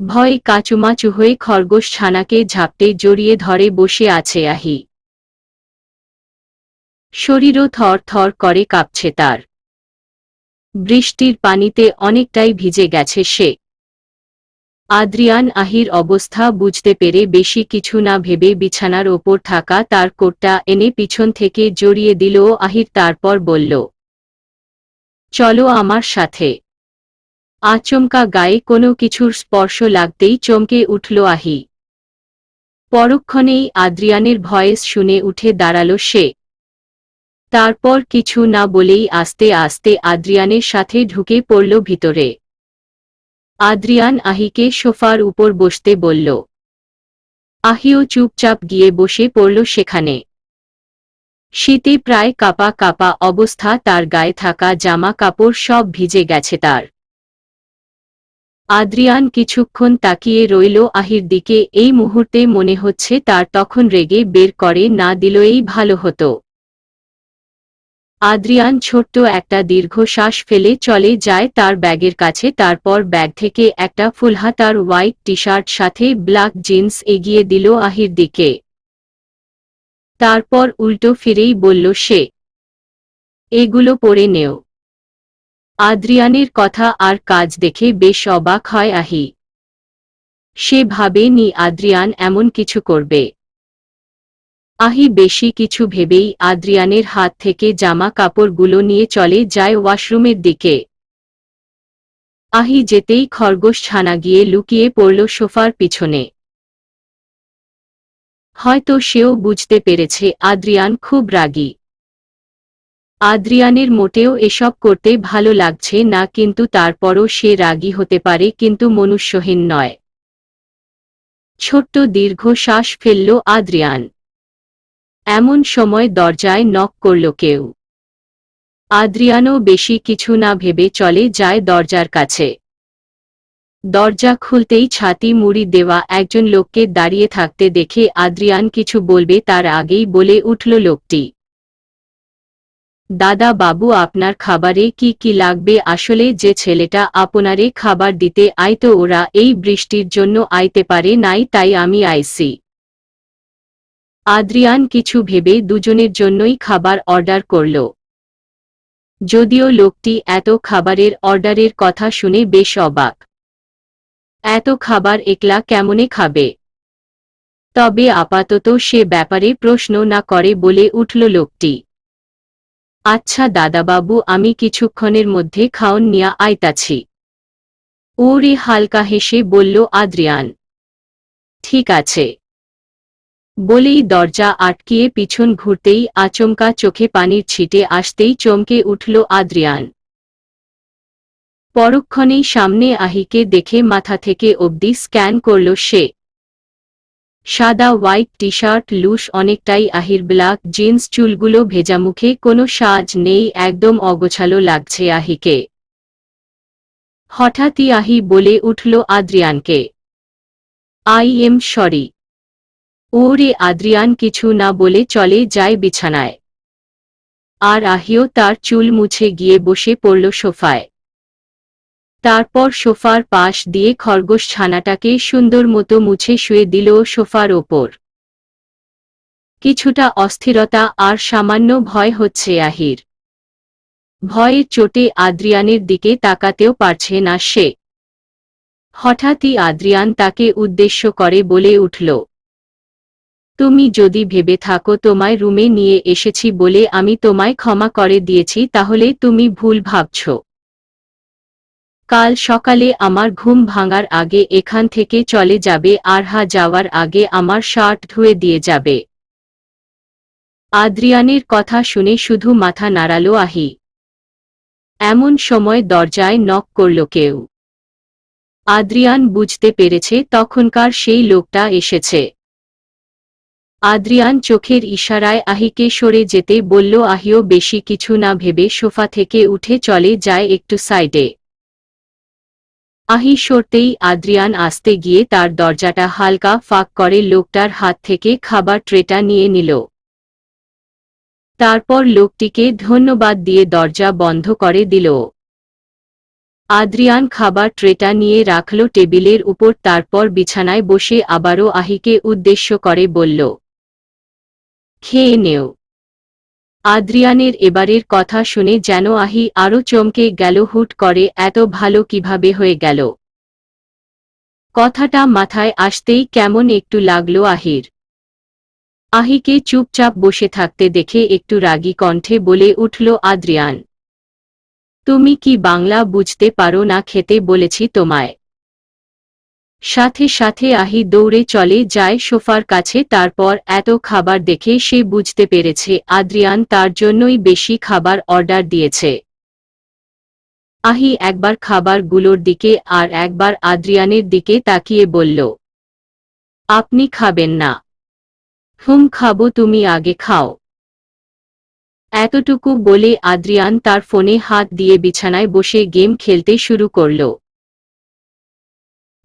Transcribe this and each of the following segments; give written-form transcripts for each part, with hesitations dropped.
ভয়ে কাঁচুমাচু হয়ে খরগোশ ছানাকে ঝাপটে জড়িয়ে ধরে বসে আছে আহি। শরীরও থর থর করে কাঁপছে তার। বৃষ্টির পানিতে অনেকটাই ভিজে গেছে সে। আদ্রিয়ান আহির অবস্থা বুঝতে পেরে বেশি কিছু না ভেবে বিছানার ওপর থাকা তার কোটটা এনে পিছন থেকে জড়িয়ে দিল আহির, তারপর বলল, চলো আমার সাথে। আচমকা গায়ে কোনো কিছুর স্পর্শ লাগতেই চমকে উঠল আহি। পরক্ষণেই আদ্রিয়ানের ভয়েস শুনে উঠে দাঁড়াল সে। তারপর কিছু না বলেই আস্তে আস্তে আদ্রিয়ানের সাথে ঢুকে পড়ল ভিতরে। আদ্রিয়ান আহিকে সোফার উপর বসতে বলল। আহিও চুপচাপ গিয়ে বসে পড়ল সেখানে। শীতে প্রায় কাঁপা কাঁপা অবস্থা, তার গায়ে থাকা জামা কাপড় সব ভিজে গেছে তার। আদ্রিয়ান কিছুক্ষণ তাকিয়ে রইল আহির দিকে। এই মুহূর্তে মনে হচ্ছে তার তখন রেগে বের করে না দিলেই ভালো হতো। আদ্রিয়ান ছোট্ট একটা দীর্ঘশ্বাস ফেলে চলে যায় তার ব্যাগের কাছে, তারপর ব্যাগ থেকে একটা ফুলহাতার হোয়াইট টি শার্ট সাথে ব্ল্যাক জিন্স এগিয়ে দিল আহির দিকে। তারপর উল্টো ফিরেই বলল সে, এগুলো পরে নেও। আদ্রিয়ানের কথা আর কাজ দেখে বেশ অবাক হয় আহি। সে ভাবেনি আদ্রিয়ান এমন কিছু করবে। আহি বেশি কিছু ভেবেই আদ্রিয়ানের হাত থেকে জামা কাপড়গুলো নিয়ে চলে যায় ওয়াশরুমের দিকে। আহি যেতেই খরগোশ ছানা গিয়ে লুকিয়ে পড়ল সোফার পিছনে। হয়তো সেও বুঝতে পেরেছে আদ্রিয়ান খুব রাগী। আদ্রিয়ানের মোটেও এসব করতে ভালো লাগছে না, কিন্তু তারপরও সে রাগী হতে পারে কিন্তু মনুষ্যহীন নয়। ছোট্ট দীর্ঘ শ্বাস ফেলল আদ্রিয়ান। এমন সময় দরজায় নক করল কেউ। আদ্রিয়ানও বেশি কিছু না ভেবে চলে যায় দরজার কাছে। দরজা খুলতেই ছাতি মুড়ি দেওয়া একজন লোককে দাঁড়িয়ে থাকতে দেখে আদ্রিয়ান কিছু বলবে তার আগেই বলে উঠল লোকটি, দাদা বাবু, আপনার খাবারে কি কি লাগবে? আসলে যে ছেলেটা আপনারে খাবার দিতে আইতো ওরা এই বৃষ্টির জন্য আইতে পারে নাই, তাই আমি আইছি। আদ্রিয়ান কিছু ভেবে দুজনের জন্যই খাবার অর্ডার করল। যদিও লোকটি এত খাবারের অর্ডারের কথা শুনে বেশ অবাক। এত খাবার একলা কেমনে খাবে? তবে আপাতত সে ব্যাপারে প্রশ্ন না করে বলে উঠল লোকটি, আচ্ছা দাদাবাবু, আমি কিছুক্ষণের মধ্যে খাওন নিয়া আইতাছি। ওরে হালকা হেসে বলল আদ্রিয়ান। ঠিক আছে। বলেই দরজা আটকিয়ে পিছন ঘুরতেই আচমকা চোখে পানির ছিটে আসতেই চমকে উঠল আদ্রিয়ান। পরক্ষণেই সামনে আহিকে দেখে মাথা থেকে অবধি স্ক্যান করল সে। সাদা হোয়াইট টি শার্ট লুস অনেকটাই, আহির ব্ল্যাক জিন্স, চুলগুলো ভেজা, মুখে কোনো সাজ নেই, একদম অগোছালো লাগছে আহিকে। হঠাৎই আহি বলে উঠল আদ্রিয়ানকে, আই এম সরি। ওরে আদ্রিয়ান কিছু না বলে চলে যায় বিছানায়। আর আহিও তার চুল মুছে গিয়ে বসে পড়ল সোফায়। তারপর সোফার পাশ দিয়ে খরগোশ ছানাটাকে সুন্দর মতো মুছে শুয়ে দিল সোফার ওপর। কিছুটা অস্থিরতা আর সামান্য ভয় হচ্ছে আহির। ভয়ের চোটে আদ্রিয়ানের দিকে তাকাতেও পারছে না সে। হঠাৎই আদ্রিয়ান তাকে উদ্দেশ্য করে বলে উঠল, তুমি যদি ভেবে থাকো তোমায় রুমে নিয়ে এসেছি বলে আমি তোমায় ক্ষমা করে দিয়েছি, তাহলে তুমি ভুল ভাবছ। কাল সকালে আমার ঘুম ভাঙার আগে এখান থেকে চলে যাবে, আর যাওয়ার আগে আমার শার্ট ধুয়ে দিয়ে যাবে। আদ্রিয়ানের কথা শুনে শুধু মাথা নাড়াল আহি। এমন সময় দরজায় নক করল কেউ। আদ্রিয়ান বুঝতে পেরেছে তখনকার সেই লোকটা এসেছে। আদ্রিয়ান চোখের ইশারায় আহিকে সরে যেতে বলল। আহিও বেশি কিছু না ভেবে সোফা থেকে উঠে চলে যায় একটু সাইডে। আহি সরতেই আদ্রিয়ান আসতে গিয়ে তার দরজাটা হালকা ফাঁক করে লোকটার হাত থেকে খাবার ট্রেটা নিয়ে নিল। তারপর লোকটিকে ধন্যবাদ দিয়ে দরজা বন্ধ করে দিল। আদ্রিয়ান খাবার ট্রেটা নিয়ে রাখল টেবিলের উপর, তারপর বিছানায় বসে আবারও আহিকে উদ্দেশ্য করে বলল, খেয়ে নেও। আদ্রিয়ানের এবারের কথা শুনে যেন আহি আরও চমকে গেল। হুট করে এত ভালো কিভাবে হয়ে গেল? কথাটা মাথায় আসতেই কেমন একটু লাগলো আহির। আহিকে চুপচাপ বসে থাকতে দেখে একটু রাগী কণ্ঠে বলে উঠল আদ্রিয়ান, তুমি কি বাংলা বুঝতে পারো না? খেতে বলেছি তোমায়। সাথে সাথে আহি দৌড়ে চলে যায় সোফার কাছে। তারপর এত খাবার দেখে সে বুঝতে পেরেছে আদ্রিয়ান তার জন্যই বেশি খাবার অর্ডার দিয়েছে। আহি একবার খাবারগুলোর দিকে আর একবার আদ্রিয়ানের দিকে তাকিয়ে বলল, আপনি খাবেন না? খাবো, তুমি আগে খাও। এতটুকু বলে আদ্রিয়ান তার ফোনে হাত দিয়ে বিছানায় বসে গেম খেলতে শুরু করল।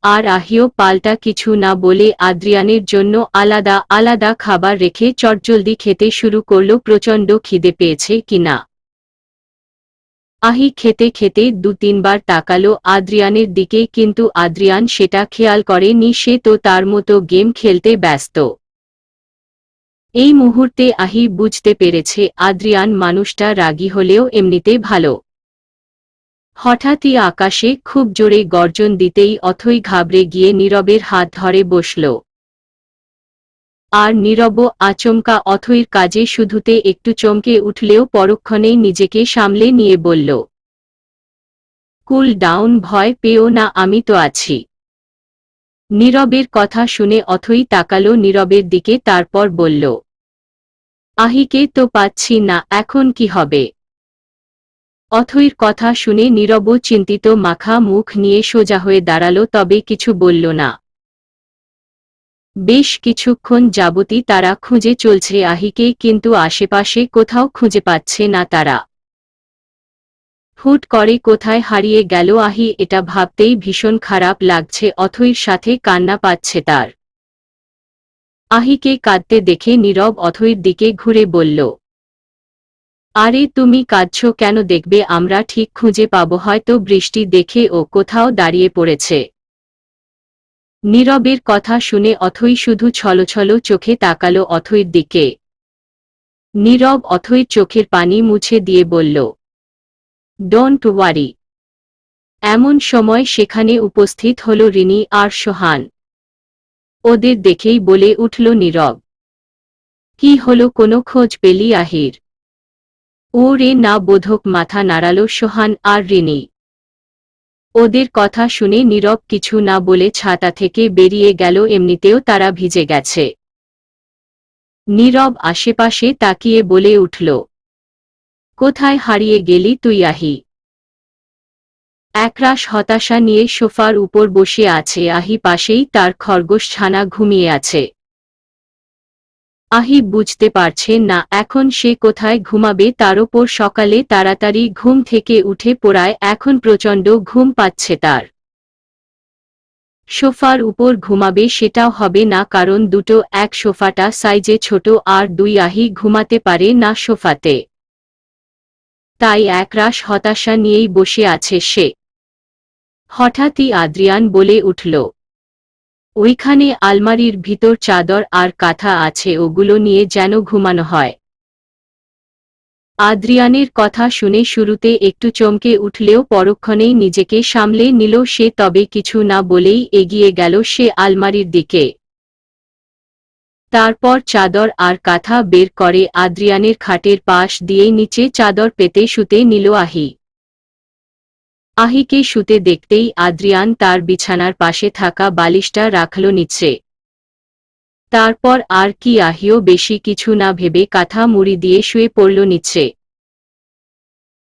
আর আহিও পাল্টা কিছু না বলে আদ্রিয়ানের জন্য আলাদা আলাদা খাবার রেখে চটজলদি খেতে শুরু করল। প্রচণ্ড খিদে পেয়েছে কিনা। আহি খেতে খেতে ২-৩ বার তাকালো আদ্রিয়ানের দিকে, কিন্তু আদ্রিয়ান সেটা খেয়াল করেনি। সে তো তার মতো গেম খেলতে ব্যস্ত। এই মুহূর্তে আহি বুঝতে পেরেছে আদ্রিয়ান মানুষটা রাগী হলেও এমনিতে ভালো। হঠাৎই আকাশে খুব জোরে গর্জন দিতেই অথই ঘাবড়ে গিয়ে নীরবের হাত ধরে বসল। আর নীরবও আচমকা অথইর কাজে শুধুতে একটু চমকে উঠলেও পরক্ষণেই নিজেকে সামলে নিয়ে বলল, কুল ডাউন, ভয় পেও না, আমি তো আছি। নীরবের কথা শুনে অথই তাকালো নীরবের দিকে, তারপর বলল, আহিকে তো পাচ্ছি না, এখন কি হবে? অথইর কথা শুনে নীরবও চিন্তিত মাখা মুখ নিয়ে সোজা হয়ে দাঁড়াল, তবে কিছু বলল না। বেশ কিছুক্ষণ যাবতই তারা খুঁজে চলছে আহিকে, কিন্তু আশেপাশে কোথাও খুঁজে পাচ্ছে না তারা। হুট করে কোথায় হারিয়ে গেল আহি, এটা ভাবতেই ভীষণ খারাপ লাগছে। অথইর সাথে কান্না পাচ্ছে তার। আহিকে কাঁদতে দেখে নীরব অথইর দিকে ঘুরে বলল, আরে তুমি কাঁদছো কেন? দেখবে আমরা ঠিক খুঁজে পাবো। হয়তো বৃষ্টি দেখে ও কোথাও দাঁড়িয়ে পড়েছে। নীরবের কথা শুনে অথই শুধু ছলছল চোখে তাকালো অথইর দিকে। নীরব অথইর চোখের পানি মুছে দিয়ে বলল, ডোন্ট ওয়ারি। এমন সময় সেখানে উপস্থিত হল রিনি আর সোহান। ওদের দেখেই বলে উঠল নীরব, কি হলো, কোনো খোঁজ পেলি আহির? ও রে না, বোধক মাথা নাড়াল সোহান আর রিনি। ওদের কথা শুনে নীরব কিছু না বলে ছাতা থেকে বেরিয়ে গেল। এমনিতেও তারা ভিজে গেছে। নীরব আশেপাশে তাকিয়ে বলে উঠল, কোথায় হারিয়ে গেলি তুই আহি? একরাশ হতাশা নিয়ে সোফার উপর বসে আছে আহি, পাশেই তার খরগোশ ছানা ঘুমিয়ে আছে। আহি বুঝতে পারছে না এখন সে কোথায় ঘুমাবে। তার ওপর সকালে তাড়াতাড়ি ঘুম থেকে উঠে পড়ায় এখন প্রচণ্ড ঘুম পাচ্ছে তার। সোফার উপর ঘুমাবে সেটাও হবে না, কারণ দুটো এক, সোফাটা সাইজে ছোট আর দুই, আহি ঘুমাতে পারে না সোফাতে। তাই একরাশ হতাশা নিয়েই বসে আছে সে। হঠাৎই আদ্রিয়ান বলে উঠল, ওইখানে আলমারির ভিতর চাদর আর কাঁথা আছে, ওগুলো নিয়ে যেন ঘুমানো হয়। আদ্রিয়ানের কথা শুনে শুরুতে একটু চমকে উঠলেও পরক্ষণেই নিজেকে সামলে নিল সে। তবে কিছু না বলেই এগিয়ে গেল সে আলমারির দিকে। তারপর চাদর আর কাঁথা বের করে আদ্রিয়ানের খাটের পাশ দিয়ে নিচে চাদর পেতে শুতে নিল আহি। আহিকে শুতে দেখতেই আদ্রিয়ান তার বিছানার পাশে থাকা বালিশটা রাখল নিচে। তারপর আর কি, আহিও বেশি কিছু না ভেবে কাঁথা মুড়ি দিয়ে শুয়ে পড়ল নিচে।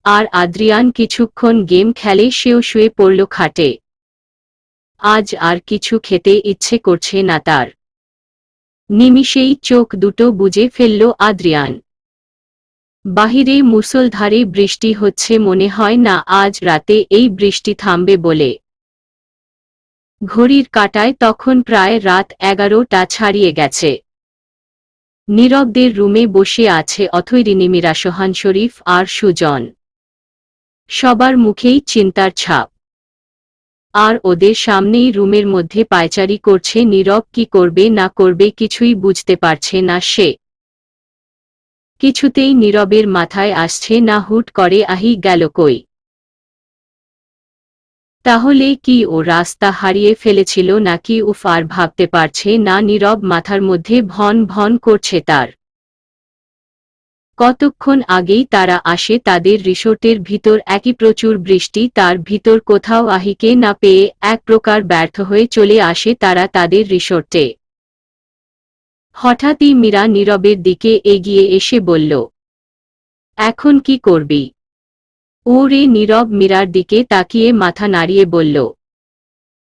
আর আদ্রিয়ান কিছুক্ষণ গেম খেলে, সেও শুয়ে পড়ল খাটে। আজ আর কিছু খেতে ইচ্ছে করছে না তার। নিমিষেই চোখ দুটো বুজে ফেলল আদ্রিয়ান। বাহিরে মুষলধারে বৃষ্টি হচ্ছে, মনে হয় না আজ রাতে এই বৃষ্টি থামবে বলে। ঘড়ির কাঁটায় তখন প্রায় রাত 11টা ছাড়িয়ে গেছে। নীরবদের রুমে বসে আছে অথই, রিনি, মীরা, সোহান, শরীফ আর সুজন। সবার মুখেই চিন্তার ছাপ। আর ওদের সামনেই রুমের মধ্যে পায়চারি করছে। নীরব কি করবে না করবে কিছুই বুঝতে পারছে না সে। কিছুতেই নীরবের মাথায় আসছে না হুট করে আহি গেল কই। তাহলে কি ও রাস্তা হারিয়ে ফেলেছিল নাকি উফ আর ভাবতে পারছে না। নীরব মাথার মধ্যে ভন ভন করছে তার। কতক্ষণ আগেই তারা আসে তাদের রিসোর্টের ভিতর, একই প্রচুর বৃষ্টি, তার ভিতর কোথাও আহিকে না পেয়ে এক প্রকার ব্যর্থ হয়ে চলে আসে তারা তাদের রিসোর্টে। হঠাৎই মীরা নীরবের দিকে এগিয়ে এসে বলল, এখন কি করবি? ওরে নীরব মীরার দিকে তাকিয়ে মাথা নাড়িয়ে বলল,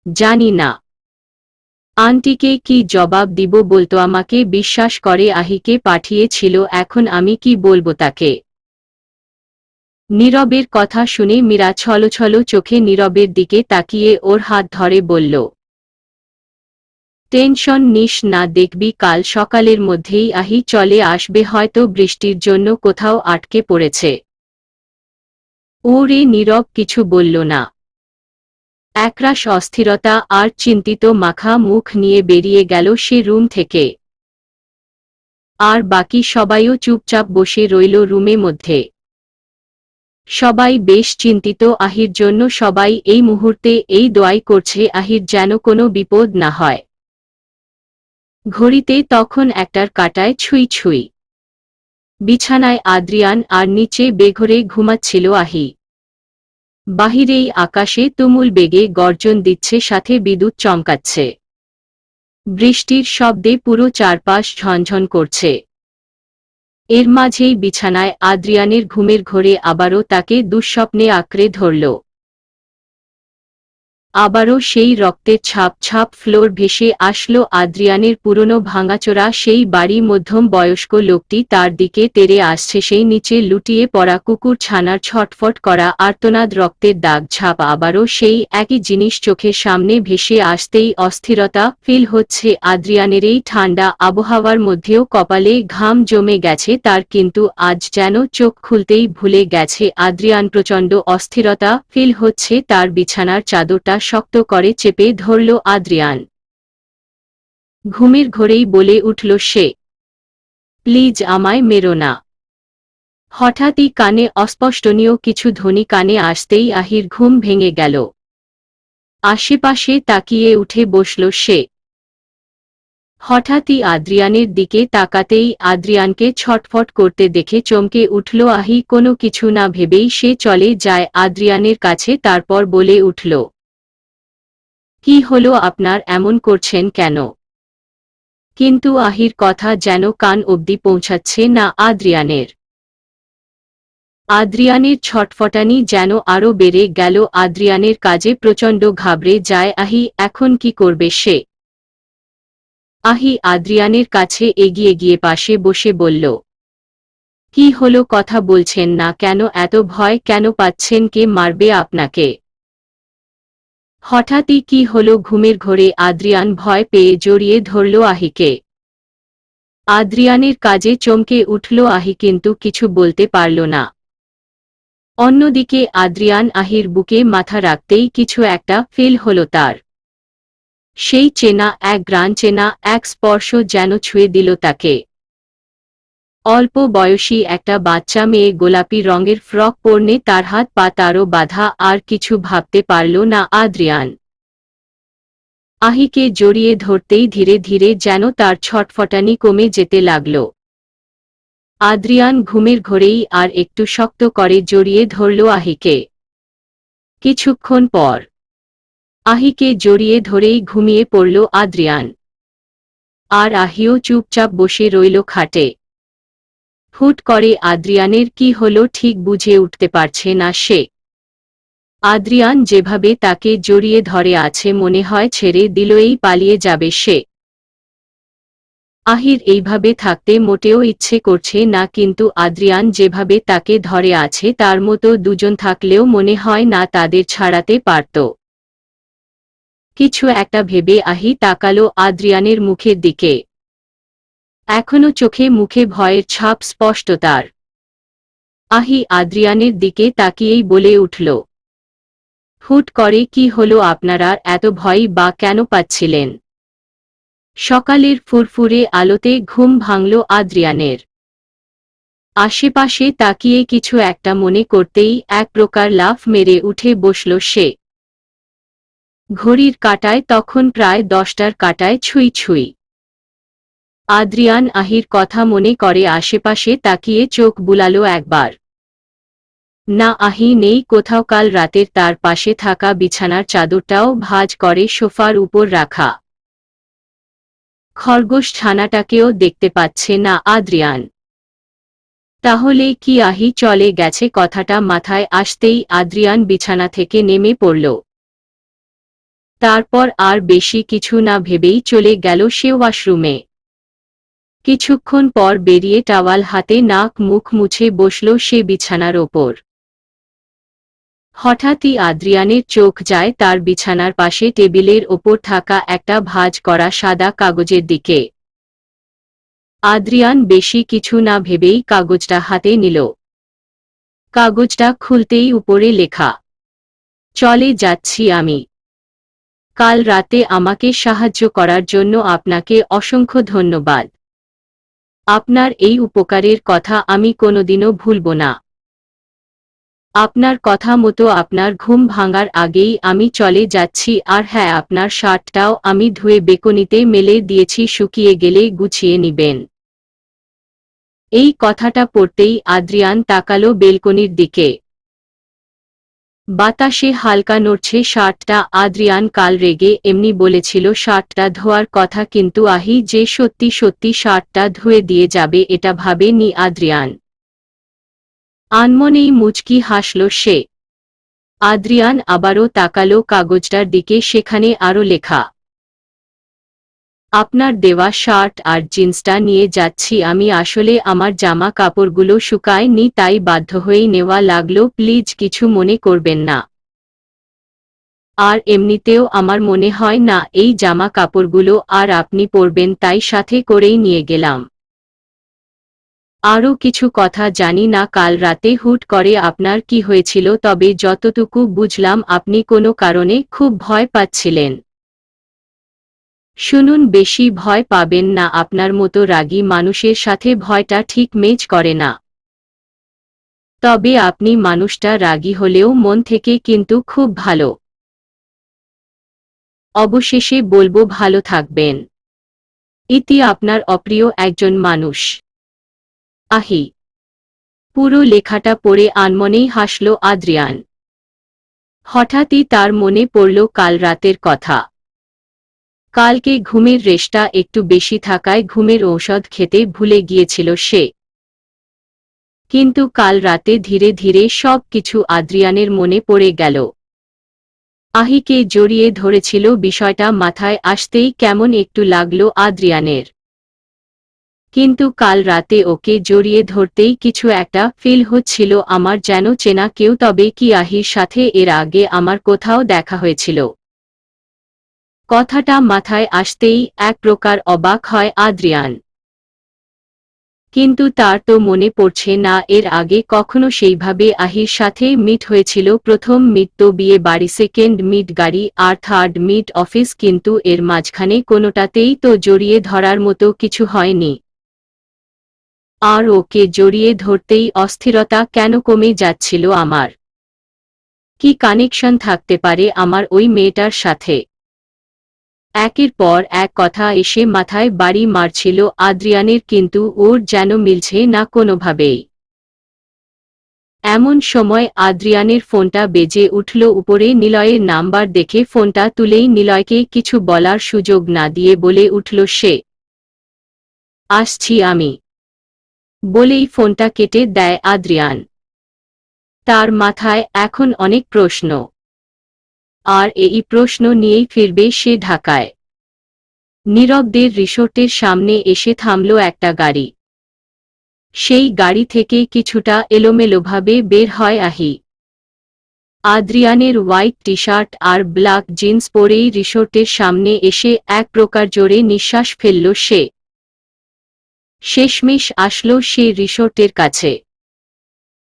জানি না। আন্টিকে কি জবাব দিব বলতো? আমাকে বিশ্বাস করে আহিকে পাঠিয়েছিল, এখন আমি কি বলবো তাকে? নীরবের কথা শুনে মীরা ছলছল চোখে নীরবের দিকে তাকিয়ে ওর হাত ধরে বলল, টেনশন নিস না, দেখবি কাল সকালের মধ্যেই আহি চলে আসবে, হয়তো বৃষ্টির জন্য কোথাও আটকে পড়েছে। ওরে নীরব কিছু বলল না। একরাশ অস্থিরতা আর চিন্তিত মাখা মুখ নিয়ে বেরিয়ে গেল সে রুম থেকে। আর বাকি সবাইও চুপচাপ বসে রইল রুমে মধ্যে। সবাই বেশ চিন্তিত আহির জন্য, সবাই এই মুহূর্তে এই দোয়াই করছে আহির যেন কোনো বিপদ না হয়। ঘড়িতে তখন একটার কাঁটায় ছুঁই ছুঁই। বিছানায় আদ্রিয়ান আর নিচে বেঘরে ঘুমাচ্ছিল আহি। বাহিরেই আকাশে তুমুল বেগে গর্জন দিচ্ছে, সাথে বিদ্যুৎ চমকাচ্ছে। বৃষ্টির শব্দে পুরো চারপাশ ঝনঝন করছে। এর মাঝেই বিছানায় আদ্রিয়ানের ঘুমের ঘোরে আবারও তাকে দুঃস্বপ্নে আঁকড়ে ধরল। আবারও সেই রক্তের ছাপ ছাপ ফ্লোর ভেসে আসলো। আদ্রিয়ানের পুরনো ভাঙাচোরা সেই বাড়ি, মধ্যম বয়স্ক লোকটি তার দিকে তেড়ে আসছে, সেই নিচে লুটিয়ে পড়া কুকুর ছানার ছটফট করা আর্তনাদ, রক্তের দাগ ছাপ। আবারও সেই একই জিনিস চোখের সামনে ভেসে আসতেই অস্থিরতা ফিল হচ্ছে আদ্রিয়ানের। এই ঠান্ডা আবহাওয়ার মধ্যেও কপালে ঘাম জমে গেছে তার, কিন্তু আজ যেন চোখ খুলতেই ভুলে গেছে আদ্রিয়ান। প্রচণ্ড অস্থিরতা ফিল হচ্ছে তার। বিছানার চাদরটা শক্ত করে চেপে ধরল আদ্রিয়ান। ঘুমের ঘোরেই বলে উঠল সে, প্লিজ আমায় মেরো না। হঠাৎই কানে অস্পষ্টনীয় কিছু ধ্বনি কানে আসতেই আহির ঘুম ভেঙে গেল। আশেপাশে তাকিয়ে উঠে বসল সে। হঠাৎই আদ্রিয়ানের দিকে তাকাতেই আদ্রিয়ানকে ছটফট করতে দেখে চমকে উঠল আহি। কোনো কিছু না ভেবেই সে চলে যায় আদ্রিয়ানের কাছে, তারপর বলে উঠল, কি হলো আপনার, এমন করছেন কেন? কিন্তু আহির কথা যেন কান অবধি পৌঁছাচ্ছে না আদ্রিয়ানের। আদ্রিয়ানের ছটফটানি যেন আরও বেড়ে গেল। আদ্রিয়ানের কাজে প্রচণ্ড ঘাবড়ে যায় আহি। এখন কি করবে সে? আহি আদ্রিয়ানের কাছে এগিয়ে গিয়ে পাশে বসে বলল, কি হলো, কথা বলছেন না কেন? এত ভয় কেন পাচ্ছেন? কে মারবে আপনাকে? হঠাৎই কি হলো? ঘুমের ঘোরে আদ্রিয়ান ভয় পেয়ে জড়িয়ে ধরল আহিকে। আদ্রিয়ানের কাজে চমকে উঠল আহি, কিন্তু কিছু বলতে পারল না। অন্যদিকে আদ্রিয়ান আহির বুকে মাথা রাখতেই কিছু একটা ফিল হলো তার। সেই চেনা এক গ্রান, চেনা এক স্পর্শ যেন ছুঁয়ে দিল তাকে। অল্প বয়সী একটা বাচ্চা মেয়ে, গোলাপি রঙের ফ্রক পরনে, তার হাত পা তারও বাঁধা। আর কিছু ভাবতে পারল না আদ্রিয়ান। আহিকে জড়িয়ে ধরতেই ধীরে ধীরে যেন তার ছটফটানি কমে যেতে লাগল। আদ্রিয়ান ঘুমের ঘোরেই আর একটু শক্ত করে জড়িয়ে ধরল আহিকে। কিছুক্ষণ পর আহিকে জড়িয়ে ধরেই ঘুমিয়ে পড়ল আদ্রিয়ান। আর আহিও চুপচাপ বসে রইল খাটে। হুট করে আদ্রিয়ানের কি হলো ঠিক বুঝে উঠতে পারছে না সে। আদ্রিয়ান যেভাবে তাকে জড়িয়ে ধরে আছে, মনে হয় ছেড়ে দিলেই পালিয়ে যাবে সে। আহির এইভাবে থাকতে মোটেও ইচ্ছে করছে না, কিন্তু আদ্রিয়ান যেভাবে তাকে ধরে আছে, তার মতো দুজন থাকলেও মনে হয় না তাদের ছাড়াতে পারত। কিছু একটা ভেবে আহি তাকালো আদ্রিয়ানের মুখের দিকে। এখনো চোখে মুখে ভয়ের ছাপ স্পষ্ট তার। আহি আদ্রিয়ানের দিকে তাকিয়েই বলে উঠল, হুট করে কি হলো, আপনারা এত ভয় বা কেন পাচ্ছিলেন? সকালের ফুরফুরে আলোতে ঘুম ভাঙল আদ্রিয়ানের। আশেপাশে তাকিয়ে কিছু একটা মনে করতেই এক প্রকার লাফ মেরে উঠে বসল সে। ঘড়ির কাঁটায় তখন প্রায় 10টার কাঁটায় ছুঁই ছুঁই। আদ্রিয়ান আহির কথা মনে করে আশেপাশে তাকিয়ে চোখ বুলালো একবার। না, আহি নেই কোথাও। কাল রাতের তার পাশে থাকা বিছানার চাদরটাও ভাঁজ করে সোফার উপর রাখা। খরগোশ ছানাটাকেও দেখতে পাচ্ছে না আদ্রিয়ান। তাহলে কি আহি চলে গেছে? কথাটা মাথায় আসতেই আদ্রিয়ান বিছানা থেকে নেমে পড়ল। তারপর আর বেশি কিছু না ভেবেই চলে গেল সে ওয়াশরুমে। কিছুক্ষণ পর বেরিয়ে টাওয়াল হাতে নাক মুখ মুছে বসল সে বিছানার ওপর। হঠাৎই আদ্রিয়ানের চোখ যায় তার বিছানার পাশে টেবিলের ওপর থাকা একটা ভাঁজ করা সাদা কাগজের দিকে। আদ্রিয়ান বেশি কিছু না ভেবেই কাগজটা হাতে নিল। কাগজটা খুলতেই উপরে লেখা, চলে যাচ্ছি আমি। কাল রাতে আমাকে সাহায্য করার জন্য আপনাকে অসংখ্য ধন্যবাদ। আপনার এই উপকারের কথা আমি কোনোদিনও ভুলব না। আপনার কথা মতো আপনার ঘুম ভাঙার আগেই আমি চলে যাচ্ছি। আর হ্যাঁ, আপনার শার্টটাও আমি ধুয়ে বেকনিতে মেলে দিয়েছি, শুকিয়ে গেলে গুছিয়ে নিবেন। এই কথাটা পড়তেই আদ্রিয়ান তাকালো বেলকনির দিকে। বাতাসে হালকা নড়ছে শার্টটা। আদ্রিয়ান কাল রেগে এমনি বলেছিল শার্টটা ধোয়ার কথা, কিন্তু আহি যে সত্যি সত্যি শার্টটা ধুয়ে দিয়ে যাবে এটা ভাবেনি আদ্রিয়ান। আনমনেই মুচকি হাসল সে। আদ্রিয়ান আবারও তাকালো কাগজটার দিকে, সেখানে আরও লেখা, আপনার দেওয়া শার্ট আর জিন্সটা নিয়ে যাচ্ছি আমি। আসলে আমার জামা কাপড়গুলো শুকায়নি, তাই বাধ্য হয়েই নেওয়া লাগলো। প্লিজ কিছু মনে করবেন না। আর এমনিতেও আমার মনে হয় না এই জামা কাপড়গুলো আর আপনি পরবেন, তাই সাথে করেই নিয়ে গেলাম। আরও কিছু কথা জানি না কাল রাতে হুট করে আপনার কি হয়েছিল, তবে যতটুকু বুঝলাম আপনি কোনো কারণে খুব ভয় পাচ্ছিলেন। শুনুন, বেশি ভয় পাবেন না। আপনার মতো রাগী মানুষের সাথে ভয়টা ঠিক ম্যাচ করে না। তবে আপনি মানুষটা রাগী হলেও মন থেকে কিন্তু খুব ভালো। অবশেষে বলবো, ভালো থাকবেন। ইতি, আপনার অপ্রিয় একজন মানুষ, আহি। পুরো লেখাটা পড়ে আনমনেই হাসল আদ্রিয়ান। হঠাৎই তার মনে পড়ল কাল রাতের কথা। কালকে ঘুমের রেশটা একটু বেশি থাকায় ঘুমের ঔষধ খেতে ভুলে গিয়েছিল সে। কিন্তু কাল রাতে ধীরে ধীরে সব কিছু আদ্রিয়ানের মনে পড়ে গেল। আহিকে জড়িয়ে ধরেছিল, বিষয়টা মাথায় আসতেই কেমন একটু লাগলো আদ্রিয়ানের। কিন্তু কাল রাতে ওকে জড়িয়ে ধরতেই কিছু একটা ফিল হচ্ছিল, আমার যেন চেনা কেউ। তবে কি আহির সাথে এর আগে আমার কোথাও দেখা হয়েছিল? কথাটা মাথায় আসতেই এক প্রকার অবাক হয় আদ্রিয়ান। কিন্তু তার তো মনে পড়ছে না এর আগে কখনো সেইভাবে আহির সাথে মিট হয়েছিল। প্রথম মিট তো বিয়ে বাড়ি, সেকেন্ড মিট গাড়ি, আর থার্ড মিট অফিস, কিন্তু এর মাঝখানে কোনোটাতেই তো জড়িয়ে ধরার মতো কিছু হয়নি। আর ওকে জড়িয়ে ধরতেই অস্থিরতা কেন কমে যাচ্ছিল আমার? কি কানেকশন থাকতে পারে আমার ওই মেয়েটার সাথে? একের পর এক কথা এসে মাথায় বাড়ি মারছিল আদ্রিয়ানের, কিন্তু ওর যেন মিলছে না কোনোভাবেই। এমন সময় আদ্রিয়ানের ফোনটা বেজে উঠল। উপরে নিলয়ের নাম্বার দেখে ফোনটা তুলেই নিলয়কে কিছু বলার সুযোগ না দিয়ে বলে উঠল সে, আসছি আমি। বলেই ফোনটা কেটে দেয় আদ্রিয়ান। তার মাথায় এখন অনেক প্রশ্ন, আর এই প্রশ্ন নিয়েই ফিরবে সে ঢাকায়। নীরবদের রিসোর্টের সামনে এসে থামল একটা গাড়ি। সেই গাড়ি থেকে কিছুটা এলোমেলোভাবে বের হয় আহি। আদ্রিয়ানের হোয়াইট টি শার্ট আর ব্ল্যাক জিন্স পরেই রিসোর্টের সামনে এসে এক প্রকার জোরে নিঃশ্বাস ফেলল সে। শেষমেশ আসল সে রিসোর্টের কাছে।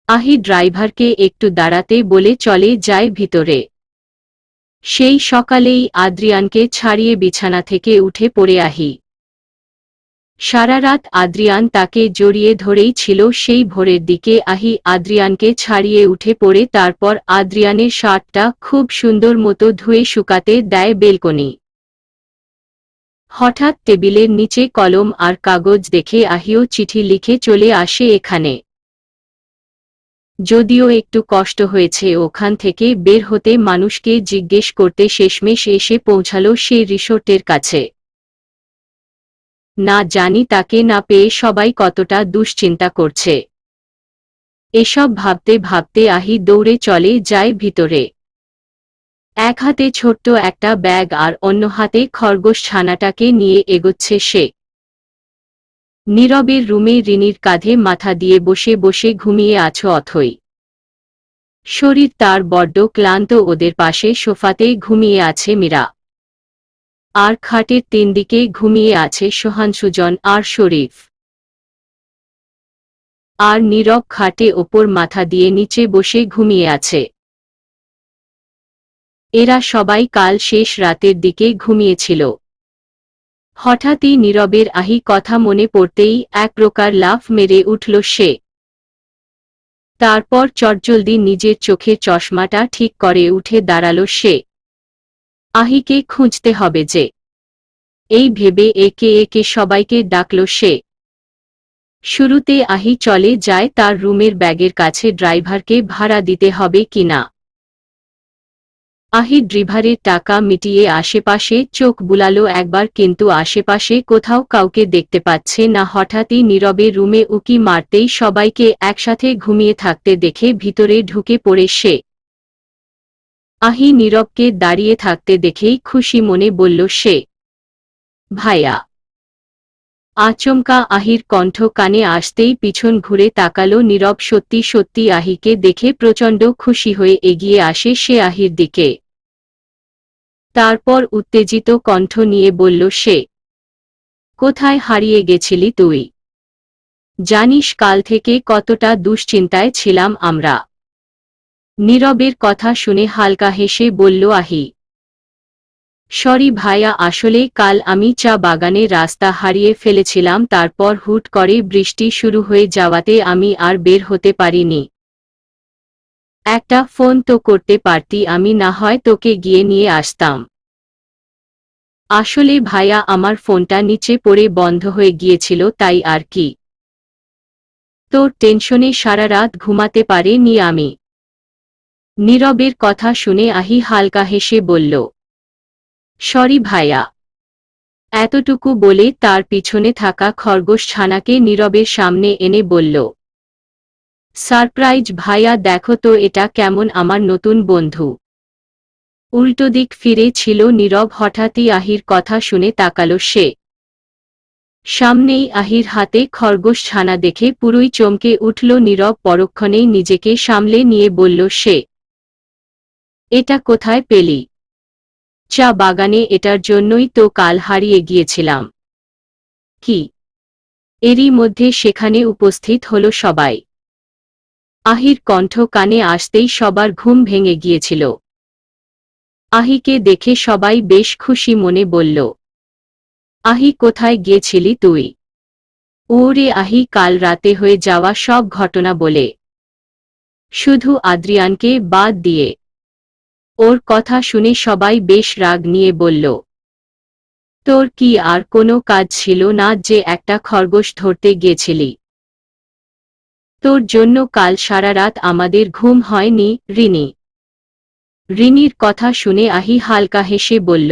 আহি ড্রাইভারকে একটু দাঁড়াতে বলে চলে যায় ভিতরে। সেই সকালেই আদ্রিয়ানকে ছাড়িয়ে বিছানা থেকে উঠে পড়ে আহি। সারা রাত আদ্রিয়ান তাকে জড়িয়ে ধরেই ছিল। সেই ভোরের দিকে আহি আদ্রিয়ানকে ছাড়িয়ে উঠে পড়ে তারপর আদ্রিয়ানের শার্টটা খুব সুন্দর মতো ধুয়ে শুকাতে দেয় বেলকনি। হঠাৎ টেবিলের নিচে কলম আর কাগজ দেখে আহিও চিঠি লিখে চলে আসে এখানে। যদিও একটু কষ্ট হয়েছে ওখান থেকে বের হতে, মানুষকে জিজ্ঞেস করতে শেষমেশ এসে পৌঁছালো সে রিসোর্টের কাছে। না জানি তাকে না পেয়ে সবাই কতটা দুশ্চিন্তা করছে। এসব ভাবতে ভাবতে আহি দৌড়ে চলে যায় ভিতরে। এক হাতে ছোট্ট একটা ব্যাগ আর অন্য হাতে খরগোশ ছানাটাকে নিয়ে এগোচ্ছে সে। নীরবের রুমে রিনির কাঁধে মাথা দিয়ে বসে বসে ঘুমিয়ে আছে অথই। শরীর তার বড্ড ক্লান্ত। ওদের পাশে সোফাতে ঘুমিয়ে আছে মীরা। আর খাটের তিন দিকে ঘুমিয়ে আছে সোহানসুজন আর শরীফ। আর নীরব খাটে ওপর মাথা দিয়ে নিচে বসে ঘুমিয়ে আছে। এরা সবাই কাল শেষ রাতের দিকে ঘুমিয়েছিল। হঠাৎই নীরবের আহি কথা মনে পড়তেই এক প্রকার লাফ মেরে উঠল সে। তারপর চটজলদি নিজের চোখের চশমাটা ঠিক করে উঠে দাঁড়াল সে। আহিকে খুঁজতে হবে যে, এই ভেবে একে একে সবাইকে ডাকল সে। শুরুতে আহি চলে যায় তার রুমের ব্যাগের কাছে ড্রাইভারকে ভাড়া দিতে হবে কিনা। আহি ড্রাইভারের টাকা মিটিয়ে আশেপাশে চোখ বুলালো একবার, কিন্তু আশেপাশে কোথাও কাউকে দেখতে পাচ্ছে না। হঠাৎই নীরবে রুমে উকি মারতেই সবাইকে একসাথে ঘুমিয়ে থাকতে দেখে ভিতরে ঢুকে পড়ে সে। আহি নীরবকে দাঁড়িয়ে থাকতে দেখেই খুশি মনে বলল সে, ভাইয়া। আচমকা আহির কণ্ঠ কানে আসতেই পিছন ঘুরে তাকালো নীরব। সত্যি সত্যি আহিকে দেখে প্রচণ্ড খুশি হয়ে এগিয়ে আসে সে আহির দিকে। তারপর উত্তেজিত কণ্ঠ নিয়ে বলল সে, কোথায় হারিয়ে গেছিলি তুই? জানিস কাল থেকে কতটা দুশ্চিন্তায় ছিলাম আমরা। নীরবের কথা শুনে হালকা হেসে বলল আহি, সরি ভাইয়া, আসলে কাল আমি চা বাগানে রাস্তা হারিয়ে ফেলেছিলাম। তারপর হুট করে বৃষ্টি শুরু হয়ে যাওয়াতে আমি আর বের হতে পারিনি। একটা ফোন তো করতে পারতি, আমি না হয় তোকে গিয়ে নিয়ে আসতাম। আসলে ভাইয়া আমার ফোনটা নিচে পড়ে বন্ধ হয়ে গিয়েছিল, তাই আর কি। তোর টেনশনে সারা রাত ঘুমাতে পারিনি আমি। নীরবের কথা শুনে আহি হালকা হেসে বলল, সরি ভাইয়া। এতটুকু বলে তার পিছনে থাকা খরগোশ ছানাকে নীরবের সামনে এনে বলল, সারপ্রাইজ ভাইয়া, দেখো তো এটা কেমন আমার নতুন বন্ধু। উল্টো দিক ফিরে ছিল নীরব। হঠাৎই আহির কথা শুনে তাকালো সে। সামনেই আহির হাতে খরগোশ ছানা দেখে পুরোই চমকে উঠল নীরব। পরক্ষণেই নিজেকে সামলে নিয়ে বলল সে, এটা কোথায় পেলি? চা বাগানে, এটার জন্যই তো কাল হারিয়ে গিয়েছিলাম। কি? এরই মধ্যে সেখানে উপস্থিত হল সবাই। আহির কণ্ঠ কানে আসতেই সবার ঘুম ভেঙে গিয়েছিল। আহিকে দেখে সবাই বেশ খুশি মনে বলল, আহি কোথায় গিয়েছিলি তুই? ওরে আহি কাল রাতে হয়ে যাওয়া সব ঘটনা বলে, শুধু আদ্রিয়ানকে বাদ দিয়ে। ওর কথা শুনে সবাই বেশ রাগ নিয়ে বলল, তোর কি আর কোনো কাজ ছিল না যে একটা খরগোশ ধরতে গিয়েছিলি? তোর জন্য কাল সারা রাত আমাদের ঘুম হয়নি রিনি। রিনির কথা শুনে আহি হালকা হেসে বলল,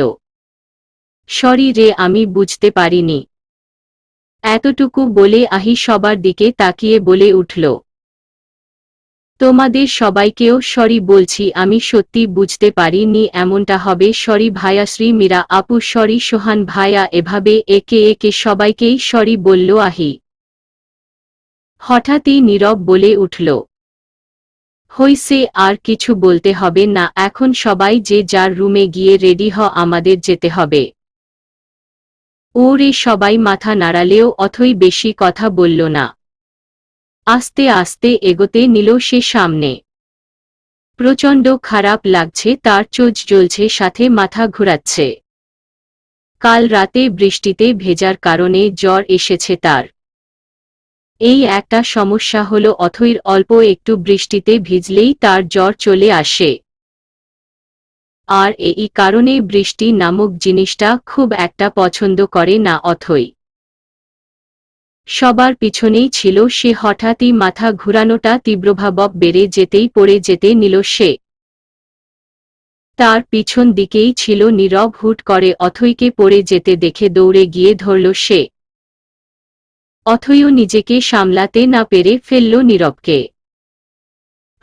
সরি রে, আমি বুঝতে পারিনি। এতটুকু বলে আহি সবার দিকে তাকিয়ে বলে উঠল, তোমাদের সবাইকেও সরি বলছি, আমি সত্যি বুঝতে পারিনি এমনটা হবে। সরি ভাইয়া। শ্রী মীরা আপু সরি, সোহান ভাইয়া। এভাবে একে একে সবাইকেই সরি বলল আহি। হঠাৎই নীরব বলে উঠল, হইছে, আর কিছু বলতে হবে না, এখন সবাই যে যার রুমে গিয়ে রেডি হ, আমাদের যেতে হবে। ওরে সবাই মাথা নাড়ালেও অথই বেশি কথা বলল না। আস্তে আস্তে এগোতে নিল সে সামনে। প্রচণ্ড খারাপ লাগছে, তার চোখ জ্বলছে, সাথে মাথা ঘোরাচ্ছে। কাল রাতে বৃষ্টিতে ভেজার কারণে জ্বর এসেছে তার। এই একটা সমস্যা হলো অথৈর অল্প একটু বৃষ্টিতে ভিজলেই তার জ্বর চলে আসে। আর এই কারণে বৃষ্টি নামক জিনিসটা খুব একটা পছন্দ করে না অথৈ। সবার পিছনেই ছিল সে। হঠাৎই মাথা ঘুরানোটা তীব্রভাবে বেড়ে যেতেই পড়ে যেতে নিল সে। তার পিছন দিকেই ছিল নীরব। হুট করে অথৈকে পড়ে যেতে দেখে দৌড়ে গিয়ে ধরল সে। অথৈও নিজেকে সামলাতে না পেরে ফেলল নীরবকে।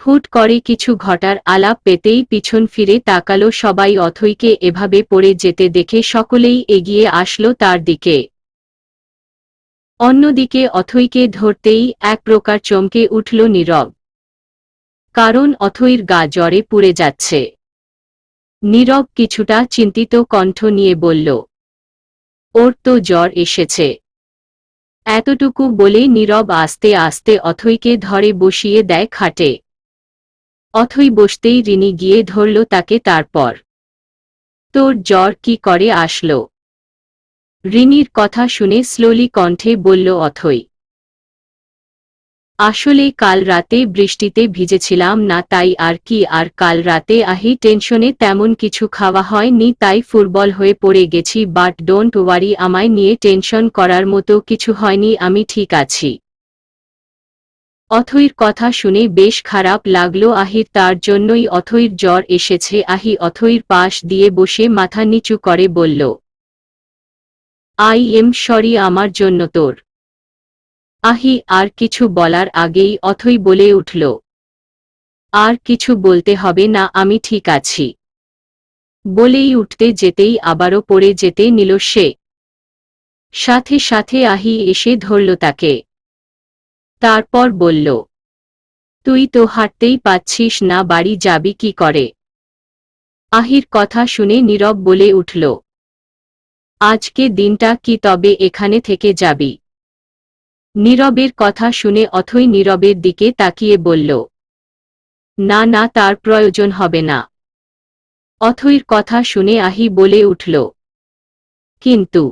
হুট করে কিছু ঘটার আলাপ পেতেই পিছন ফিরে তাকালো সবাই। অথৈকে এভাবে পড়ে যেতে দেখে সকলেই এগিয়ে আসলো তার দিকে। অন্যদিকে অথৈকে ধরতেই এক প্রকার চমকে উঠল নীরব, কারণ অথৈর গা জ্বরে পুড়ে যাচ্ছে। নীরব কিছুটা চিন্তিত কণ্ঠ নিয়ে বলল, ওর তো জ্বর এসেছে। এতটুকু বলে নীরব আস্তে আস্তে অথৈকে ধরে বসিয়ে দেয় খাটে। অথৈ বসতেই রিনি গিয়ে ধরল তাকে। তারপর, তোর জ্বর কি করে আসলো? রিনির কথা শুনে স্লোলি কণ্ঠে বলল অথৈ, আসলে কাল রাতে বৃষ্টিতে ভিজেছিলাম না, তাই আর কি। আর কাল রাতে টেনশনে তেমন কিছু খাওয়া হয়নি, তাই ফুটবল হয়ে পড়ে গেছি। বাট ডোন্ট ওয়ারি, আমায় নিয়ে টেনশন করার মতো কিছু হয়নি, আমি ঠিক আছি। অথৈর কথা শুনে বেশ খারাপ লাগলো তার জন্যই অথৈর জ্বর এসেছে। অথৈর পাশ দিয়ে বসে মাথা নিচু করে বলল, আই এম সরি আমার জন্য তোর। আর কিছু বলার আগেই অথৈ বলে উঠল, আর কিছু বলতে হবে না, আমি ঠিক আছি। বলেই উঠতে যেতেই আবারও পড়ে যেতে নিল সে। সাথে সাথে এসে ধরল তাকে। তারপর বলল, তুই তো হাঁটতেই পাচ্ছিস না, বাড়ি যাবি কি করে? কথা শুনে নীরব বলে উঠল, আজকে দিনটা কি তবে এখানে থেকে যাবি? নীরবের কথা শুনে অথৈ নীরবের দিকে তাকিয়ে বলল, না না, তার প্রয়োজন হবে না। অথৈর কথা শুনে বলে উঠল, কিন্তু।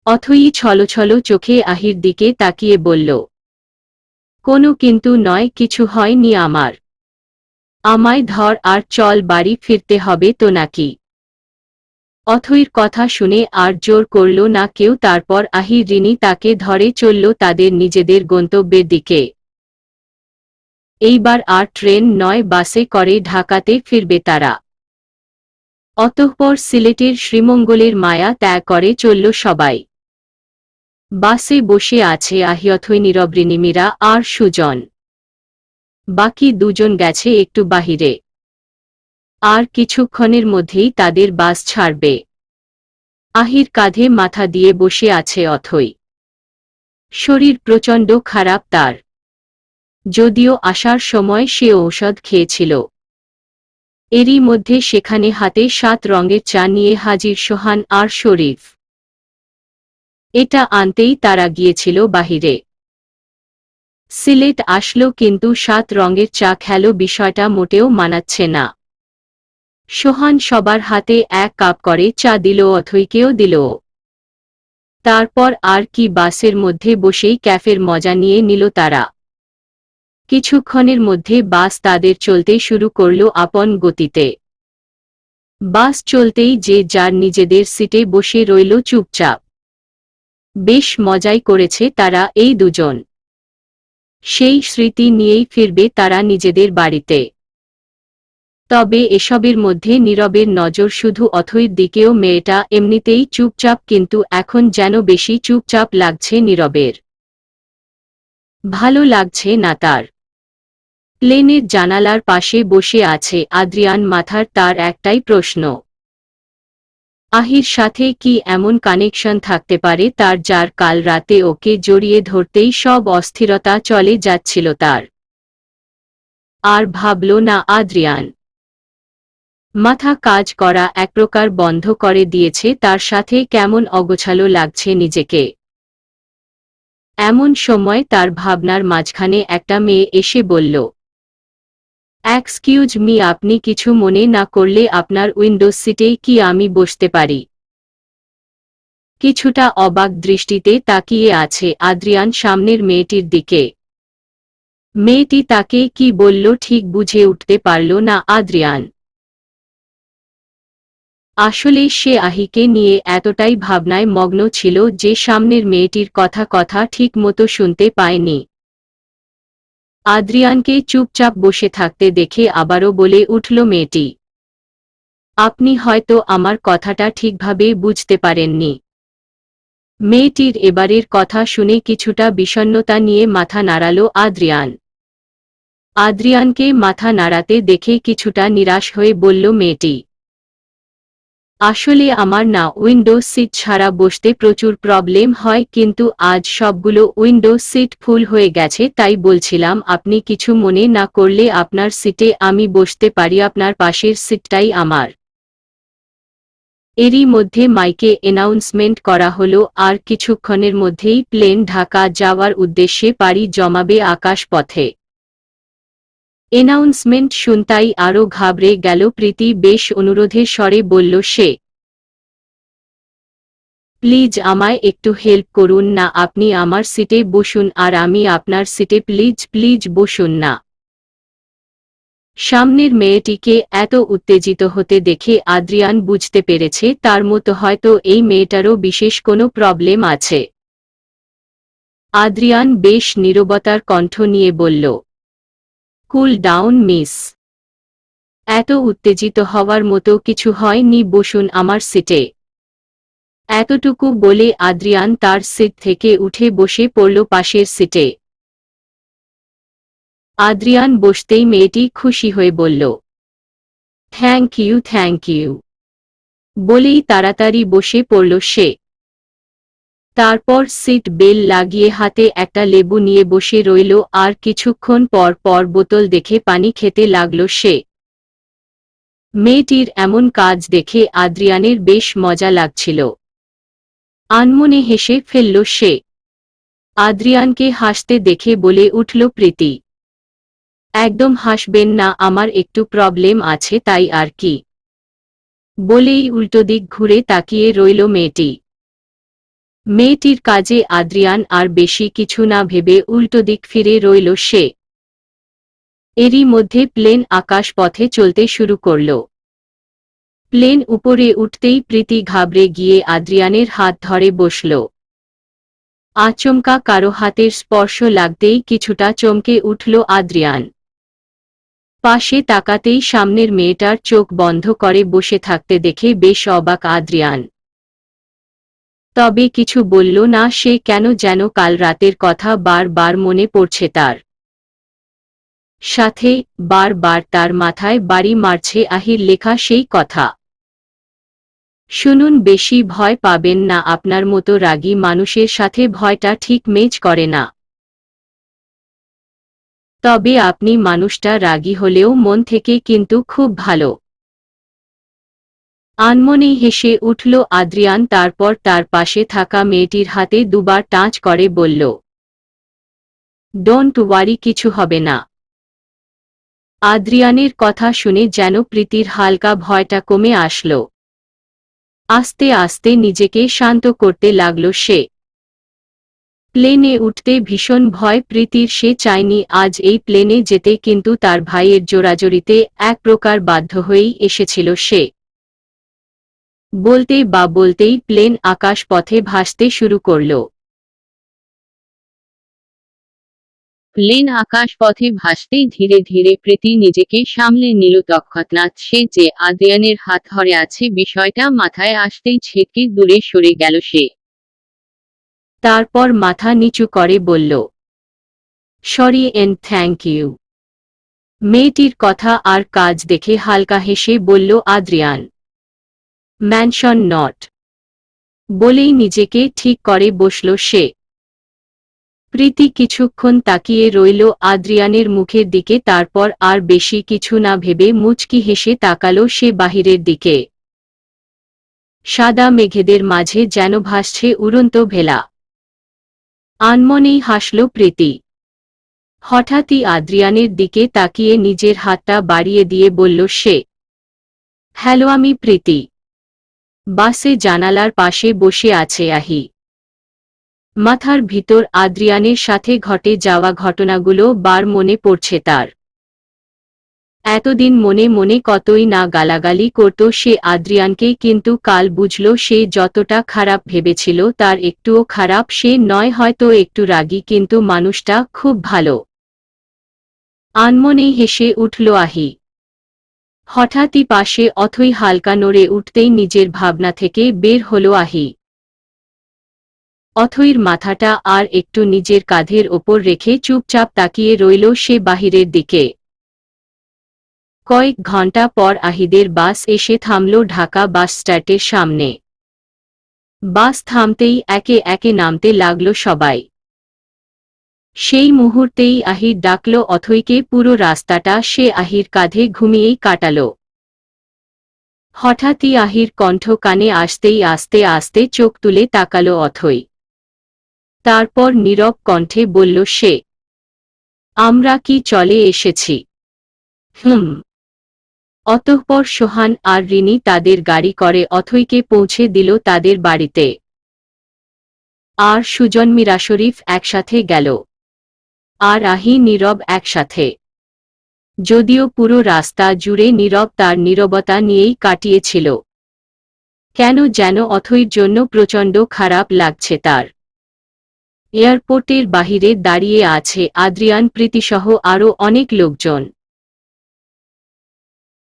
অথৈ ছলছল চোখে আহির দিকে তাকিয়ে বলল, কোনো কিন্তু নয়, কিছু হয়নি আমার। আমায় ধর আর চল, বাড়ি ফিরতে হবে তো নাকি? অথৈর কথা শুনে আর জোর করল না কেউ। তারপর রিনি তাকে ধরে চলল তাদের নিজেদের গন্তব্যের দিকে। এইবার আর ট্রেন নয়, বাসে করে ঢাকাতে ফিরবে তারা। অতঃপর সিলেটের শ্রীমঙ্গলের মায়া ত্যাগ করে চলল সবাই। বাসে বসে আছে অথৈ, নীরব, রিনি, মীরা আর সুজন। বাকি দুজন গেছে একটু বাহিরে। আর কিছুক্ষণের মধ্যেই তাদের বাস ছাড়বে। কাঁধে মাথা দিয়ে বসে আছে অথৈ। শরীর প্রচণ্ড খারাপ তার, যদিও আসার সময় সে ঔষধ খেয়েছিল। এরই মধ্যে সেখানে হাতে 7 রঙের চা নিয়ে হাজির সোহান আর শরীফ। এটা আনতেই তারা গিয়েছিল বাহিরে। সিলেট আসলো কিন্তু 7 রঙের চা খেলো, বিষয়টা মোটেও মানাচ্ছে না। সোহান সবার হাতে 1 কাপ করে চা দিল, অথৈকেও দিল। তারপর আর কি, বাসের মধ্যে বসেই ক্যাফের মজা নিয়ে নিল তারা। কিছুক্ষণের মধ্যে বাস তাদের চলতে শুরু করল আপন গতিতে। বাস চলতেই যে যার নিজেদের সিটে বসে রইল চুপচাপ। বেশ মজাই করেছে তারা এই দুজন। সেই স্মৃতি নিয়েই ফিরবে তারা নিজেদের বাড়িতে। তবে এসবের মধ্যে নীরবের নজর শুধু অথৈর দিকেও। মেয়েটা এমনিতেই চুপচাপ, কিন্তু এখন যেন বেশি চুপচাপ লাগছে নীরবের। ভালো লাগছে না তার। প্লেনের জানালার পাশে বসে আছে আদ্রিয়ান। মাথার তার একটাই প্রশ্ন, সাথে কি এমন কানেকশন থাকতে পারে তার, যার কাল রাতে ওকে জড়িয়ে ধরতেই সব অস্থিরতা চলে যাচ্ছিল তার। আর ভাবল না আদ্রিয়ান। মাথা কাজ করা এক প্রকার বন্ধ করে দিয়েছে তার, সাথে কেমন অগোছালো লাগছে নিজেকে। এমন সময় তার ভাবনার মাঝখানে একটা মেয়ে এসে বলল, এক্সকিউজ মি, আপনি কিছু মনে না করলে আপনার উইন্ডোজ সিটে কি আমি বসতে পারি? কিছুটা অবাক দৃষ্টিতে তাকিয়ে আছে আদ্রিয়ান সামনের মেয়েটির দিকে। মেয়েটি তাকে কি বলল ঠিক বুঝে উঠতে পারল না আদ্রিয়ান। আসলে সে আহিকে নিয়ে এতটাই ভাবনায় মগ্ন ছিল যে সামনের মেয়েটির কথা ঠিক মতো শুনতে পায়নি। আদ্রিয়ানকে চুপচাপ বসে থাকতে দেখে আবারও বলে উঠল মেয়েটি, আপনি হয়তো আমার কথাটা ঠিকভাবে বুঝতে পারেননি। মেয়েটির এবারের কথা শুনে কিছুটা বিষণ্ণতা নিয়ে মাথা নাড়াল আদ্রিয়ান। আদ্রিয়ানকে মাথা নাড়াতে দেখে কিছুটা নিরাশ হয়ে বলল মেয়েটি, আসলে আমার না উইন্ডোজ সিট ছাড়া বসতে প্রচুর প্রবলেম হয়, কিন্তু আজ সবগুলো উইন্ডোজ সিট ফুল হয়ে গেছে, তাই বলছিলাম আপনি কিছু মনে না করলে আপনার সিটে আমি বসতে পারি, আপনার পাশের সিটটাই আমার। এরই মধ্যে মাইকে অ্যানাউন্সমেন্ট করা হলো আর কিছুক্ষণের মধ্যেই প্লেন ঢাকা যাওয়ার উদ্দেশ্যে পাড়ি জমাবে আকাশপথে। অ্যানাউন্সমেন্ট শুনতাই আরও ঘাবড়ে গেল প্রীতি। বেশ অনুরোধের স্বরে বলল সে, প্লিজ আমায় একটু হেল্প করুন না, আপনি আমার সিটে বসুন আর আমি আপনার সিটে, প্লিজ প্লিজ বসুন না। সামনের মেয়েটিকে এত উত্তেজিত হতে দেখে আদ্রিয়ান বুঝতে পেরেছে তার মতো হয়তো এই মেয়েটারও বিশেষ কোনো প্রবলেম আছে। আদ্রিয়ান বেশ নীরবতার কণ্ঠ নিয়ে বলল, কুল ডাউন মিস, এত উত্তেজিত হওয়ার মতো কিছু হয়নি, বসুন আমার সিটে। এতটুকু বলে আদ্রিয়ান তার সিট থেকে উঠে বসে পড়ল পাশের সিটে। আদ্রিয়ান বসতেই মেয়েটি খুশি হয়ে বলল, থ্যাংক ইউ বলেই তাড়াতাড়ি বসে পড়ল সে। তারপর সিট বেল লাগিয়ে হাতে একটা লেবু নিয়ে বসে রইল আর কিছুক্ষণ পর পর বোতল দেখে পানি খেতে লাগল সে। মেয়েটির এমন কাজ দেখে আদ্রিয়ানের বেশ মজা লাগছিল। আনমনে হেসে ফেলল সে। আদ্রিয়ানকে হাসতে দেখে বলে উঠল প্রীতি, একদম হাসবেন না, আমার একটু প্রবলেম আছে তাই আর কি। বলেই উল্টো দিক ঘুরে তাকিয়ে রইল মেয়েটি। মেয়েটির কাজে আদ্রিয়ান আর বেশি কিছু না ভেবে উল্টো দিক ফিরে রইল সে। এরই মধ্যে প্লেন আকাশ পথে চলতে শুরু করল। প্লেন উপরে উঠতেই প্রীতি ঘাবড়ে গিয়ে আদ্রিয়ানের হাত ধরে বসল। আচমকা কারো হাতের স্পর্শ লাগতেই কিছুটা চমকে উঠল আদ্রিয়ান। পাশে তাকাতেই সামনের মেয়েটার চোখ বন্ধ করে বসে থাকতে দেখে বেশ অবাক আদ্রিয়ান। তবে কিছু বলল না সে, কেন যেন কাল রাতের কথা বারবার মনে পড়ছে তার। সাথে বারবার তার মাথায় বাড়ি মারছে আহির লেখা সেই কথা। শুনুন, বেশি ভয় পাবেন না, আপনার মতো রাগী মানুষের সাথে ভয়টা ঠিক ম্যাচ করে না। তবে আপনি মানুষটা রাগী হলেও মন থেকে কিন্তু খুব ভালো। আনমনেই হেসে উঠল আদ্রিয়ান, তারপর তার পাশে থাকা মেয়েটির হাতে দুবার টাচ করে বলল, ডোন্ট ওয়ারি, কিছু হবে না। আদ্রিয়ানের কথা শুনে যেন প্রীতির হালকা ভয়টা কমে আসল। আস্তে আস্তে নিজেকে শান্ত করতে লাগল সে। প্লেনে উঠতে ভীষণ ভয় প্রীতির, সে চায়নি আজ এই প্লেনে যেতে, কিন্তু তার ভাইয়ের জোরাজোরিতে এক প্রকার বাধ্য হয়েই এসেছিল সে। বলতেই প্লেন আকাশ পথে ভাসতে শুরু করল। প্লেন আকাশ পথে ভাসতেই ধীরে ধীরে প্রীতি নিজেকে সামলে নিল। তৎক্ষণাৎ সে যে আদ্রিয়ানের হাত ধরে আছে বিষয়টা মাথায় আসতেই ছেটকে দূরে সরে গেল সে। তারপর মাথা নিচু করে বলল, সরি এন্ড থ্যাংক ইউ। মেয়েটির কথা আর কাজ দেখে হালকা হেসে বলল আদ্রিয়ান, ম্যানশন নট। বলেই নিজেকে ঠিক করে বসল সে। প্রীতি কিছুক্ষণ তাকিয়ে রইল আদ্রিয়ানের মুখের দিকে, তারপর আর বেশি কিছু না ভেবে মুচকি হেসে তাকালো সে বাহিরের দিকে। সাদা মেঘেদের মাঝে যেন ভাসছে উড়ন্ত ভেলা। আনমনেই হাসল প্রীতি। হঠাৎই আদ্রিয়ানের দিকে তাকিয়ে নিজের হাতটা বাড়িয়ে দিয়ে বলল সে। হ্যালো, আমি প্রীতি। বাসে জানালার পাশে বসে আছে আহি। মাথার ভিতর আদ্রিয়ানের সাথে ঘটে যাওয়া ঘটনাগুলো বার মনে পড়ছে তার। এতদিন মনে মনে কতই না গালাগালি করত সে আদ্রিয়ানকে, কিন্তু কাল বুঝল সে যতটা খারাপ ভেবেছিল তার একটুও খারাপ সে নয়, হয়তো একটু রাগী, কিন্তু মানুষটা খুব ভালো। আনমনেই হেসে উঠল আহি। হঠাৎই পাশে অথই হালকা নড়ে উঠতেই নিজের ভাবনা থেকে বের হল আহি। অথইর মাথাটা আর একটু নিজের কাঁধের ওপর রেখে চুপচাপ তাকিয়ে রইল সে বাহিরের দিকে। কয়েক ঘণ্টা পর আহিদের বাস এসে থামল ঢাকা বাস স্ট্যান্ডের সামনে। বাস থামতেই একে একে নামতে লাগল সবাই। সেই মুহূর্তেই আহির ডাকল অথইকে। পুরো রাস্তাটা সে আহির কাঁধে ঘুমিয়েই কাটাল। হঠাৎই আহির কণ্ঠ কানে আসতেই আস্তে আস্তে চোখ তুলে তাকাল অথই। তারপর নীরব কণ্ঠে বলল সে, আমরা কি চলে এসেছি? অতঃপর সোহান আর রিনি তাদের গাড়ি করে অথইকে পৌঁছে দিল তাদের বাড়িতে। আর সুজন মীরা শরীফ একসাথে গেল। আর আহি নীরব একসাথে। যদিও পুরো রাস্তা জুড়ে নীরব তার নীরবতা নিয়েই কাটিয়েছিল। কেন যেন অথইর জন্য প্রচণ্ড খারাপ লাগছে তার। এয়ারপোর্টের বাহিরে দাঁড়িয়ে আছে আদ্রিয়ান, প্রীতিসহ আরও অনেক লোকজন।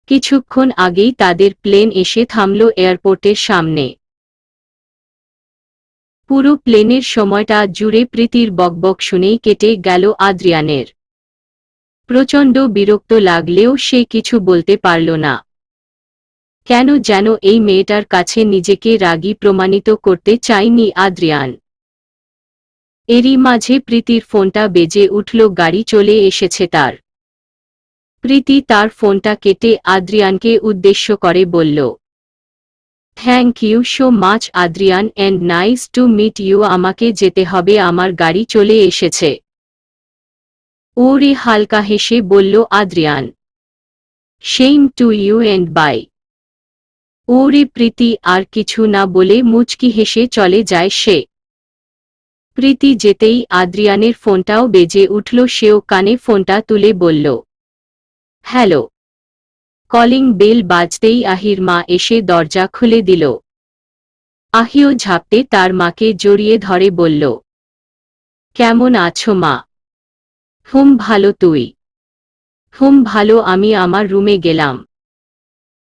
কিছুক্ষণ আগেই তাদের প্লেন এসে থামল এয়ারপোর্টের সামনে। পুরো প্লেনের সময়টা জুড়ে প্রীতির বকবক শুনেই কেটে গেল আদ্রিয়ানের। প্রচণ্ড বিরক্ত লাগলেও সে কিছু বলতে পারল না। কেন যেন এই মেয়েটার কাছে নিজেকে রাগী প্রমাণিত করতে চায়নি আদ্রিয়ান। এরই মাঝে প্রীতির ফোনটা বেজে উঠল। গাড়ি চলে এসেছে তার। প্রীতি তার ফোনটা কেটে আদ্রিয়ানকে উদ্দেশ্য করে বলল, thank you so much Adrian, and nice to meet you. আমাকে যেতে হবে, আমার গাড়ি চলে এসেছে। ওরে হালকা হেসে বলল Adrian. Same to you and bye. ওরে প্রীতি আর কিছু না বলে মুচকি হেসে চলে যায় সে। প্রীতি যেতেই আদ্রিয়ানের ফোনটাও বেজে উঠল। সেও কানে ফোনটা তুলে বলল, হ্যালো। কলিং বেল বাজতেই আহির মা এসে দরজা খুলে দিল। আহিও ঝাপটে তার মাকে জড়িয়ে ধরে বলল, কেমন আছো মা? ভালো, তুই? ভালো। আমি আমার রুমে গেলাম।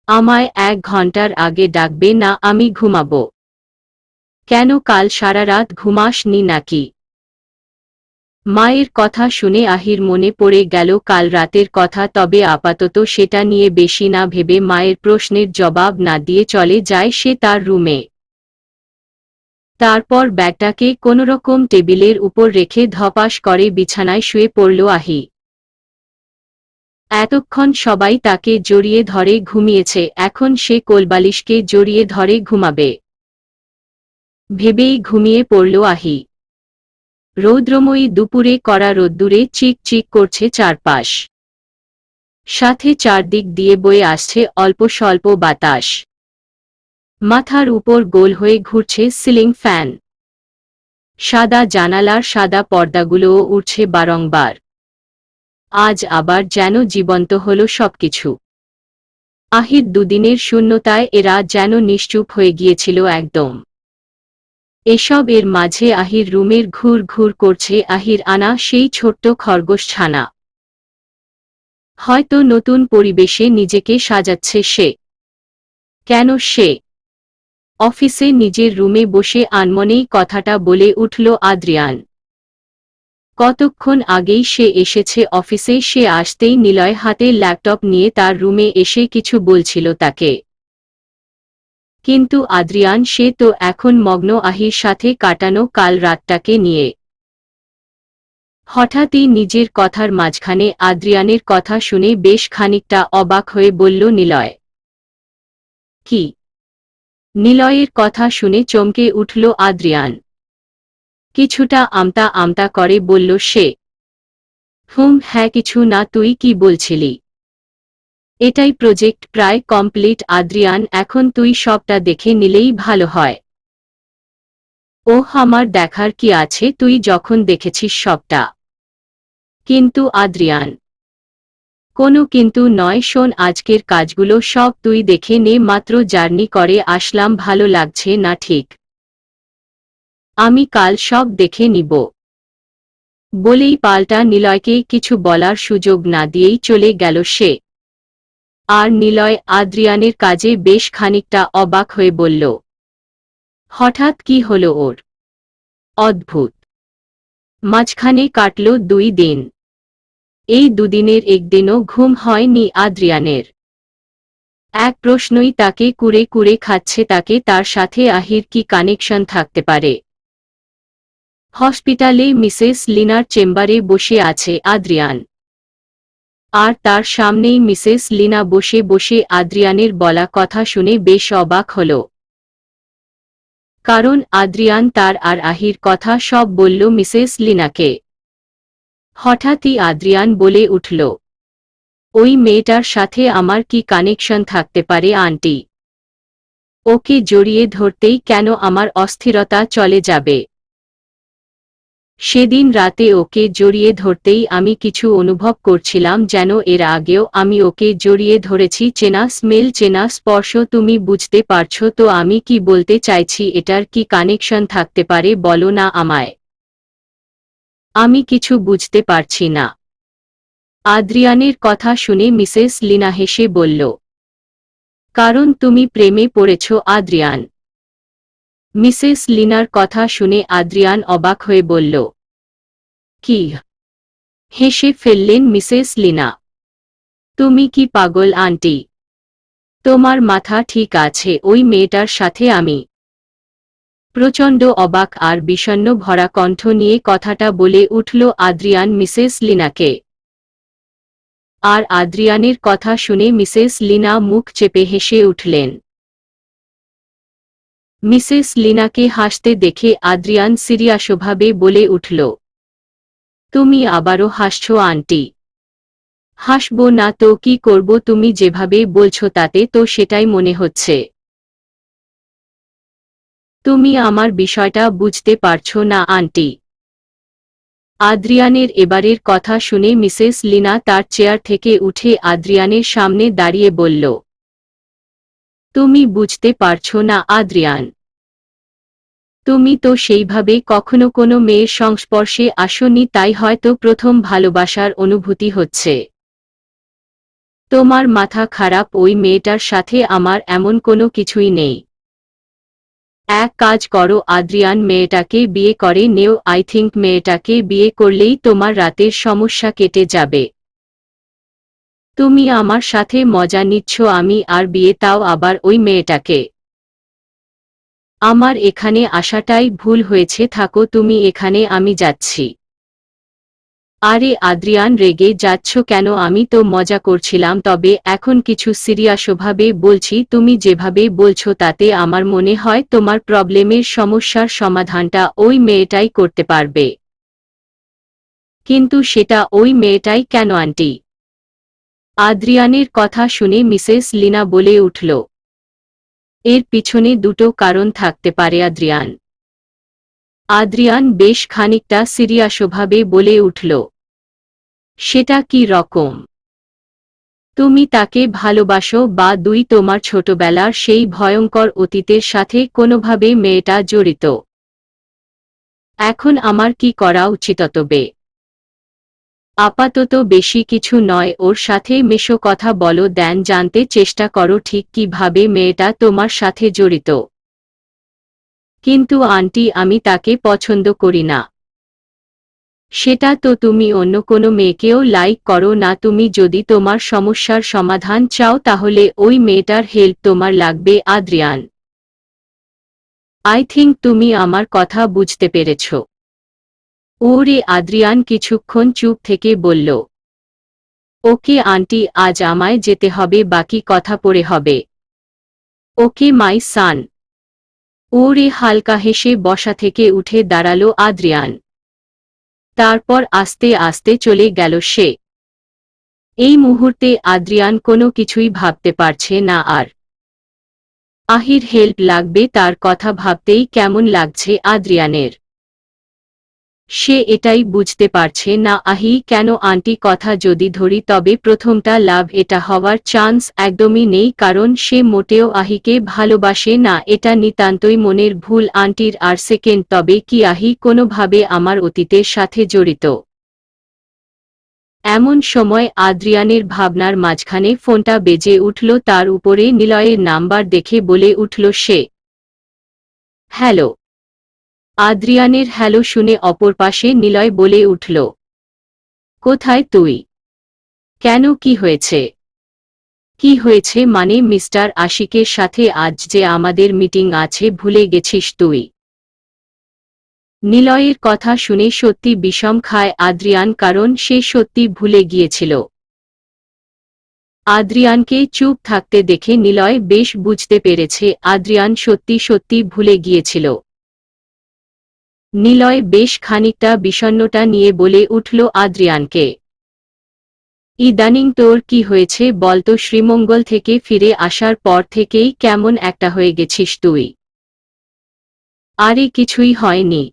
আমায় 1 ঘন্টার আগে ডাকবে না, আমি ঘুমাবো। কেন, কাল সারা রাত ঘুমাসনি নাকি? মায়ের কথা শুনে আহির মনে পড়ে গেল কাল রাতের কথা। তবে আপাতত সেটা নিয়ে বেশি না ভেবে মায়ের প্রশ্নের জবাব না দিয়ে চলে যায় সে তার রুমে। তারপর ব্যাগটাকে কোনোরকম টেবিলের উপর রেখে ধপাস করে বিছানায় শুয়ে পড়ল আহি। এতক্ষণ সবাই তাকে জড়িয়ে ধরে ঘুমিয়েছে, এখন সে কোলবালিশকে জড়িয়ে ধরে ঘুমাবে ভেবেই ঘুমিয়ে পড়ল আহি। রৌদ্রময়ী দুপুরে কড়া রোদ্দুরে চিক চিক করছে চারপাশ। সাথে চারদিক দিয়ে বয়ে আসছে অল্প স্বল্প বাতাস। মাথার উপর গোল হয়ে ঘুরছে সিলিং ফ্যান। সাদা জানালার সাদা পর্দাগুলোও উঠছে বারংবার। আজ আবার যেন জীবন্ত হলো সবকিছু। আহির দুদিনের শূন্যতায় এরা যেন নিশ্চুপ হয়ে গিয়েছিল একদম। এসব এর মাঝে আহির রুমের ঘুর ঘুর করছে আহির আনা সেই ছোট্ট খরগোশ ছানা। হয়তো নতুন পরিবেশে নিজেকে সাজাচ্ছে সে। কেন সে অফিসে নিজের রুমে বসে আনমনেই কথাটা বলে উঠল আদ্রিয়ান। কতক্ষণ আগেই সে এসেছে অফিসে। সে আসতেই নিলয় হাতে ল্যাপটপ নিয়ে তার রুমে এসে কিছু বলছিল তাকে। কিন্তু আদ্রিয়ান সে তো এখন মগ্ন আহির সাথে কাটানো কাল রাতটাকে নিয়ে। হঠাৎই নিজের কথার মাঝখানে আদ্রিয়ানের কথা শুনে বেশ খানিকটা অবাক হয়ে বলল নিলয়। কি? নিলয়ের কথা শুনে চমকে উঠল আদ্রিয়ান। কিছুটা আমতা আমতা করে বলল সে, হ্যাঁ কিছু না, তুই কি বলছিলি? এটাই প্রজেক্ট প্রায় কমপ্লিট আদ্রিয়ান, এখন তুই সবটা দেখে নিলেই ভালো হয়। ওহ, আমার দেখার কি আছে, তুই যখন দেখেছিস সবটা। কিন্তু আদ্রিয়ান, কোনো কিন্তু নয়, শোন, আজকের কাজগুলো সব তুই দেখে নে, মাত্র জার্নি করে আসলাম, ভালো লাগছে না ঠিক। আমি কাল সব দেখে নিব। বলেই পাল্টা নিলয়কে কিছু বলার সুযোগ না দিয়েই চলে গেল সে। আর নিলয় আদ্রিয়ানের কাজে বেশ খানিকটা অবাক হয়ে বলল, হঠাৎ কি হলো ওর? অদ্ভুত। মাঝখানে কাটল 2 দিন। এই দুদিনের একদিনও ঘুম হয়নি আদ্রিয়ানের। এক প্রশ্নই তাকে কুরে কুরে খাচ্ছে, তাকে তার সাথে আহির কি কানেকশন থাকতে পারে? হসপিটালে মিসেস লিনার চেম্বারে বসে আছে আদ্রিয়ান। আর তার সামনেই মিসেস লিনা বসে বসে আদ্রিয়ানের বলা কথা শুনে বেশ অবাক হল। কারণ আদ্রিয়ান তার আর আহির কথা সব বলল মিসেস লিনাকে। হঠাৎই আদ্রিয়ান বলে উঠল, ওই মেয়েটার সাথে আমার কি কানেকশন থাকতে পারে আন্টি? ওকে জড়িয়ে ধরতেই কেন আমার অস্থিরতা চলে যাবে? সেদিন রাতে ওকে জড়িয়ে ধরতেই আমি কিছু অনুভব করছিলাম, যেন এর আগেও আমি ওকে জড়িয়ে ধরেছি। চেনা স্মেল, চেনা স্পর্শ, তুমি বুঝতে পারছো তো আমি কি বলতে চাইছি? এটার কি কানেকশন থাকতে পারে বলো না আমায়। আমি কিছু বুঝতে পারছি না। আদ্রিয়ানের কথা শুনে মিসেস লিনা হেসে বলল, কারণ তুমি প্রেমে পড়েছ আদ্রিয়ান। মিসেস লিনার কথা শুনে আদ্রিয়ান অবাক হয়ে বলল, কি? হেসে ফেললেন মিসেস লিনা। তুমি কি পাগল আন্টি? তোমার মাথা ঠিক আছে? ওই মেয়েটার সাথে আমি? প্রচণ্ড অবাক আর বিষণ্ণ ভরা কণ্ঠ নিয়ে কথাটা বলে উঠল আদ্রিয়ান মিসেস লিনাকে। আর আদ্রিয়ানের কথা শুনে মিসেস লিনা মুখ চেপে হেসে উঠলেন। মিসেস লিনাকে হাসতে দেখে আদ্রিয়ান সিরিয়াসভাবে বলে উঠল, তুমি আবারও হাসছো আন্টি? হাসব না তো কি করব, তুমি যেভাবে বলছো তাতে তো সেটাই মনে হচ্ছে। তুমি আমার বিষয়টা বুঝতে পারছো না আন্টি। আদ্রিয়ানের এবারের কথা শুনে মিসেস লিনা তার চেয়ার থেকে উঠে আদ্রিয়ানের সামনে দাঁড়িয়ে বলল, তুমি বুঝতে পারছো না আদ্রিয়ান? তুমি তো সেইভাবে কখনো কোনো মেয়ের সংস্পর্শে আসোনি, তাই হয়তো প্রথম ভালোবাসার অনুভূতি হচ্ছে। তোমার মাথা খারাপ, ওই মেয়েটার সাথে আমার এমন কোনো কিছুই নেই। এক কাজ করো আদ্রিয়ান, মেয়েটাকে বিয়ে করে নেও। আই থিংক মেয়েটাকে বিয়ে করলেই তোমার রাতের সমস্যা কেটে যাবে। তুমি আমার সাথে মজা নিচ্ছ? আমি আর বিয়ে, তাও আবার ওই মেয়েটাকে? আমার এখানে আসাটাই ভুল হয়েছে, থাকো তুমি এখানে, আমি যাচ্ছি। আরে আদ্রিয়ান, রেগে যাচ্ছ কেন? আমি তো মজা করছিলাম, তবে এখন কিছু সিরিয়াসভাবে বলছি। তুমি যেভাবে বলছো তাতে আমার মনে হয় তোমার প্রবলেমের সমস্যার সমাধানটা ওই মেয়েটাই করতে পারবে। কিন্তু সেটা ওই মেয়েটাই কেন আন্টি? আদ্রিয়ানের কথা শুনে মিসেস লিনা বলে উঠল, এর পিছনে দুটো কারণ থাকতে পারে আদ্রিয়ান। আদ্রিয়ান বেশ খানিকটা সিরিয়াসভাবে বলে উঠল, সেটা কি রকম? তুমি তাকে ভালোবাসো বা দুই, তোমার ছোটবেলার সেই ভয়ঙ্কর অতীতের সাথে কোনোভাবে মেয়েটা জড়িত? এখন আমার কি করা উচিত তবে? আপাতত বেশি কিছু নয়, ওর সাথে মেশো, কথা বলো, দেন জানতে চেষ্টা করো ঠিক কিভাবে মেয়েটা তোমার সাথে জড়িত। কিন্তু আন্টি, আমি তাকে পছন্দ করি না। সেটা তো তুমি অন্য কোনো মেয়েকেও লাইক করো না। তুমি যদি তোমার সমস্যার সমাধান চাও তাহলে ওই মেয়েটার হেল্প তোমার লাগবে আদ্রিয়ান। আই থিংক তুমি আমার কথা বুঝতে পেরেছ। ওরে আদ্রিয়ান কিছুক্ষণ চুপ থেকে বলল, ওকে আন্টি, আজ আমায় যেতে হবে, বাকি কথা পরে হবে। ওকে মাই সান। ওরে হালকা হেসে বসা থেকে উঠে দাঁড়ালো আদ্রিয়ান। তারপর আস্তে আস্তে চলে গেল সে। এই মুহূর্তে আদ্রিয়ান কোনো কিছুই ভাবতে পারছে না আর। আহির হেল্প লাগবে, তার কথা ভাবতেই কেমন লাগছে আদ্রিয়ানের। সে এটাই বুঝতে পারছে না আহি কেন আন্টি কথা যদি ধরি তবে প্রথমটা লাভ এটা হওয়ার চান্স একদমই নেই, কারণ সে মোটেও আহিকে ভালোবাসে না, এটা নিতান্তই মনের ভুল আন্টির। আর সেকেন্ড, তবে কি আহি কোনোভাবে আমার অতীতের সাথে জড়িত? এমন সময় আদ্রিয়ানের ভাবনার মাঝখানে ফোনটা বেজে উঠল। তার উপরে নিলয়ের নাম্বার দেখে বলে উঠল সে, হ্যালো। আদ্রিয়ানের হ্যালো শুনে অপর পাশে নিলয় বলে উঠল, কোথায় তুই? কেন, কি হয়েছে? কি হয়েছে মানে মিস্টার আশিকের সাথে আজ যে আমাদের মিটিং আছে ভুলে গেছিস তুই? নিলয়ের কথা শুনে সত্যি বিষম খায় আদ্রিয়ান, কারণ সে সত্যি ভুলে গিয়েছিল। আদ্রিয়ানকে চুপ থাকতে দেখে নিলয় বেশ বুঝতে পেরেছে আদ্রিয়ান সত্যি সত্যি ভুলে গিয়েছিল। নিলয় বেশ খানিকটা বিষণ্ণতা নিয়ে বলে উঠল আদ্রিয়ানকে, ইদানিং তোর কি হয়েছে বলতো? শ্রীমঙ্গল থেকে ফিরে আসার পর থেকেই কেমন একটা হয়ে গেছিস তুই। আরে কিছুই হয়নি।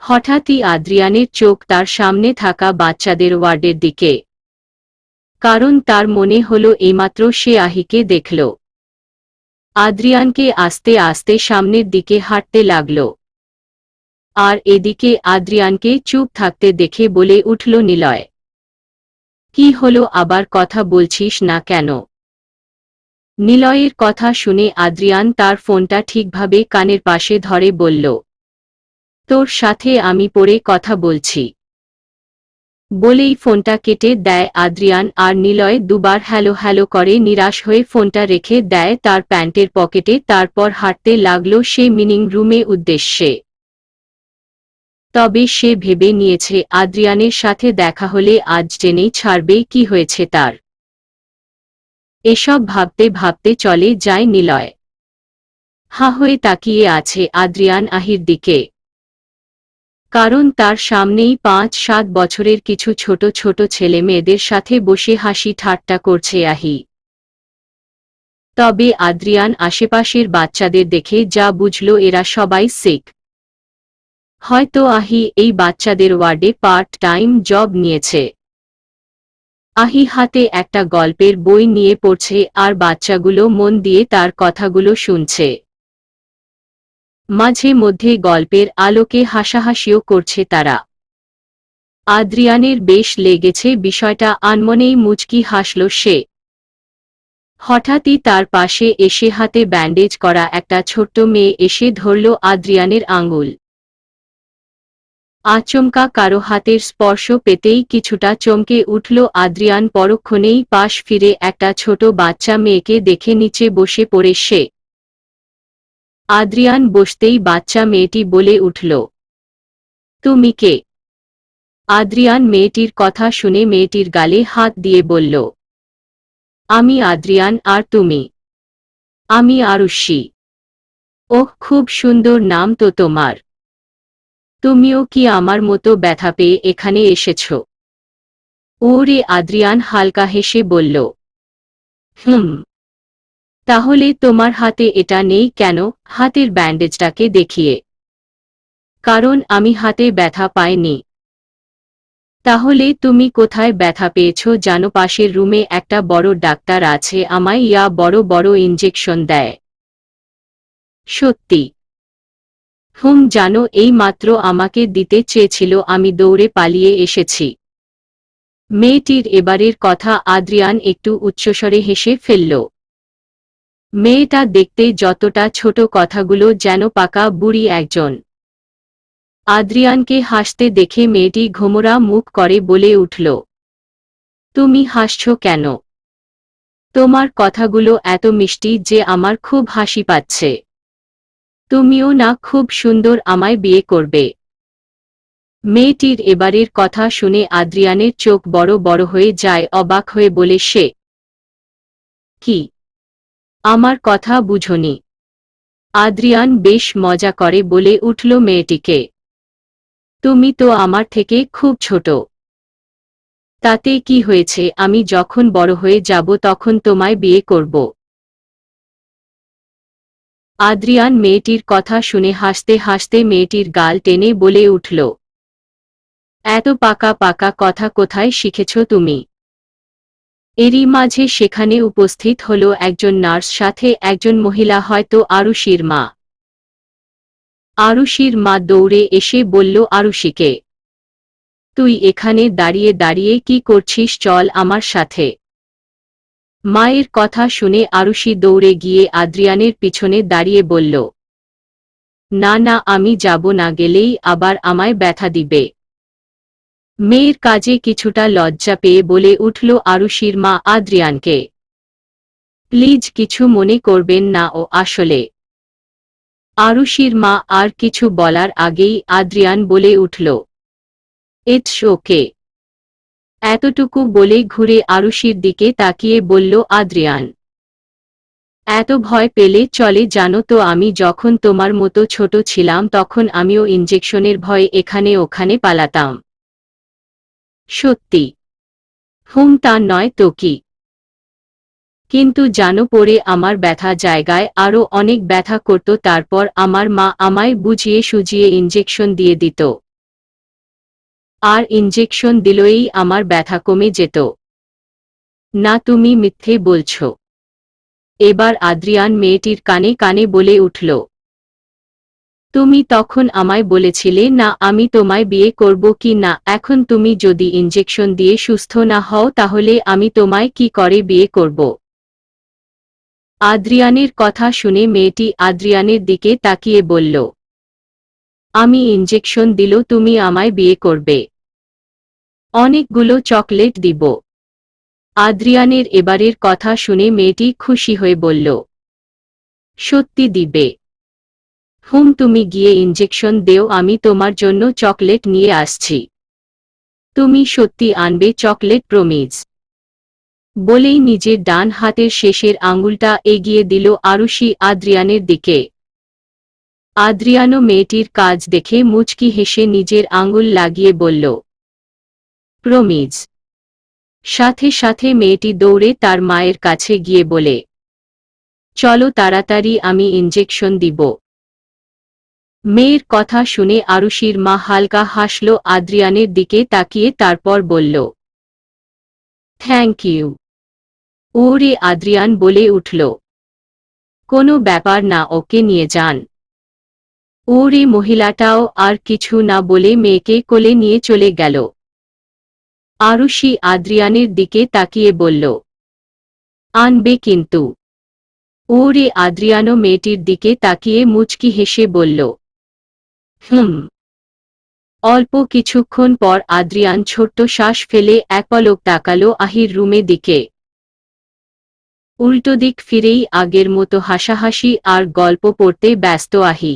হঠাৎই আদ্রিয়ানের চোখ তার সামনে থাকা বাচ্চাদের ওয়ার্ডের দিকে, কারণ তার মনে হলো এইমাত্র সে আহিকে দেখল। আদ্রিয়ানকে আস্তে আস্তে সামনের দিকে হাঁটতে লাগল। আর এদিকে আদ্রিয়ানকে চুপ থাকতে দেখে বলে উঠল নিলয়, কি হলো আবার, কথা বলছিস না কেন? নিলয়ের কথা শুনে আদ্রিয়ান তার ফোনটা ঠিকভাবে কানের পাশে ধরে বলল, তোর সাথে আমি পরে কথা বলছি। বলেই ফোনটা কেটে দেয় আদ্রিয়ান। আর নিলয় দুবার হ্যালো হ্যালো করে নিরাশ হয়ে ফোনটা রেখে দেয় তার প্যান্টের পকেটে। তারপর হাঁটতে লাগলো সে মিটিং রুমে উদ্দেশ্যে। তবে সে ভেবে নিয়েছে আদ্রিয়ানের সাথে দেখা হলে আজ জেনেই ছাড়বে কি হয়েছে তার। এসব ভাবতে ভাবতে চলে যায় নিলয়। হা হয়ে তাকিয়ে আছে আদ্রিয়ান আহির দিকে, কারণ তার সামনেই ৫-৭ বছরের কিছু ছোট ছোট ছেলে মেয়েদের সাথে বসে হাসি ঠাট্টা করছে আহি। তবে আদ্রিয়ান আশেপাশের বাচ্চাদের দেখে যা বুঝল এরা সবাই শিখ। হয়তো আহি এই বাচ্চাদের ওয়ার্ডে পার্ট টাইম জব নিয়েছে। আহি হাতে একটা গল্পের বই নিয়ে পড়ছে আর বাচ্চাগুলো মন দিয়ে তার কথাগুলো শুনছে। মাঝে মধ্যে গল্পের আলোকে হাসাহাসিও করছে তারা। আদ্রিয়ানের বেশ লেগেছে বিষয়টা, আনমনেই মুচকি হাসল সে। হঠাৎই তার পাশে এসে হাতে ব্যান্ডেজ করা একটা ছোট্ট মেয়ে এসে ধরল আদ্রিয়ানের আঙুল। আচমকা কারো হাতের স্পর্শ পেতেই কিছুটা চমকে উঠল আদ্রিয়ান। পরক্ষণেই পাশ ফিরে একটা ছোট বাচ্চা মেয়েকে দেখে নিচে বসে পড়ে সে। আদ্রিয়ান বসতেই বাচ্চা মেয়েটি বলে উঠল, তুমি কে? আদ্রিয়ান মেয়েটির কথা শুনে মেয়েটির গালে হাত দিয়ে বলল, আমি আদ্রিয়ান, আর তুমি? আমি আরুষি। ওহ, খুব সুন্দর নাম তো তোমার। তুমিও কি আমার মতো ব্যথা পেয়ে এখানে এসেছ? ওরে, আদ্রিয়ান হালকা হেসে বলল, তাহলে তোমার হাতে এটা নেই কেন? হাতের ব্যান্ডেজটাকে দেখিয়ে। কারণ আমি হাতে ব্যথা পাইনি। তাহলে তুমি কোথায় ব্যথা পেয়েছ জানো? পাশের রুমে একটা বড় ডাক্তার আছে, আমায় বড় বড় ইনজেকশন দেয়। সত্যি? জানো, এই মাত্র আমাকে দিতে চেয়েছিল, আমি দৌড়ে পালিয়ে এসেছি। মেয়েটির এবারের কথা আদ্রিয়ান একটু উচ্চস্বরে হেসে ফেলল। মেয়েটা দেখতে যতটা ছোট, কথাগুলো যেন পাকা বুড়ি একজন। আদ্রিয়ানকে হাসতে দেখে মেয়েটি ঘোমরা মুখ করে বলে উঠল, তুমি হাসছ কেন? তোমার কথাগুলো এত মিষ্টি যে আমার খুব হাসি পাচ্ছে। তুমিও না খুব সুন্দর, আমায় বিয়ে করবে? মেয়েটির এবারের কথা শুনে আদ্রিয়ানের চোখ বড় বড় হয়ে যায়। অবাক হয়ে বলে সে, কি? আমার কথা বুঝোনি? আদ্রিয়ান বেশ মজা করে বলে উঠল মেয়েটিকে, তুমি তো আমার থেকে খুব ছোট। তাতে কি হয়েছে, আমি যখন বড় হয়ে যাব তখন তোমায় বিয়ে করব। আদ্রিয়ান মেয়েটির কথা শুনে হাসতে হাসতে মেয়েটির গাল টেনে বলে উঠল, এত পাকা পাকা কথা কোথায় শিখেছ তুমি? এরই মাঝে সেখানে উপস্থিত হল একজন নার্স, সাথে একজন মহিলা, হয়তো আরুষির মা। আরুষির মা দৌড়ে এসে বলল আরুষিকে, তুই এখানে দাঁড়িয়ে দাঁড়িয়ে কি করছিস, চল আমার সাথে। মায়ের কথা শুনে আরুষি দৌড়ে গিয়ে আদ্রিয়ানের পিছনে দাঁড়িয়ে বলল, না না, আমি যাব না, গেলেই আবার আমায় ব্যথা দিবে। মেয়ের কাজে কিছুটা লজ্জা পেয়ে বলে উঠল আরুষির মা আদ্রিয়ানকে, প্লিজ কিছু মনে করবেন না, ও আসলে। আরুষির মা আর কিছু বলার আগেই আদ্রিয়ান বলে উঠল, ইটস ওকে। এতটুকু বলে ঘুরে আরুষির দিকে তাকিয়ে বলল আদ্রিয়ান, এত ভয় পেলে চলে, জানো তো আমি যখন তোমার মতো ছোট ছিলাম তখন আমিও ইনজেকশনের ভয়ে এখানে ওখানে পালাতাম। সত্যি? তা নয় তো কি। কিন্তু জানো, পরে আমার ব্যথা জায়গায় আরও অনেক ব্যথা করত, তারপর আমার মা আমায় বুঝিয়ে সুজিয়ে ইনজেকশন দিয়ে দিত, আর ইনজেকশন দিলেই আমার ব্যথা কমে যেত। না, তুমি মিথ্যে বলছ। এবার আদ্রিয়ান মেয়েটির কানে কানে বলে উঠল, তুমি তখন আমায় বলেছিলে না আমি তোমায় বিয়ে করব কি না, এখন তুমি যদি ইনজেকশন দিয়ে সুস্থ না হও তাহলে আমি তোমায় কি করে বিয়ে করব? আদ্রিয়ানের কথা শুনে মেয়েটি আদ্রিয়ানের দিকে তাকিয়ে বলল, আমি ইনজেকশন দিল তুমি আমায় বিয়ে করবে? অনেকগুলো চকলেট দিব। আদ্রিয়ানের এবারের কথা শুনে মেয়েটি খুশি হয়ে বলল, সত্যি দিবে? তুমি গিয়ে ইনজেকশন দেও, আমি তোমার জন্য চকলেট নিয়ে আসছি। তুমি সত্যি আনবে চকলেট, প্রমিজ? বলেই নিজের ডান হাতের শেষের আঙুলটা এগিয়ে দিল আরুষি আদ্রিয়ানের দিকে। আদ্রিয়ানো মেয়েটির কাজ দেখে মুচকি হেসে নিজের আঙুল লাগিয়ে বলল, প্রমিজ। সাথে সাথে মেয়েটি দৌড়ে তার মায়ের কাছে গিয়ে বলে, চলো তাড়াতাড়ি, আমি ইনজেকশন দিব। মেয়ের কথা শুনে আরুষির মা হালকা হাসল আদ্রিয়ানের দিকে তাকিয়ে, তারপর বলল, থ্যাংক ইউ। ওরে, আদ্রিয়ান বলে উঠল, কোনো ব্যাপার না, ওকে নিয়ে যান। ওরে, মহিলাটাও আর কিছু না বলে মেয়েকে কোলে নিয়ে চলে গেল। আরুষি আদ্রিয়ানের দিকে তাকিয়ে বলল, আনবে কিন্তু? ওরে, আদ্রিয়ানো মেয়েটির দিকে তাকিয়ে মুচকি হেসে বলল, অল্প কিছুক্ষণ পর আদ্রিয়ান ছোট্ট শ্বাস ফেলে এক পলক তাকালো আহির রুমে দিকে। উল্টো দিক ফিরেই আগের মতো হাসাহাসি আর গল্প পড়তে ব্যস্ত আহি।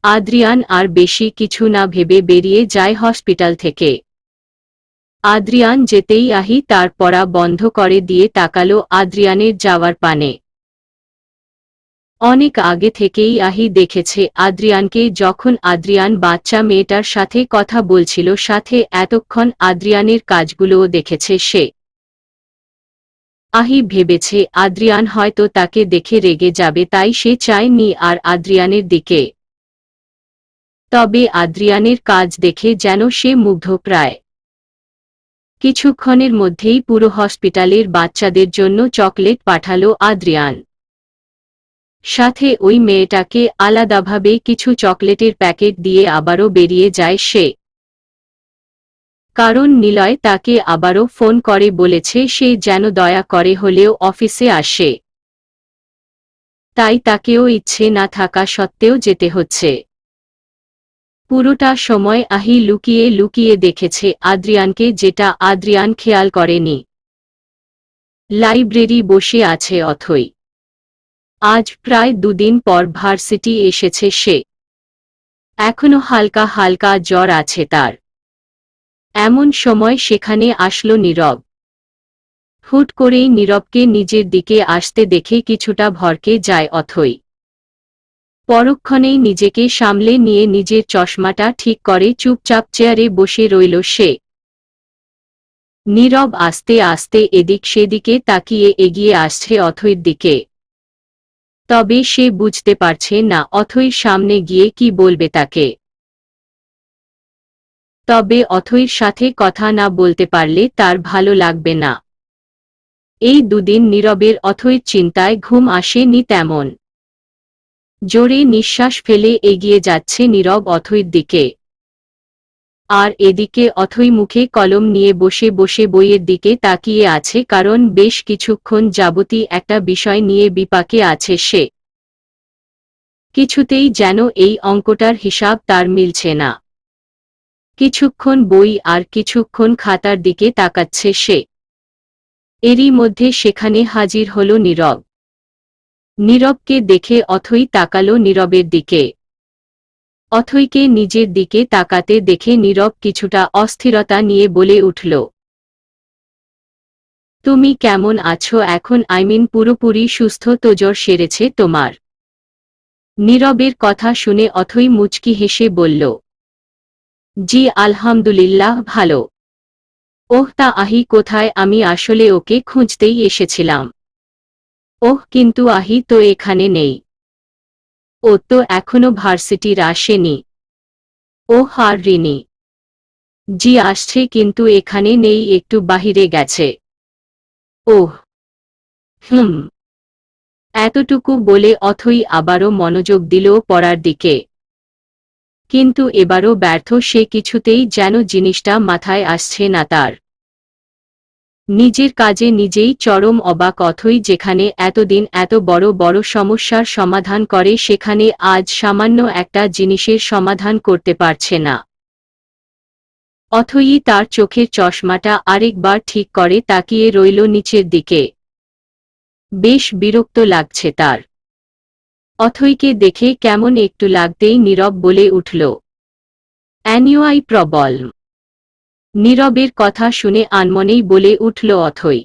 আদ্রিয়ান আর বেশি কিছু না ভেবে বেরিয়ে যায় হসপিটাল থেকে। আদ্রিয়ান যেতেই আহি তার পড়া বন্ধ করে দিয়ে তাকালো আদ্রিয়ানের যাওয়ার পানে। অনেক আগে থেকেই আহি দেখেছে আদ্রিয়ানকে, যখন আদ্রিয়ান বাচ্চা মেয়েটার সাথে কথা বলছিল, সাথে এতক্ষণ আদ্রিয়ানের কাজগুলোও দেখেছে সে। আহি ভেবেছে আদ্রিয়ান হয়তো তাকে দেখে রেগে যাবে, তাই সে চায়নি আর আদ্রিয়ানের দিকে। তবে আদ্রিয়ানের কাজ দেখে যেন সে মুগ্ধপ্রায়। কিছুক্ষণের মধ্যেই পুরো হসপিটালের বাচ্চাদের জন্য চকলেট পাঠালো আদ্রিয়ান। সাথে ওই মেয়েটাকে আলাদাভাবে কিছু চকলেটের প্যাকেট দিয়ে আবারও বেরিয়ে যায় সে। কারণ নিলয় তাকে আবারও ফোন করে বলেছে সে যেন দয়া করে হলেও অফিসে আসে। তাই তাকেও ইচ্ছে না থাকা সত্ত্বেও যেতে হচ্ছে। পুরোটা সময় আহি লুকিয়ে লুকিয়ে দেখেছে আদ্রিয়ানকে, যেটা আদ্রিয়ান খেয়াল করেনি। লাইব্রেরি বসে আছে অথই। আজ প্রায় 2 দিন পর ভার্সিটি এসেছে সে। এখনো হালকা হালকা জ্বর আছে তার। এমন সময় সেখানে আসলো নীরব। হুট করেই নীরবকে নিজের দিকে আসতে দেখে কিছুটা ভড়কে যায় অথই। পরক্ষণেই নিজেকে সামলে নিয়ে নিজের চশমাটা ঠিক করে চুপচাপ চেয়ারে বসে রইল সে। নীরব আস্তে আস্তে এদিক সেদিকে তাকিয়ে এগিয়ে আসছে অথৈর দিকে। তবে সে বুঝতে পারছে না অথৈর সামনে গিয়ে কি বলবে তাকে। তবে অথৈর সাথে কথা না বলতে পারলে তার ভালো লাগবে না। এই দুদিন নীরবের অথৈর চিন্তায় ঘুম আসেনি তেমন। জোরে নিঃশ্বাস ফেলে এগিয়ে যাচ্ছে নীরব অথৈর দিকে। আর এদিকে অথৈ মুখে কলম নিয়ে বসে বসে বইয়ের দিকে তাকিয়ে আছে, কারণ বেশ কিছুক্ষণ যাবতই একটা বিষয় নিয়ে বিপাকে আছে সে। কিছুতেই যেন এই অঙ্কটার হিসাব তার মিলছে না। কিছুক্ষণ বই আর কিছুক্ষণ খাতার দিকে তাকাচ্ছে সে। এরই মধ্যে সেখানে হাজির হল নীরব। নীরবকে দেখে অথৈ তাকালো নীরবের দিকে। অথৈকে নিজের দিকে তাকাতে দেখে নীরব কিছুটা অস্থিরতা নিয়ে বলে উঠল, তুমি কেমন আছো এখন? পুরোপুরি সুস্থ তো? জ্বর সেরেছে তোমার? নীরবের কথা শুনে অথৈ মুচকি হেসে বলল, জি আলহামদুলিল্লাহ ভালো। ওহ, তা আহি কোথায়? আমি আসলে ওকে খুঁজতেই এসেছিলাম। ওহ, কিন্তু আহি তো এখানে নেই। ও তো এখনো ভার্সিটির আসেনি। ওহ, আর রিনি? জি আসছে, কিন্তু এখানে নেই, একটু বাহিরে গেছে। ওহ, হুম। এতটুকু বলে অথৈ আবারও মনোযোগ দিল পড়ার দিকে। কিন্তু এবারও ব্যর্থ সে, কিছুতেই যেন জিনিসটা মাথায় আসছে না তার। নিজের কাজে নিজেই চরম অবাক অথৈ, যেখানে এতদিন এত বড় বড় সমস্যার সমাধান করে সেখানে আজ সামান্য একটা জিনিসের সমাধান করতে পারছে না। অথৈ তার চোখের চশমাটা আরেকবার ঠিক করে তাকিয়ে রইল নিচের দিকে। বেশ বিরক্ত লাগছে তার। অথৈকে দেখে কেমন একটু লাগতেই নীরব বলে উঠল, অ্যানিওয়াই প্রবলেম। নীরবের কথা শুনে আনমনেই বলে উঠল অথৈ,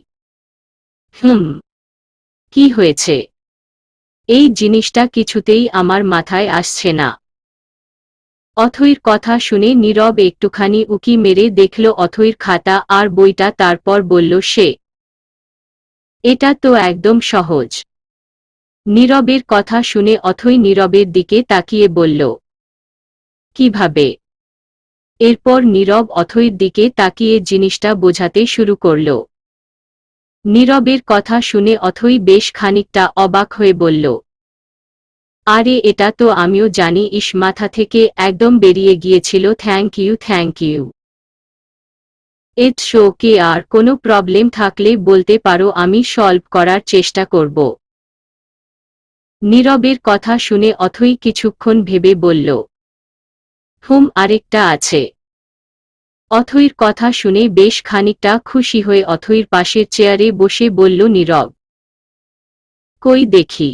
কি হয়েছে? এই জিনিসটা কিছুতেই আমার মাথায় আসছে না। অথৈর কথা শুনে নীরব একটুখানি উকি মেরে দেখল অথৈর খাতা আর বইটা, তারপর বলল সে, এটা তো একদম সহজ। নীরবের কথা শুনে অথৈ নীরবের দিকে তাকিয়ে বলল, কিভাবে? এরপর নীরব অথৈর দিকে তাকিয়ে জিনিসটা বোঝাতে শুরু করল। নীরবের কথা শুনে অথৈ বেশ খানিকটা অবাক হয়ে বলল, আরে এটা তো আমিও জানি, ইস, মাথা থেকে একদম বেরিয়ে গিয়েছিল। Thank you, thank you. It's okay, আর কোনো প্রবলেম থাকলে বলতে পারো, আমি সলভ করার চেষ্টা করব। নীরবের কথা শুনে অথৈ কিছুক্ষণ ভেবে বলল, আরেকটা আছে। অথৈর কথা শুনে বেশ খানিকটা খুশি হয়ে অথৈর পাশের চেয়ারে বসে বলল নীরব, কই দেখি।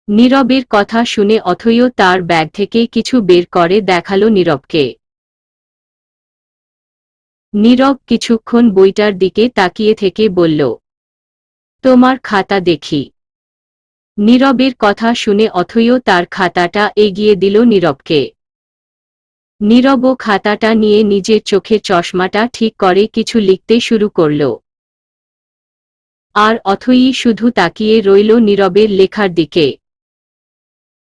নীরবের কথা শুনে অথৈও তার ব্যাগ থেকে কিছু বের করে দেখালো নীরবকে। নীরব কিছুক্ষণ বইটার দিকে তাকিয়ে থেকে বলল, তোমার খাতা দেখি। নীরবের কথা শুনে অথৈও তার খাতাটা এগিয়ে দিল নীরবকে। নীরবও খাতাটা নিয়ে নিজের চোখের চশমাটা ঠিক করে কিছু লিখতে শুরু করল। আর অথৈ শুধু তাকিয়ে রইল নীরবের লেখার দিকে।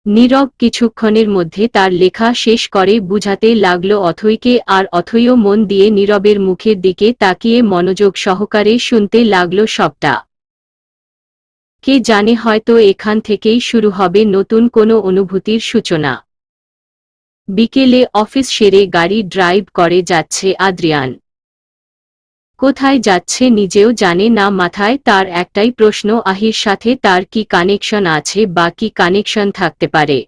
নীরব কিছুক্ষণের মধ্যে তার লেখা শেষ করে বুঝাতে লাগল অথৈকে, আর অথৈও মন দিয়ে নীরবের মুখের দিকে তাকিয়ে মনোযোগ সহকারে শুনতে লাগল সবটা। কে জানে, হয়তো এখান থেকেই শুরু হবে নতুন কোনো অনুভূতির সূচনা। বিকেলে অফিস সেরে গাড়ি ড্রাইভ করে যাচ্ছে আদ্রিয়ান। কোথায় যাচ্ছে নিজেও জানে না। মাথায় তার একটাই প্রশ্ন, আহির সাথে তার কি কানেকশন আছে বা কি কানেকশন থাকতে পারে।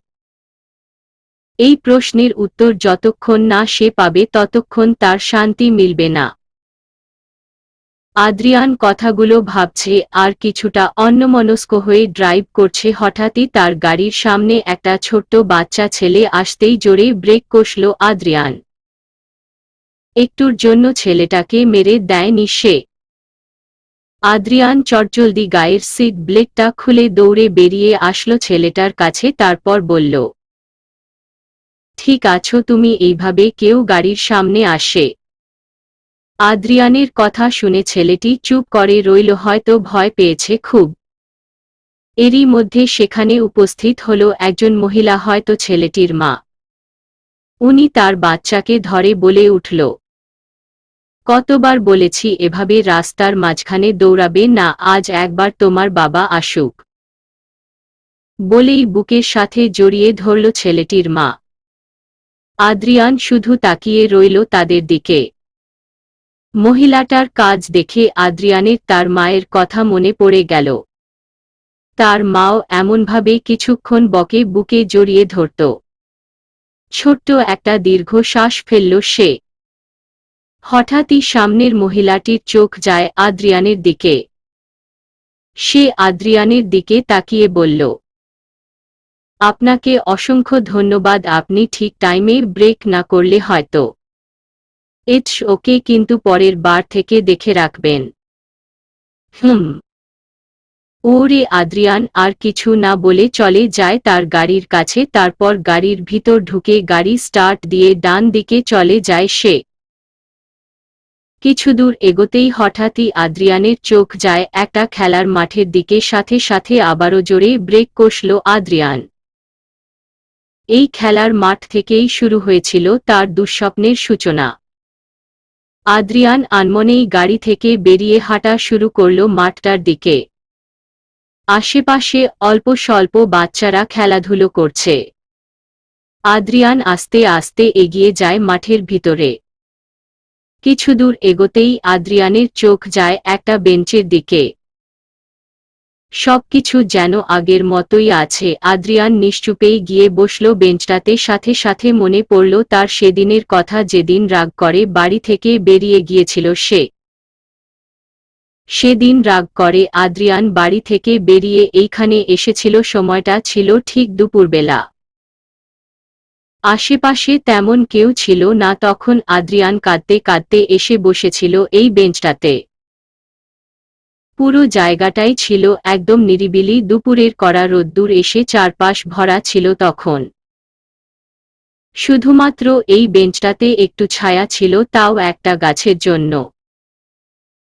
এই প্রশ্নের উত্তর যতক্ষণ না সে পাবে ততক্ষণ তার শান্তি মিলবে না। আদ্রিয়ান কথাগুলো ভাবছে আর কিছুটা অন্যমনস্ক হয়ে ড্রাইভ করছে। হঠাৎই তার গাড়ির সামনে একটা ছোট্ট বাচ্চা ছেলে আসতেই জোরে ব্রেক কষল আদ্রিয়ান। একটুর জন্য ছেলেটাকে মেরে দেয়নি সে। আদ্রিয়ান চটজলদি গায়ের সিট ব্লেডটা খুলে দৌড়ে বেরিয়ে আসলো ছেলেটার কাছে, তারপর বলল, ঠিক আছো তুমি? এইভাবে কেউ গাড়ির সামনে আসে? আদ্রিয়ানের কথা শুনে ছেলেটি চুপ করে রইল, হয়তো ভয় পেয়েছে খুব। এরই মধ্যে সেখানে উপস্থিত হল একজন মহিলা, হয়তো ছেলেটির মা। উনি তার বাচ্চাকে ধরে বলে উঠল, কতবার বলেছি এভাবে রাস্তার মাঝখানে দৌড়াবে না, আজ একবার তোমার বাবা আসুক। বলেই বুকের সাথে জড়িয়ে ধরল ছেলেটির মা। আদ্রিয়ান শুধু তাকিয়ে রইল তাদের দিকে। মহিলাটার কাজ দেখে আদ্রিয়ানের তার মায়ের কথা মনে পড়ে গেল। তার মাও এমনভাবে কিছুক্ষণ বকে বুকে জড়িয়ে ধরত। ছোট্ট একটা দীর্ঘশ্বাস ফেলল সে। হঠাৎই সামনের মহিলাটির চোখ যায় আদ্রিয়ানের দিকে। সে আদ্রিয়ানের দিকে তাকিয়ে বলল, আপনাকে অসংখ্য ধন্যবাদ, আপনি ঠিক টাইমে ব্রেক না করলে হয়তো। ইটস ওকে, কিন্তু পরের বার থেকে দেখে রাখবেন। ওরে। আদ্রিয়ান আর কিছু না বলে চলে যায় তার গাড়ির কাছে। তারপর গাড়ির ভিতর ঢুকে গাড়ি স্টার্ট দিয়ে ডান দিকে চলে যায় সে। কিছু দূর এগোতেই হঠাৎই আদ্রিয়ানের চোখ যায় একটা খেলার মাঠের দিকে। সাথে সাথে আবারও জোরে ব্রেক কষল আদ্রিয়ান। এই খেলার মাঠ থেকেই শুরু হয়েছিল তার দুঃস্বপ্নের সূচনা। আদ্রিয়ান আনমনেই গাড়ি থেকে বেরিয়ে হাঁটা শুরু করল মাঠটার দিকে। আশেপাশে অল্প স্বল্প বাচ্চারা খেলাধুলো করছে। আদ্রিয়ান আস্তে আস্তে এগিয়ে যায় মাঠের ভিতরে। কিছু দূর এগোতেই আদ্রিয়ানের চোখ যায় একটা বেঞ্চের দিকে। সবকিছু যেন আগের মতোই আছে। আদ্রিয়ান নিশ্চুপেই গিয়ে বসল বেঞ্চটাতে। সাথে সাথে মনে পড়ল তার সেদিনের কথা, যেদিন রাগ করে বাড়ি থেকে বেরিয়ে গিয়েছিল সে। সেদিন রাগ করে আদ্রিয়ান বাড়ি থেকে বেরিয়ে এইখানে এসেছিল। সময়টা ছিল ঠিক দুপুরবেলা। আশেপাশে তেমন কেউ ছিল না তখন। আদ্রিয়ান কাঁদতে কাঁদতে এসে বসেছিল এই বেঞ্চটাতে। পুরো জায়গাটাই ছিল একদম নিরিবিলি। দুপুরের কড়া রোদ্দুর এসে চারপাশ ভরা ছিল তখন। শুধুমাত্র এই বেঞ্চটাতে একটু ছায়া ছিল, তাও একটা গাছের জন্য।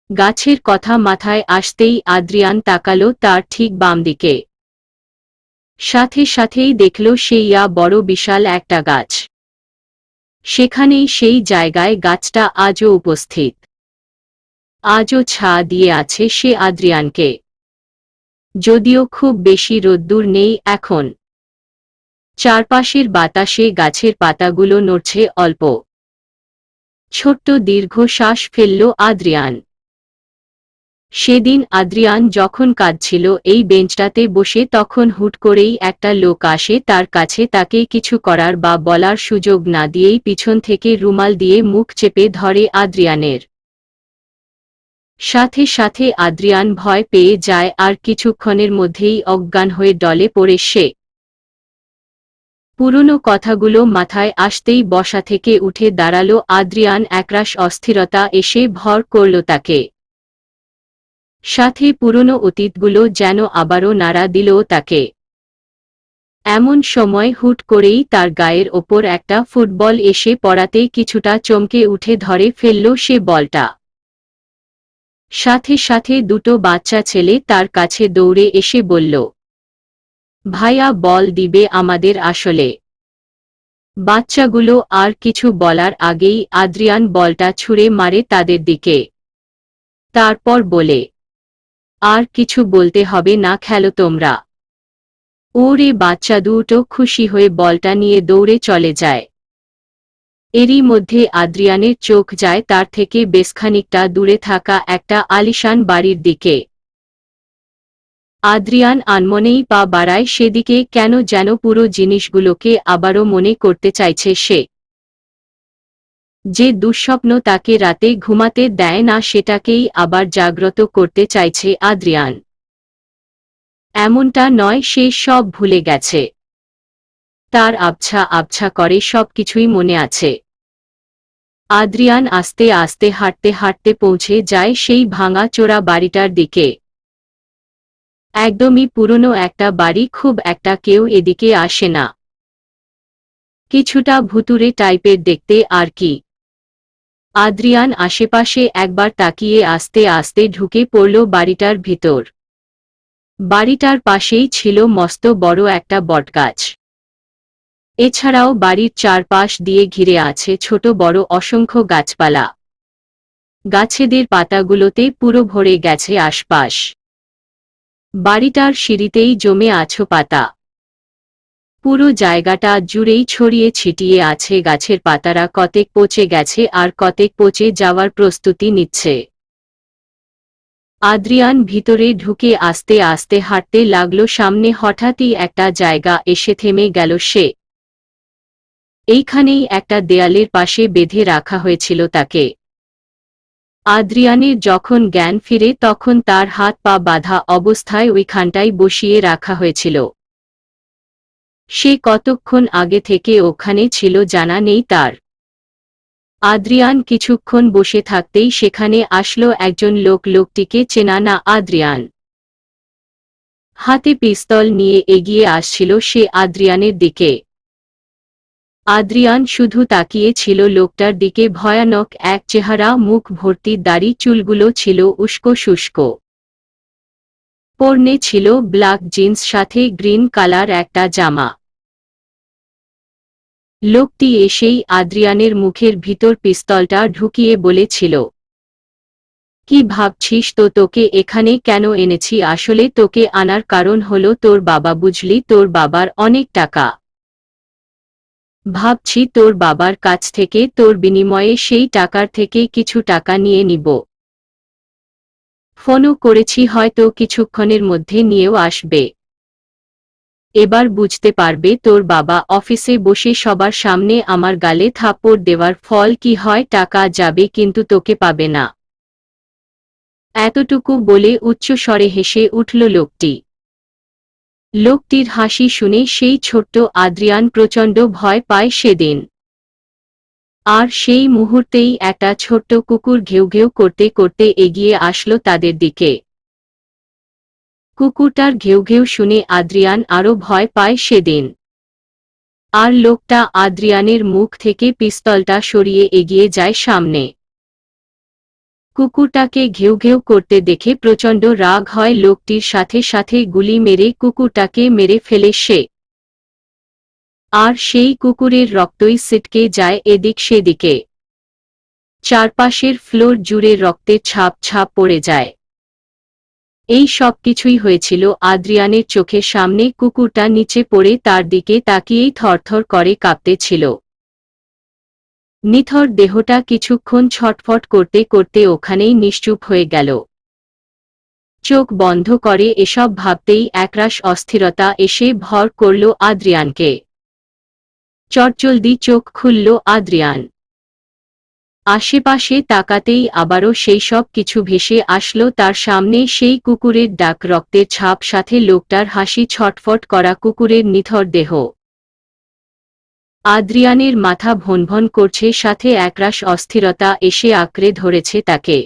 গাছের কথা মাথায় আসতেই আদ্রিয়ান তাকালো তার ঠিক বাম দিকে। সাথে সাথেই দেখল সেই বড় বিশাল একটা গাছ। সেখানেই সেই জায়গায় গাছটা আজও উপস্থিত। আজও ছা দিয়ে আছে সে আদ্রিয়ানকে। যদিও খুব বেশি রোদ্দুর নেই এখন। চারপাশের বাতাসে গাছের পাতাগুলো নড়ছে অল্প। ছোট্ট দীর্ঘ শ্বাস ফেলল আদ্রিয়ান। সেদিন আদ্রিয়ান যখন কাঁদছিল এই বেঞ্চটাতে বসে, তখন হুট করেই একটা লোক আসে তার কাছে। তাকে কিছু করার বা বলার সুযোগ না দিয়েই পিছন থেকে রুমাল দিয়ে মুখ চেপে ধরে আদ্রিয়ানের। সাথে সাথে আদ্রিয়ান ভয় পেয়ে যায় আর কিছুক্ষণের মধ্যেই অজ্ঞান হয়ে ডলে পড়ে সে। পুরনো কথাগুলো মাথায় আসতেই বসা থেকে উঠে দাঁড়ালো আদ্রিয়ান। একরাশ অস্থিরতা এসে ভর করল তাকে। সাথে পুরনো অতীতগুলো যেন আবারও নাড়া দিল তাকে। এমন সময় হুট করেই তার গায়ের ওপর একটা ফুটবল এসে পড়াতেই কিছুটা চমকে উঠে ধরে ফেলল সে বলটা। সাথে সাথে দুটো বাচ্চা ছেলে তার কাছে দৌড়ে এসে বলল, ভাইয়া বল দিবে আমাদের আসলে। বাচ্চাগুলো আর কিছু বলার আগেই আদ্রিয়ান বলটা ছুঁড়ে মারে তাদের দিকে। তারপর বলে, আর কিছু বলতে হবে না, খেলো তোমরা। ওরে। বাচ্চা দুটো খুশি হয়ে বলটা নিয়ে দৌড়ে চলে যায়। এরই মধ্যে আদ্রিয়ানের চোখ যায় তার থেকে বেশ খানিকটা দূরে থাকা একটা আলিশান বাড়ির দিকে। আদ্রিয়ান আনমনেই পা বাড়ায় সেদিকে। কেন যেন পুরো জিনিসগুলোকে আবারও মনে করতে চাইছে সে। যে দুঃস্বপ্ন তাকে রাতে ঘুমাতে দেয় না সেটাকেই আবার জাগ্রত করতে চাইছে আদ্রিয়ান। এমনটা নয়, সে সব ভুলে গেছে। তার আবছা আবছা করে সবকিছুই মনে আছে। আদ্রিয়ান আস্তে আস্তে হাঁটতে হাঁটতে পৌঁছে যায় সেই ভাঙাচোরা বাড়িটার দিকে। একদমই পুরনো একটা বাড়ি, খুব একটা কেউ এদিকে আসে না, কিছুটা ভুতুড়ে টাইপের দেখতে আর কি। আদ্রিয়ান আশেপাশে একবার তাকিয়ে আস্তে আস্তে ঢুকে পড়ল বাড়িটার ভিতর। বাড়িটার পাশেই ছিল মস্ত বড় একটা বটগাছ। এছাড়াও বাড়ির চারপাশ দিয়ে ঘিরে আছে ছোট বড় অসংখ্য গাছপালা। গাছেদের পাতাগুলোতে পুরো ভরে গেছে আশপাশ। বাড়িটার সিঁড়িতেই জমে আছে পাতা। পুরো জায়গাটা জুড়েই ছড়িয়ে ছিটিয়ে আছে গাছের পাতারা, কতেক পচে গেছে আর কতেক পচে যাওয়ার প্রস্তুতি নিচ্ছে। আদ্রিয়ান ভিতরে ঢুকে আস্তে আস্তে হাঁটতে লাগলো। সামনে হঠাৎই একটা জায়গা এসে থেমে গেল সে। এইখানেই একটা দেয়ালের পাশে বেঁধে রাখা হয়েছিল তাকে। আদ্রিয়ানের যখন জ্ঞান ফিরে তখন তার হাত পা বাঁধা অবস্থায় ওইখানটায় বসিয়ে রাখা হয়েছিল। সে কতক্ষণ আগে থেকে ওখানে ছিল জানা নেই তার। আদ্রিয়ান কিছুক্ষণ বসে থাকতেই সেখানে আসলো একজন লোক। লোকটিকে চেনা না আদ্রিয়ান। হাতে পিস্তল নিয়ে এগিয়ে আসছিল সে আদ্রিয়ানের দিকে। আদ্রিয়ান শুধু তাকিয়ে ছিল লোকটার দিকে। ভয়ানক এক চেহারা, মুখ ভর্তি দাড়ি, চুলগুলো ছিল উস্কো শুষ্ক। পরনে ছিল ব্ল্যাক জিন্স, সাথে গ্রিন কালার একটা জামা। লোকটি এসেই আদ্রিয়ানের মুখের ভিতর পিস্তলটা ঢুকিয়ে বলেছিল, কি ভাবছিস তো? তোকে এখানে কেন এনেছি? আসলে তোকে আনার কারণ হলো তোর বাবা, বুঝলি? তোর বাবার অনেক টাকা। ভাবছি তোর বাবার কাছ থেকে তোর বিনিময়ে সেই টাকার থেকে কিছু টাকা নিয়ে নিব। ফোনও করেছি, হয়তো কিছুক্ষণের মধ্যে নিয়েও আসবে। এবার বুঝতে পারবে তোর বাবা অফিসে বসে সবার সামনে আমার গালে থাপ্পড় দেওয়ার ফল কি হয়। টাকা যাবে কিন্তু তোকে পাবে না। এতটুকু বলে উচ্চস্বরে হেসে উঠল লোকটি। লোকটির হাসি শুনে সেই ছোট্ট আদ্রিয়ান প্রচণ্ড ভয় পায় সেদিন। আর সেই মুহূর্তেই একটা ছোট্ট কুকুর ঘেউ ঘেউ করতে করতে এগিয়ে আসলো তাদের দিকে। কুকুরটার ঘেউ ঘেউ শুনে আদ্রিয়ান আরো ভয় পায় সেদিন। আর লোকটা আদ্রিয়ানের মুখ থেকে পিস্তলটা সরিয়ে এগিয়ে যায় সামনে। কুকুরটাকে ঘেউ ঘেউ করতে দেখে প্রচণ্ড রাগ হয় লোকটির, সাথে সাথে গুলি মেরে কুকুরটাকে মেরে ফেলে সে। আর সেই কুকুরের রক্তই ছিটকে যায় এদিক সেদিকে। চারপাশের ফ্লোর জুড়ে রক্তের ছাপ ছাপ পড়ে যায়। এই সব কিছুই হয়েছিল আদ্রিয়ানের চোখের সামনে। কুকুরটা নিচে পড়ে তার দিকে তাকিয়েই থরথর করে কাঁপতেছিল। নিথর দেহটা কিছুক্ষণ ছটফট করতে করতে ওখানেই নিশ্চুপ হয়ে গেল। চোখ বন্ধ করে এসব ভাবতেই একরাশ অস্থিরতা এসে ভর করল আদ্রিয়ানকে। চটজলদি চোখ খুলল আদ্রিয়ান। আশেপাশে তাকাতেই আবারও সেই সব কিছু ভেসে আসলো তার সামনে। সেই কুকুরের ডাক, রক্তের ছাপ, সাথে লোকটার হাসি, ছটফট করা কুকুরের নিথর দেহ। আদ্রিয়ানের মাথা ভনভন করছে, সাথে একরাশ অস্থিরতা এসে আঁকড়ে ধরেছে তাকে।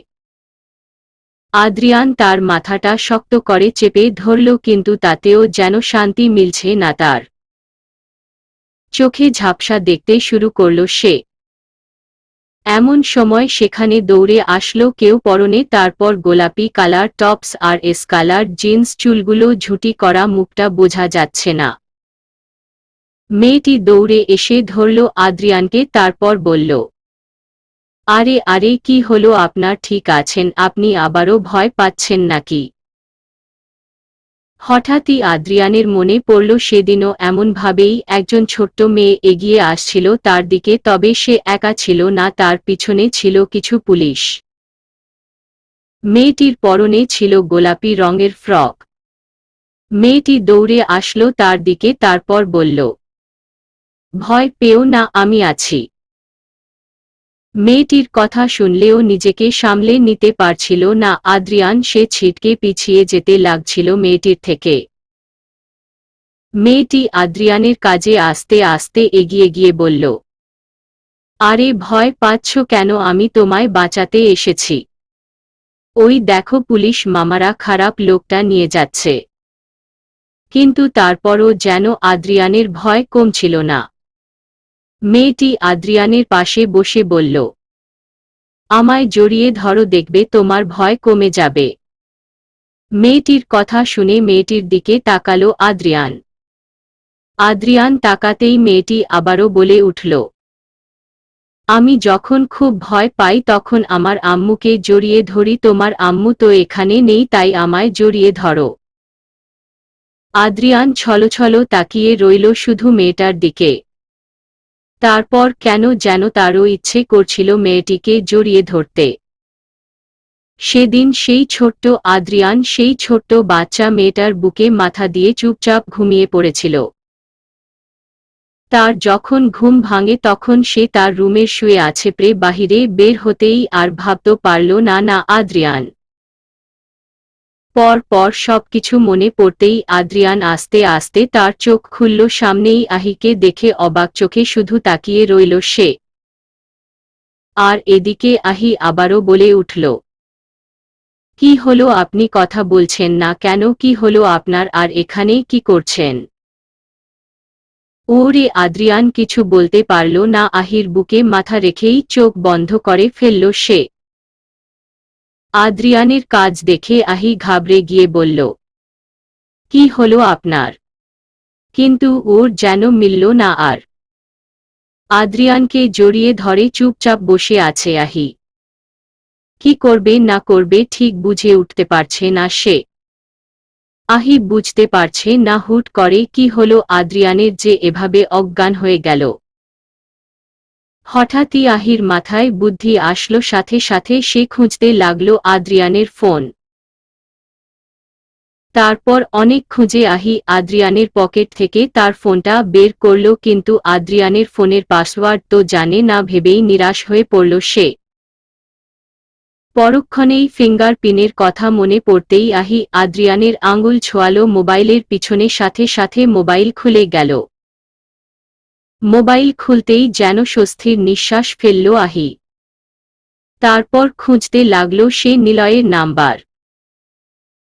আদ্রিয়ান তার মাথাটা শক্ত করে চেপে ধরল, কিন্তু তাতেও যেন শান্তি মিলছে না তার। চোখে ঝাপসা দেখতে শুরু করল সে। এমন সময় সেখানে দৌড়ে আসলো কেউ, পরনে তারপর গোলাপি কালার টপস আর এসকালার জিন্স, চুলগুলো ঝুটি করা, মুখটা বোঝা যাচ্ছে না। মেয়েটি দৌড়ে এসে ধরল আদ্রিয়ানকে, তারপর বলল, আরে আরে, কি হলো আপনার? ঠিক আছেন? আপনি আবারও ভয় পাচ্ছেন নাকি? হঠাৎই আদ্রিয়ানের মনে পড়ল সেদিনও এমনভাবেই একজন ছোট্ট মেয়ে এগিয়ে আসছিল তার দিকে, তবে সে একা ছিল না, তার পিছনে ছিল কিছু পুলিশ। মেয়েটির পরনে ছিল গোলাপি রঙের ফ্রক। মেয়েটি দৌড়ে আসলো তার দিকে, তারপর বলল, ভয় পেও না, আমি আছি। মেয়েটির কথা শুনলেও নিজেকে সামলে নিতে পারছিল না আদ্রিয়ান। সে ছিটকে পিছিয়ে যেতে লাগছিল মেয়েটির থেকে। মেয়েটি আদ্রিয়ানের কাছে আস্তে আস্তে এগিয়ে গিয়ে বলল, আরে ভয় পাচ্ছ কেন? আমি তোমায় বাঁচাতে এসেছি। ওই দেখো পুলিশ মামারা খারাপ লোকটা নিয়ে যাচ্ছে। কিন্তু তারপরও যেন আদ্রিয়ানের ভয় কমছিল না। মেয়েটি আদ্রিয়ানের পাশে বসে বলল, আমায় জড়িয়ে ধরো, দেখবে তোমার ভয় কমে যাবে। মেয়েটির কথা শুনে মেয়েটির দিকে তাকালো আদ্রিয়ান। আদ্রিয়ান তাকাতেই মেয়েটি আবারও বলে উঠল, আমি যখন খুব ভয় পাই তখন আমার আম্মুকে জড়িয়ে ধরি। তোমার আম্মু তো এখানে নেই, তাই আমায় জড়িয়ে ধরো। আদ্রিয়ান ছলছল তাকিয়ে রইল শুধু মেয়েটার দিকে। তারপর কেন যেন তারও ইচ্ছে করছিল মেয়েটিকে জড়িয়ে ধরতে। সেদিন সেই ছোট্ট আদ্রিয়ান, সেই ছোট্ট বাচ্চা মেয়েটার বুকে মাথা দিয়ে চুপচাপ ঘুমিয়ে পড়েছিল। তার যখন ঘুম ভাঙে তখন সে তার রুমের শুয়ে আছে, বাহিরে বের হতেই আর ভাবতে পারল না আদ্রিয়ান। পর সবকিছু মনে পড়তেই আদ্রিয়ান আস্তে আস্তে তার চোখ খুলল। সামনেই আহিকে দেখে অবাক চোখে শুধু তাকিয়ে রইল সে। আর এদিকে আহি আবারও বলে উঠল, কি হলো? আপনি কথা বলছেন না কেন? কি হলো আপনার? আর এখানে কি করছেন? ওরে! আদ্রিয়ান কিছু বলতে পারল না। আহির বুকে মাথা রেখেই চোখ বন্ধ করে ফেলল সে। আদ্রিয়ানের কাজ দেখে আহি ঘাবড়ে গিয়ে বলল, কি হলো আপনার? কিন্তু ওর যেন মিলল না আর। আদ্রিয়ানকে জড়িয়ে ধরে চুপচাপ বসে আছে আহি। কি করবে না করবে ঠিক বুঝে উঠতে পারছে না সে। আহি বুঝতে পারছে না হুট করে কি হলো আদ্রিয়ানের যে এভাবে অজ্ঞান হয়ে গেল। হঠাৎই আহির মাথায় বুদ্ধি আসলো, সাথে সাথে সে খুঁজতে লাগলো আদ্রিয়ানের ফোন। তারপর অনেক খুঁজে আহি আদ্রিয়ানের পকেট থেকে তার ফোনটা বের করল, কিন্তু আদ্রিয়ানের ফোনের পাসওয়ার্ড তো জানে না ভেবেই নিরাশ হয়ে পড়ল সে। পরক্ষণেই ফিঙ্গারপ্রিন্টের কথা মনে পড়তেই আহি আদ্রিয়ানের আঙুল ছোঁয়ালো মোবাইলের পিছনে, সাথে সাথে মোবাইল খুলে গেল। মোবাইল খুলতেই যেন স্বস্তির নিঃশ্বাস ফেলল আহি। তারপর খুঁজতে লাগল সে নিলয়ের নাম্বার।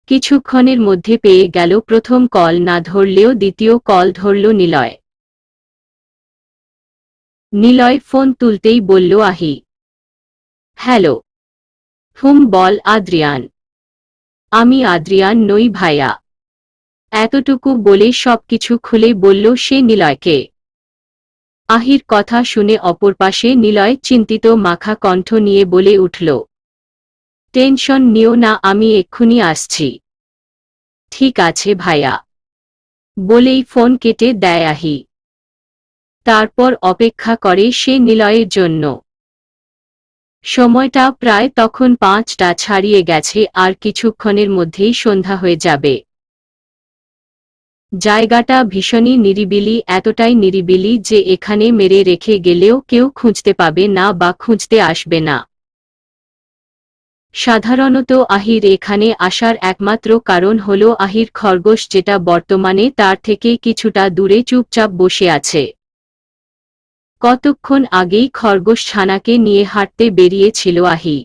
কিছুক্ষণের মধ্যে পেয়ে গেল। প্রথম কল না ধরলেও দ্বিতীয় কল ধরল নিলয়। নিলয় ফোন তুলতেই বলল আহি, হ্যালো। বল আদ্রিয়ান। আমি আদ্রিয়ান নই ভাইয়া। এতটুকু বলে সবকিছু খুলে বলল সে নিলয়কে। আহির কথা শুনে অপর পাশে নিলয় চিন্তিত মাখা কণ্ঠ নিয়ে বলে উঠল, টেনশন নিও না, আমি এক্ষুনি আসছি। ঠিক আছে ভাইয়া, বলেই ফোন কেটে দেয় আহি। তারপর অপেক্ষা করে সে নিলয়ের জন্য। সময়টা প্রায় তখন 5টা ছাড়িয়ে গেছে, আর কিছুক্ষণের মধ্যেই সন্ধ্যা হয়ে যাবে। জায়গাটা ভীষণই নিরিবিলি, এতটাই নিরিবিলি যে এখানে মেরে রেখে গেলেও কেউ খুঁজতে পাবে না বা খুঁজতে আসবে না। সাধারণত আহির এখানে আসার একমাত্র কারণ হল আহির খরগোশ, যেটা বর্তমানে তার থেকে কিছুটা দূরে চুপচাপ বসে আছে। কতক্ষণ আগেই খরগোশ ছানাকে নিয়ে হাঁটতে বেরিয়েছিল আহি।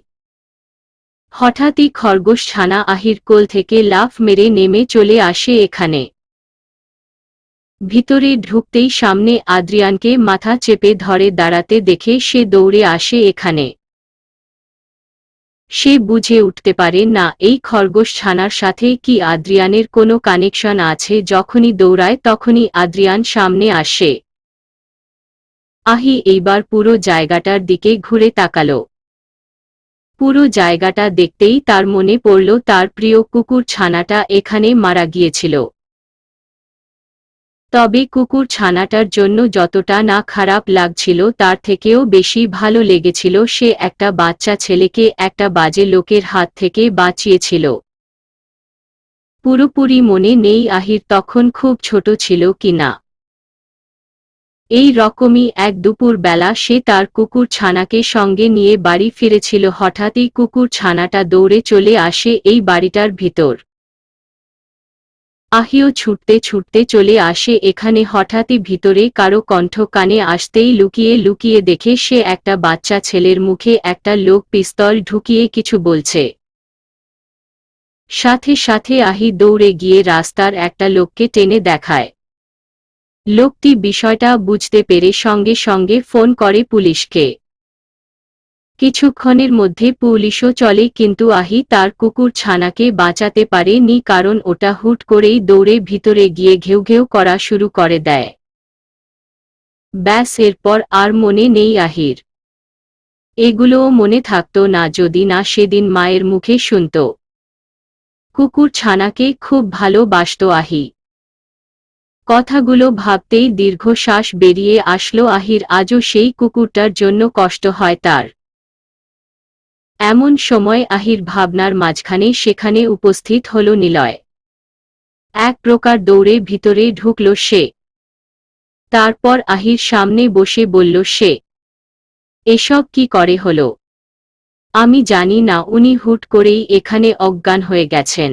হঠাৎই খরগোশ ছানা আহির কোল থেকে লাফ মেরে নেমে চলে আসে এখানে। ভিতরে ঢুকতেই সামনে আদ্রিয়ানকে মাথা চেপে ধরে দাঁড়াতে দেখে সে দৌড়ে আসে এখানে। সে বুঝে উঠতে পারে না এই খরগোশ ছানার সাথে কি আদ্রিয়ানের কোনো কানেকশন আছে। যখনই দৌড়ায় তখনই আদ্রিয়ান সামনে আসে। আহি এইবার পুরো জায়গাটার দিকে ঘুরে তাকালো। পুরো জায়গাটা দেখতেই তার মনে পড়ল তার প্রিয় কুকুর ছানাটা এখানে মারা গিয়েছিল। তবে কুকুর ছানাটার জন্য যতটা না খারাপ লাগছিল তার থেকেও বেশি ভালো লেগেছিল সে একটা বাচ্চা ছেলেকে একটা বাজে লোকের হাত থেকে বাঁচিয়েছিল। পুরোপুরি মনে নেই আহির তখন খুব ছোট ছিল কিনা। এই রকমই এক দুপুর বেলা সে তার কুকুর ছানাকে সঙ্গে নিয়ে বাড়ি ফিরেছিল। হঠাৎই কুকুর ছানাটা দৌড়ে চলে আসে এই বাড়িটার ভিতর। আহিও ছুটতে ছুটতে চলে আসে এখানে। হঠাৎই ভিতরে কারো কণ্ঠ কানে আসতেই লুকিয়ে লুকিয়ে দেখে সে একটা বাচ্চা ছেলের মুখে একটা লোক পিস্তল ঢুকিয়ে কিছু বলছে। সাথে সাথে আহি দৌড়ে গিয়ে রাস্তার একটা লোককে টেনে দেখায়। লোকটি বিষয়টা বুঝতে পেরে সঙ্গে সঙ্গে ফোন করে পুলিশকে। কিছুক্ষণের মধ্যে পুলিশও চলে, কিন্তু আহি তার কুকুর ছানাকে বাঁচাতে পারেনি, কারণ ওটা হুট করেই দৌড়ে ভিতরে গিয়ে ঘেউ ঘেউ করা শুরু করে দেয়। ব্যাস, এরপর আর মনে নেই আহির। এগুলোও মনে থাকতো না যদি না সেদিন মায়ের মুখে শুনত। কুকুর ছানাকে খুব ভালোবাসত আহি। কথাগুলো ভাবতেই দীর্ঘশ্বাস বেরিয়ে আসলো আহির। আজও সেই কুকুরটার জন্য কষ্ট হয় তার। এমন সময় আহির ভাবনার মাঝখানে সেখানে উপস্থিত হল নিলয়। এক প্রকার দৌড়ে ভিতরে ঢুকল সে। তারপর আহির সামনে বসে বলল সে, এসব কি করে হলো? আমি জানি না, উনি হুট করেই এখানে অজ্ঞান হয়ে গেছেন।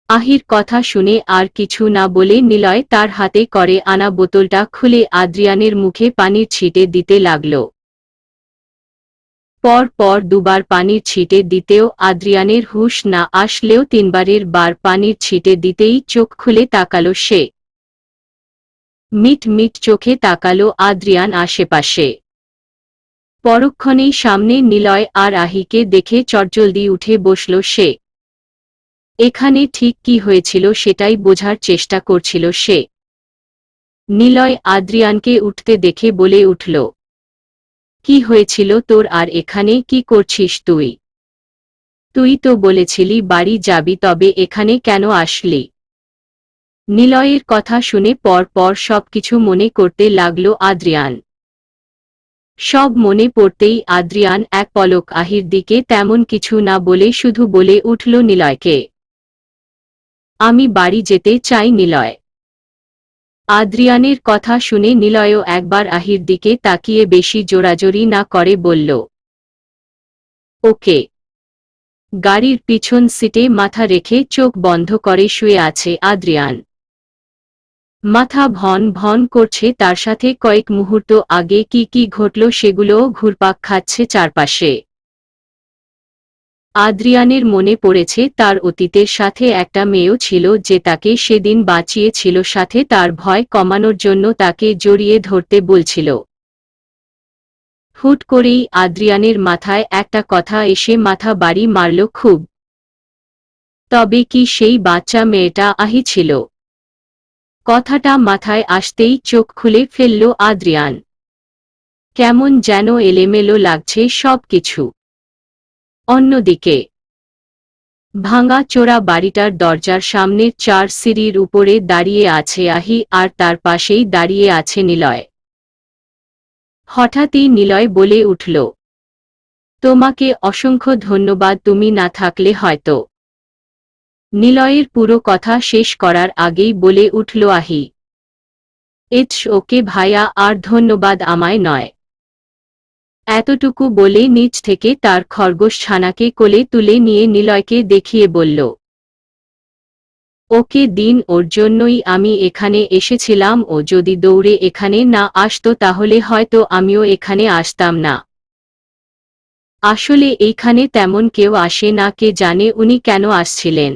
আহির কথা শুনে আর কিছু না বলে নিলয় তার হাতে করে আনা বোতলটা খুলে আদ্রিয়ানের মুখে পানির ছিটে দিতে লাগল। পর পর দুবার পানির ছিটে দিতেও আদ্রিয়ানের হুঁশ না আসলেও তিনবারের বার পানির ছিটে দিতেই চোখ খুলে তাকালো সে। মিট মিট চোখে তাকালো আদ্রিয়ান আশেপাশে। পরক্ষণেই সামনে নিলয় আর আহিকে দেখে চটজলদি উঠে বসল সে। এখানে ঠিক কি হয়েছিল সেটাই বোঝার চেষ্টা করছিল সে। নিলয় আদ্রিয়ানকে উঠতে দেখে বলে উঠল, কি হয়েছিল তোর, আর এখানে কি করছিস তুই? তুই তো বলেছিলি বাড়ি যাবি, তবে এখানে কেন আসলি? নিলয়ের কথা শুনে পর পর সবকিছু মনে করতে লাগলো আদ্রিয়ান। সব মনে পড়তেই আদ্রিয়ান এক পলক আহির দিকে তেমন কিছু না বলে শুধু বলে উঠল নিলয়কে, আমি বাড়ি যেতে চাই নিলয়। আদ্রিয়ানের কথা শুনে নিলয়ও একবার আহির দিকে তাকিয়ে বেশি জোরাজোরি না করে বলল, ওকে। গাড়ির পিছন সিটে মাথা রেখে চোখ বন্ধ করে শুয়ে আছে আদ্রিয়ান। মাথা ভন ভন করছে, তার সাথে কয়েক মুহূর্ত আগে কি কি ঘটল সেগুলোও ঘুরপাক খাচ্ছে চারপাশে। আদ্রিয়ানের মনে পড়েছে তার অতীতের সাথে একটা মেয়েও ছিল যে তাকে সেদিন বাঁচিয়েছিল, সাথে তার ভয় কমানোর জন্য তাকে জড়িয়ে ধরতে বলছিল। হুট করেই আদ্রিয়ানের মাথায় একটা কথা এসে মাথা বাড়ি মারল খুব। তবে কি সেই বাচ্চা মেয়েটা আহি ছিল? কথাটা মাথায় আসতেই চোখ খুলে ফেলল আদ্রিয়ান। কেমন যেন এলোমেলো লাগছে সবকিছু। অন্যদিকে ভাঙা চোরা বাড়িটার দরজার সামনের 4 সিঁড়ির উপরে দাঁড়িয়ে আছে আহি, আর তার পাশেই দাঁড়িয়ে আছে নিলয়। হঠাৎই নিলয় বলে উঠল, তোমাকে অসংখ্য ধন্যবাদ, তুমি না থাকলে হয়তো। নিলয়ের পুরো কথা শেষ করার আগেই বলে উঠল আহি, ইটস ওকে ভাইয়া, আর ধন্যবাদ আমায় নয়। এতটুকু বলে নিচ থেকে তার খরগোশ ছানাকে কোলে তুলে নিয়ে নিলয়কে দেখিয়ে বলল, ওকে দিন, ওর জন্যই আমি এখানে এসেছিলাম। ও যদি দৌড়ে এখানে না আসতো তাহলে হয়তো আমিও এখানে আসতাম না। আসলে এইখানে তেমন কেউ আসে না, কে জানে উনি কেন আসছিলেন।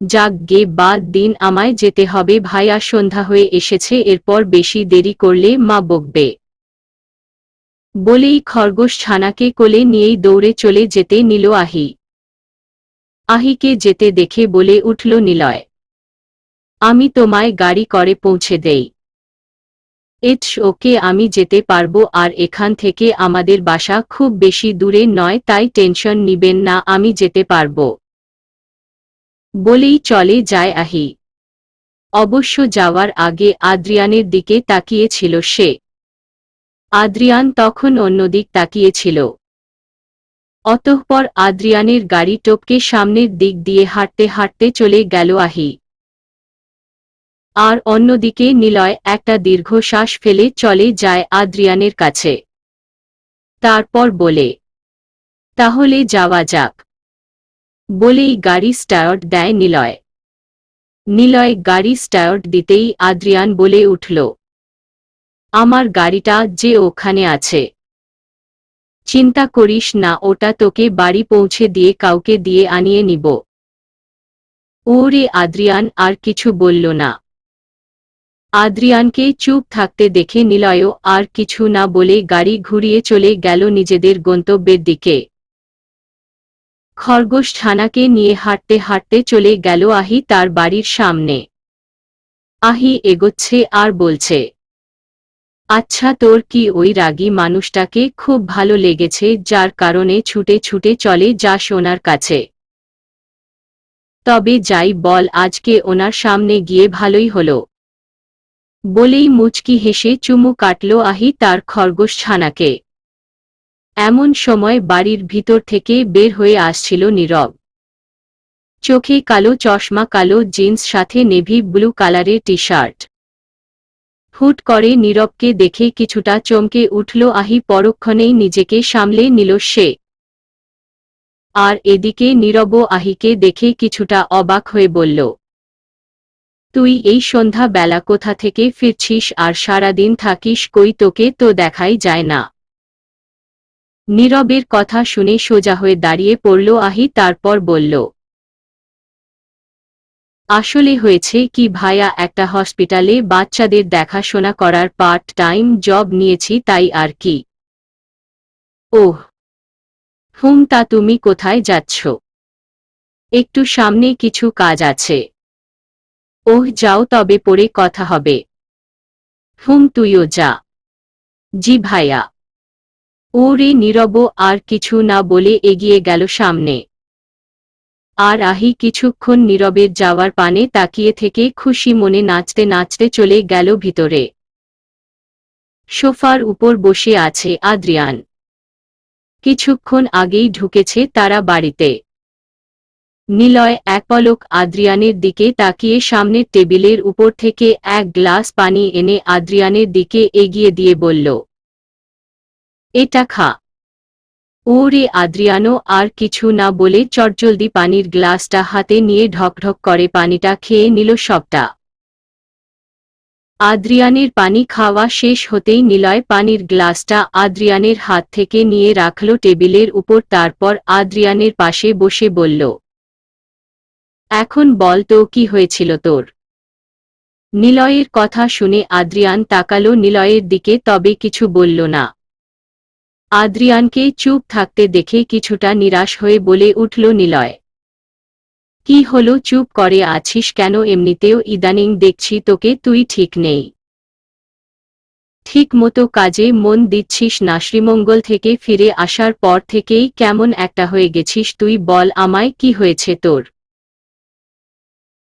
যাক গে, বাদ দিন, আমায় যেতে হবে ভাইয়া, সন্ধ্যা হয়ে এসেছে, এরপর বেশি দেরি করলে মা বকবে। বলেই খরগোশ ছানাকে কোলে নিয়েই দৌড়ে চলে যেতে নিল আহি। আহিকে যেতে দেখে বলে উঠল নিলয়, আমি তোমায় গাড়ি করে পৌঁছে দেই। ইটস ওকে, আমি যেতে পারবো, আর এখান থেকে আমাদের বাসা খুব বেশি দূরে নয়, তাই টেনশন নিবেন না, আমি যেতে পারবো। বলেই চলে যায় আহি। অবশ্য যাওয়ার আগে আদ্রিয়ানের দিকে তাকিয়েছিল সে। আদ্রিয়ান তখন অন্যদিক তাকিয়েছিল। অতঃপর আদ্রিয়ানের গাড়ি টপকে সামনের দিক দিয়ে হাঁটতে হাঁটতে চলে গেল আহি। আর অন্যদিকে নিলয় একটা দীর্ঘশ্বাস ফেলে চলে যায় আদ্রিয়ানের কাছে। তারপর বলে, তাহলে যাওয়া যাক। বলেই গাড়ি স্টার্ট দেয় নিলয়। নিলয় গাড়ি স্টার্ট দিতেই আদ্রিয়ান বলে উঠল, আমার গাড়িটা যে ওখানে আছে। চিন্তা করিস না, ওটা তোকে বাড়ি পৌঁছে দিয়ে কাউকে দিয়ে আনিয়ে নিব। ওরে আদ্রিয়ান আর কিছু বলল না। আদ্রিয়ানকে চুপ থাকতে দেখে নিলয়ও আর কিছু না বলে গাড়ি ঘুরিয়ে চলে গেল নিজেদের গন্তব্যের দিকে। খরগোশছানাকে নিয়ে হাঁটতে হাঁটতে চলে গেল আহি তার বাড়ির সামনে। আহি এগোচ্ছে আর বলছে, আচ্ছা, তোর কি ওই রাগী মানুষটাকে খুব ভালো লেগেছে যার কারণে ছুটে ছুটে চলে যাস ওনার কাছে? তবে যাই বল, আজকে ওনার সামনে গিয়ে ভালোই হলো। বলেই মুচকি হেসে চুমু কাটল আহি তার খরগোশছানাকে। এমন সময় বাড়ির ভিতর থেকে বের হয়ে আসছিল নীরব। চোখে কালো চশমা, কালো জিন্স, সাথে নেভি ব্লু কালারের টি শার্ট। হুট করে নীরবকে দেখে কিছুটা চমকে উঠল আহি, পরক্ষণেই নিজেকে সামলে নিল সে। আর এদিকে নীরবও আহিকে দেখে কিছুটা অবাক হয়ে বলল, তুই এই সন্ধ্যা বেলা কোথা থেকে ফিরছিস আর সারাদিন থাকিস কই? তোকে তো দেখাই যায় না। নীরবের কথা শুনে সোজা হয়ে দাঁড়িয়ে পড়ল আহি, তারপর বলল, আসলে হয়েছে কি ভাইয়া, একটা হসপিটালে বাচ্চাদের দেখাশোনা করার পার্ট টাইম জব নিয়েছি, তাই আর কি। ওহ তা তুমি কোথায় যাচ্ছ? একটু সামনে কিছু কাজ আছে। ওহ যাও, তবে পরে কথা হবে। তুইও যা। জি ভাইয়া। ওরে নীরব আর কিছু না বলে এগিয়ে গেল সামনে। আর আহি কিছুক্ষণ নীরবের যাওয়ার পানে তাকিয়ে থেকে খুশি মনে নাচতে নাচতে চলে গেল ভিতরে। সোফার উপর বসে আছে আদ্রিয়ান। কিছুক্ষণ আগেই ঢুকেছে তারা বাড়িতে। নিলয় এক পলক আদ্রিয়ানের দিকে তাকিয়ে সামনের টেবিলের উপর থেকে এক গ্লাস পানি এনে আদ্রিয়ানের দিকে এগিয়ে দিয়ে বলল, এটা খা। ওরে আদ্রিয়ানো আর কিছু না বলে চটজলদি পানির গ্লাসটা হাতে নিয়ে ঢকঢক করে পানিটা খেয়ে নিল সবটা। আদ্রিয়ানের পানি খাওয়া শেষ হতেই নিলয় পানির গ্লাসটা আদ্রিয়ানের হাত থেকে নিয়ে রাখল টেবিলের উপর, তারপর আদ্রিয়ানের পাশে বসে বলল, এখন বল তো কি হয়েছিল তোর? নিলয়ের কথা শুনে আদ্রিয়ান তাকালো নিলয়ের দিকে, তবে কিছু বলল না। আদ্রিয়ানকে চুপ থাকতে দেখে কিছুটা নিরাশ হয়ে বলে উঠল নিলয়, কি হলো, চুপ করে আছিস কেন? এমনিতেও ইদানিং দেখছি তোকে তুই ঠিক নেই। ঠিক মতো কাজে মন দিচ্ছিস না, শ্রীমঙ্গল থেকে ফিরে আসার পর থেকেই কেমন একটা হয়ে গেছিস তুই। বল আমায়, কি হয়েছে তোর?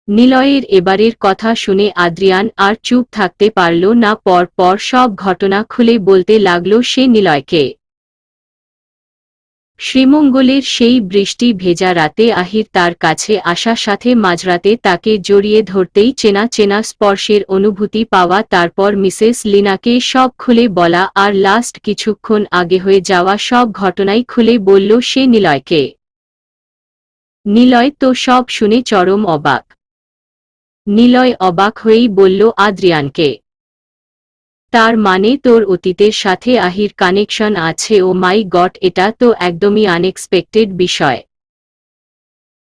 নিলয়ের এবারের কথা শুনে আদ্রিয়ান আর চুপ থাকতে পারল না, পর পর সব ঘটনা খুলে বলতে লাগল সে নিলয়কে। শ্রীমঙ্গলের সেই বৃষ্টি ভেজা রাতে আহির তার কাছে আসার সাথে মাঝরাতে তাকে জড়িয়ে ধরতেই চেনা চেনা স্পর্শের অনুভূতি পাওয়া, তারপর মিসেস লিনাকে সব খুলে বলা, আর লাস্ট কিছুক্ষণ আগে হয়ে যাওয়া সব ঘটনাই খুলে বলল সে নিলয়কে। নিলয় তো সব শুনে চরম অবাক। নিলয় অবাক হয়েই বলল আদ্রিয়ানকে, তার মানে তোর অতীতের সাথে আহির কানেকশন আছে? ও মাই গড, এটা তো একদমই আনএক্সপেক্টেড বিষয়।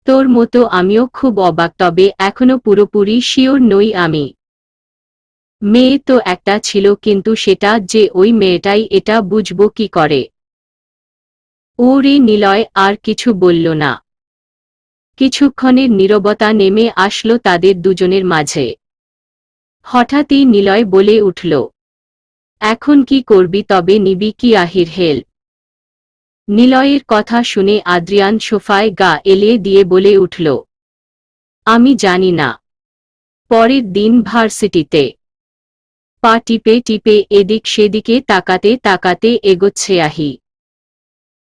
তোর মতো আমিও খুব অবাক, তবে এখনো পুরোপুরি শিওর নই আমি। মেয়ে তো একটা ছিল, কিন্তু সেটা যে ওই মেয়েটাই এটা বুঝবো কি করে? ওরে নিলয় আর কিছু বলল না। কিছুক্ষণের নীরবতা নেমে আসলো তাদের দুজনের মাঝে। হঠাৎই নিলয় বলে উঠল, এখন কি করবি? তবে নিবি কি আহির হেল্প? নিলয়ের কথা শুনে আদ্রিয়ান সোফায় গা এলিয়ে দিয়ে বলে উঠল, আমি জানি না। পরের দিন ভার্সিটিতে পা টিপে টিপে এদিক সেদিকে তাকাতে তাকাতে এগোচ্ছে আহি।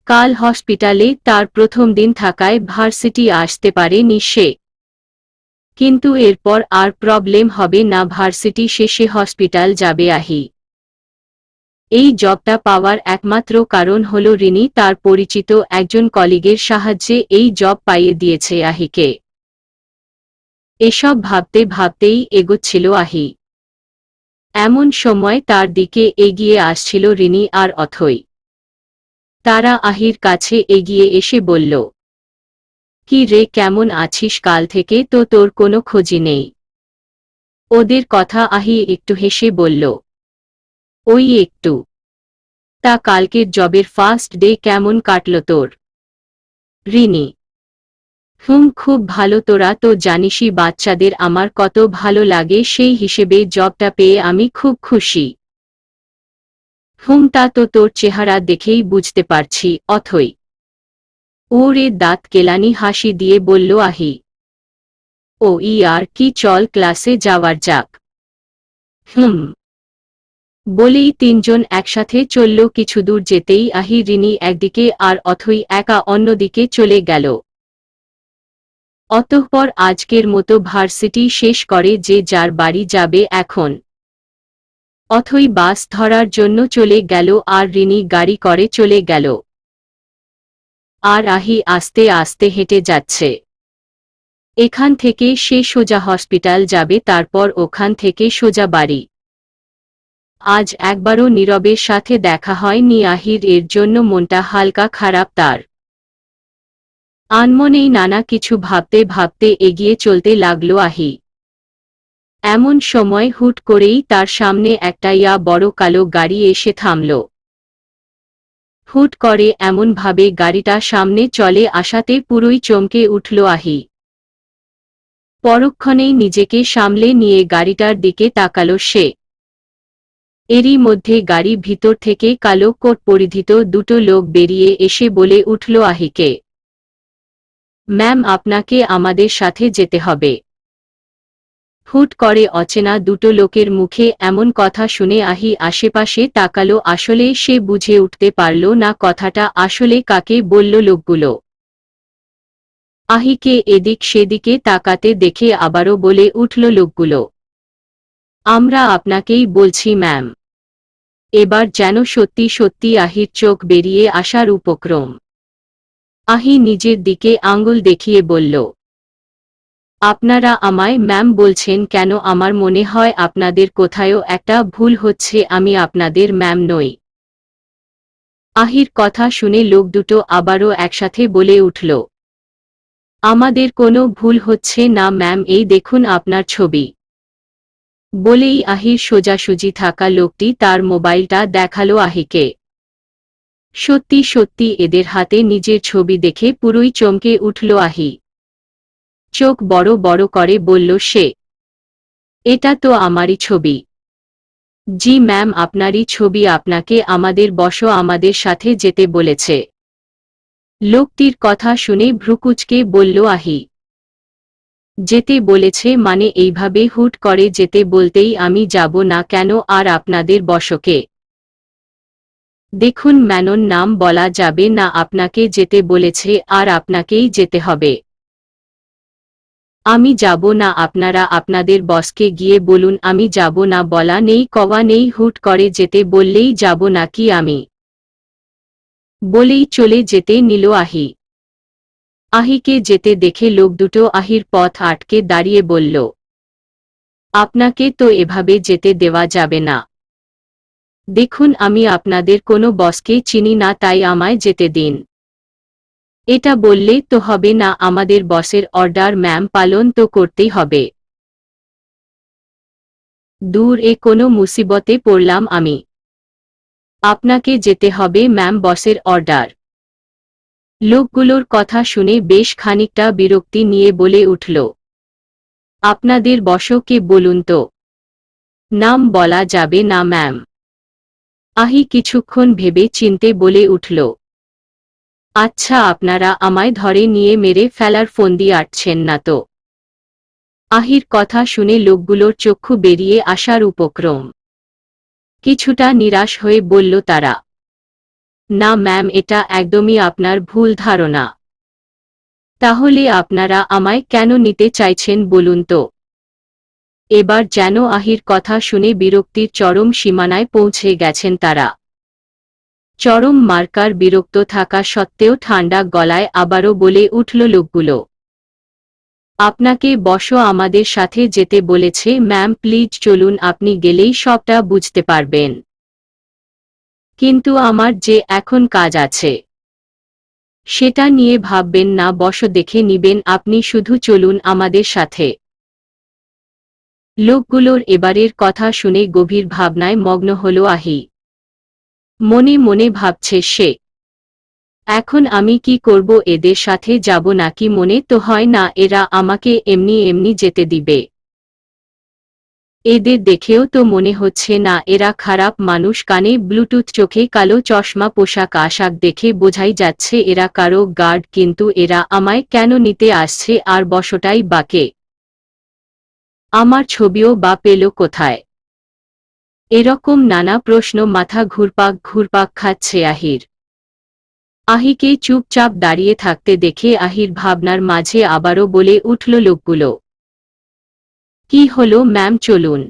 কাল হসপিটালে তার প্রথম দিন থাকায় ভার্সিটি আসতে পারেনি সে। কিন্তু এরপর আর প্রবলেম হবে না, ভার্সিটি শেষে হসপিটাল যাবে আহি। এই জবটা পাওয়ার একমাত্র কারণ হল রিনি তার পরিচিত একজন কলিগের সাহায্যে এই জব পাইয়ে দিয়েছে আহিকে। এসব ভাবতে ভাবতেই এগোচ্ছিল আহি। এমন সময় তার দিকে এগিয়ে আসছিল রিনি আর অথই। তারা আহির কাছে এগিয়ে এসে বলল, কি রে, কেমন আছিস? কাল থেকে তো তোর কোনো খোঁজই নেই। ওদের কথা আহি একটু হেসে বলল, ওই একটু। তা কালকের জবের ফার্স্ট ডে কেমন কাটল তোর? রিনি, খুব ভালো। তোরা তো জানিসই বাচ্চাদের আমার কত ভালো লাগে, সেই হিসেবে জবটা পেয়ে আমি খুব খুশি। তা তো তোর চেহারা দেখেই বুঝতে পারছি। অথই ওরে দাঁত কেলানি হাসি দিয়ে বলল আহি। ও আর কি, চল ক্লাসে যাওয়ার যাক। বলেই তিনজন একসাথে চলল। কিছু দূর যেতেই আহি রিনি একদিকে আর অথই একা অন্যদিকে চলে গেল। অতঃপর আজকের মতো ভার্সিটি শেষ করে যে যার বাড়ি যাবে এখন। অথই বাস ধরার জন্য চলে গেল আর রিনি গাড়ি করে চলে গেল। আর আহি আস্তে আস্তে হেঁটে যাচ্ছে। এখান থেকে সে সোজা হসপিটাল যাবে, তারপর ওখান থেকে সোজা বাড়ি। আজ একবারও নীরবের সাথে দেখা হয়নি আহির, এর জন্য মনটা হালকা খারাপ তার। আনমনেই নানা কিছু ভাবতে ভাবতে এগিয়ে চলতে লাগল আহি। এমন সময় হুট করেই তার সামনে একটা বড় কালো গাড়ি এসে থামল। হুট করে এমনভাবে গাড়িটা সামনে চলে আসাতে পুরোই চমকে উঠল আহি। পরক্ষণেই নিজেকে সামলে নিয়ে গাড়িটার দিকে তাকাল সে। এরই মধ্যে গাড়ি ভিতর থেকে কালো কোট পরিহিত দুটো লোক বেরিয়ে এসে বলে উঠল আহিকে, ম্যাম, আপনাকে আমাদের সাথে যেতে হবে। হুট করে অচেনা দুটো লোকের মুখে এমন কথা শুনে আহি আশেপাশে তাকালো। আসলে সে বুঝে উঠতে পারল না কথাটা আসলে কাকে বলল লোকগুলো। আহিকে এদিক সেদিকে তাকাতে দেখে আবারও বলে উঠল লোকগুলো, আমরা আপনাকেই বলছি ম্যাম। এবার যেন সত্যি সত্যি আহির চোখ বেরিয়ে আসার উপক্রম। আহি নিজের দিকে আঙুল দেখিয়ে বলল, আপনারা আমায় ম্যাম বলছেন কেন? আমার মনে হয় আপনাদের কোথাও একটা ভুল হচ্ছে, আমি আপনাদের ম্যাম নই। আহির কথা শুনে লোক দুটো আবারও একসাথে বলে উঠল, আমাদের কোনো ভুল হচ্ছে না ম্যাম, এই দেখুন আপনার ছবি। বলেই আহির সোজাসুজি থাকা লোকটি তার মোবাইলটা দেখালো আহিকে। সত্যি সত্যি এদের হাতে নিজের ছবি দেখে পুরোই চমকে উঠল আহি। চোখ বড় বড় করে বলল সে, এটা তো আমারই ছবি। জি ম্যাম, আপনারই ছবি। আপনাকে আমাদের আমাদের সাথে যেতে বলেছে। লোকটির কথা শুনে ভ্রুকুচকে বলল আহি, যেতে বলেছে মানে? এইভাবে হুট করে যেতে বলতেই আমি যাব না কেন? আর আপনাদের বসকে দেখুন, ম্যানন নাম বলা যাবে না। আপনাকে যেতে বলেছে আর আপনাকেই যেতে হবে। আমি যাব না। আপনারা আপনাদের বসকে গিয়ে বলুন আমি যাব না। বলা নেই কওয়া নেই, হুট করে যেতে বললেই যাব নাকি আমি? বলেই চলে যেতে নিল আহি। আহিকে যেতে দেখে লোক দুটো আহির পথ আটকে দাঁড়িয়ে বলল, আপনাকে তো এভাবে যেতে দেওয়া যাবে না। দেখুন, আমি আপনাদের কোনো বসকে চিনি না, তাই আমায় যেতে দিন। এটা বললে তো হবে না, আমাদের বসের অর্ডার ম্যাম, পালন তো করতেই হবে। দূর, এ কোনো মুসিবতে পড়লাম আমি? আপনাকে যেতে হবে ম্যাম, বসের অর্ডার। লোকগুলোর কথা শুনে বেশ খানিকটা বিরক্তি নিয়ে বলে উঠল, আপনাদের বসকে বলুন তো। নাম বলা যাবে না ম্যাম। আহি কিছুক্ষণ ভেবে চিনতে বলে উঠল, আচ্ছা, আপনারা আমায় ধরে নিয়ে মেরে ফেলার ফন্দি আঁটছেন না তো? আহির কথা শুনে লোকগুলোর চক্ষু বেরিয়ে আসার উপক্রম। কিছুটা নিরাশ হয়ে বলল তারা, না ম্যাম, এটা একদমই আপনার ভুল ধারণা। তাহলে আপনারা আমায় কেন নিতে চাইছেন বলুন তো? এবার যেন আহির কথা শুনে বিরক্তির চরম সীমানায় পৌঁছে গেছেন তারা। চরম মার্কার বিরক্ত থাকা সত্ত্বেও ঠান্ডা গলায় আবারও বলে উঠল লোকগুলো, আপনাকে বসো, আমাদের সাথে যেতে বলেছে ম্যাম। প্লিজ চলুন, আপনি গেলেই সবটা বুঝতে পারবেন। কিন্তু আমার যে এখন কাজ আছে, সেটা নিয়ে ভাববেন না, বসো, দেখে নিবেন আপনি, শুধু চলুন আমাদের সাথে। লোকগুলোর এবারের কথা শুনে গভীর ভাবনায় মগ্ন হল আহি। মনে মনে ভাবছে সে, এখন আমি কি করব? এদের সাথে যাব নাকি? মনে তো হয় না এরা আমাকে এমনি এমনি যেতে দিবে। এদের দেখেও তো মনে হচ্ছে না এরা খারাপ মানুষ। কানে ব্লুটুথ, চোখে কালো চশমা, পোশাক আশাক দেখে বোঝাই যাচ্ছে এরা কারো গার্ড। কিন্তু এরা আমায় কেন নিতে আসছে? আর বসটাই বাকে, আমার ছবিও বা পেল কোথায়? এরকম নানা প্রশ্ন মাথা ঘুরপাক ঘুরপাক খাচ্ছে আহির। আহিকে চুপচাপ দাঁড়িয়ে থাকতে দেখে আহির ভাবনার মাঝে আবারও বলে উঠল লোকগুলো। কি হলো ম্যাম, চলুন।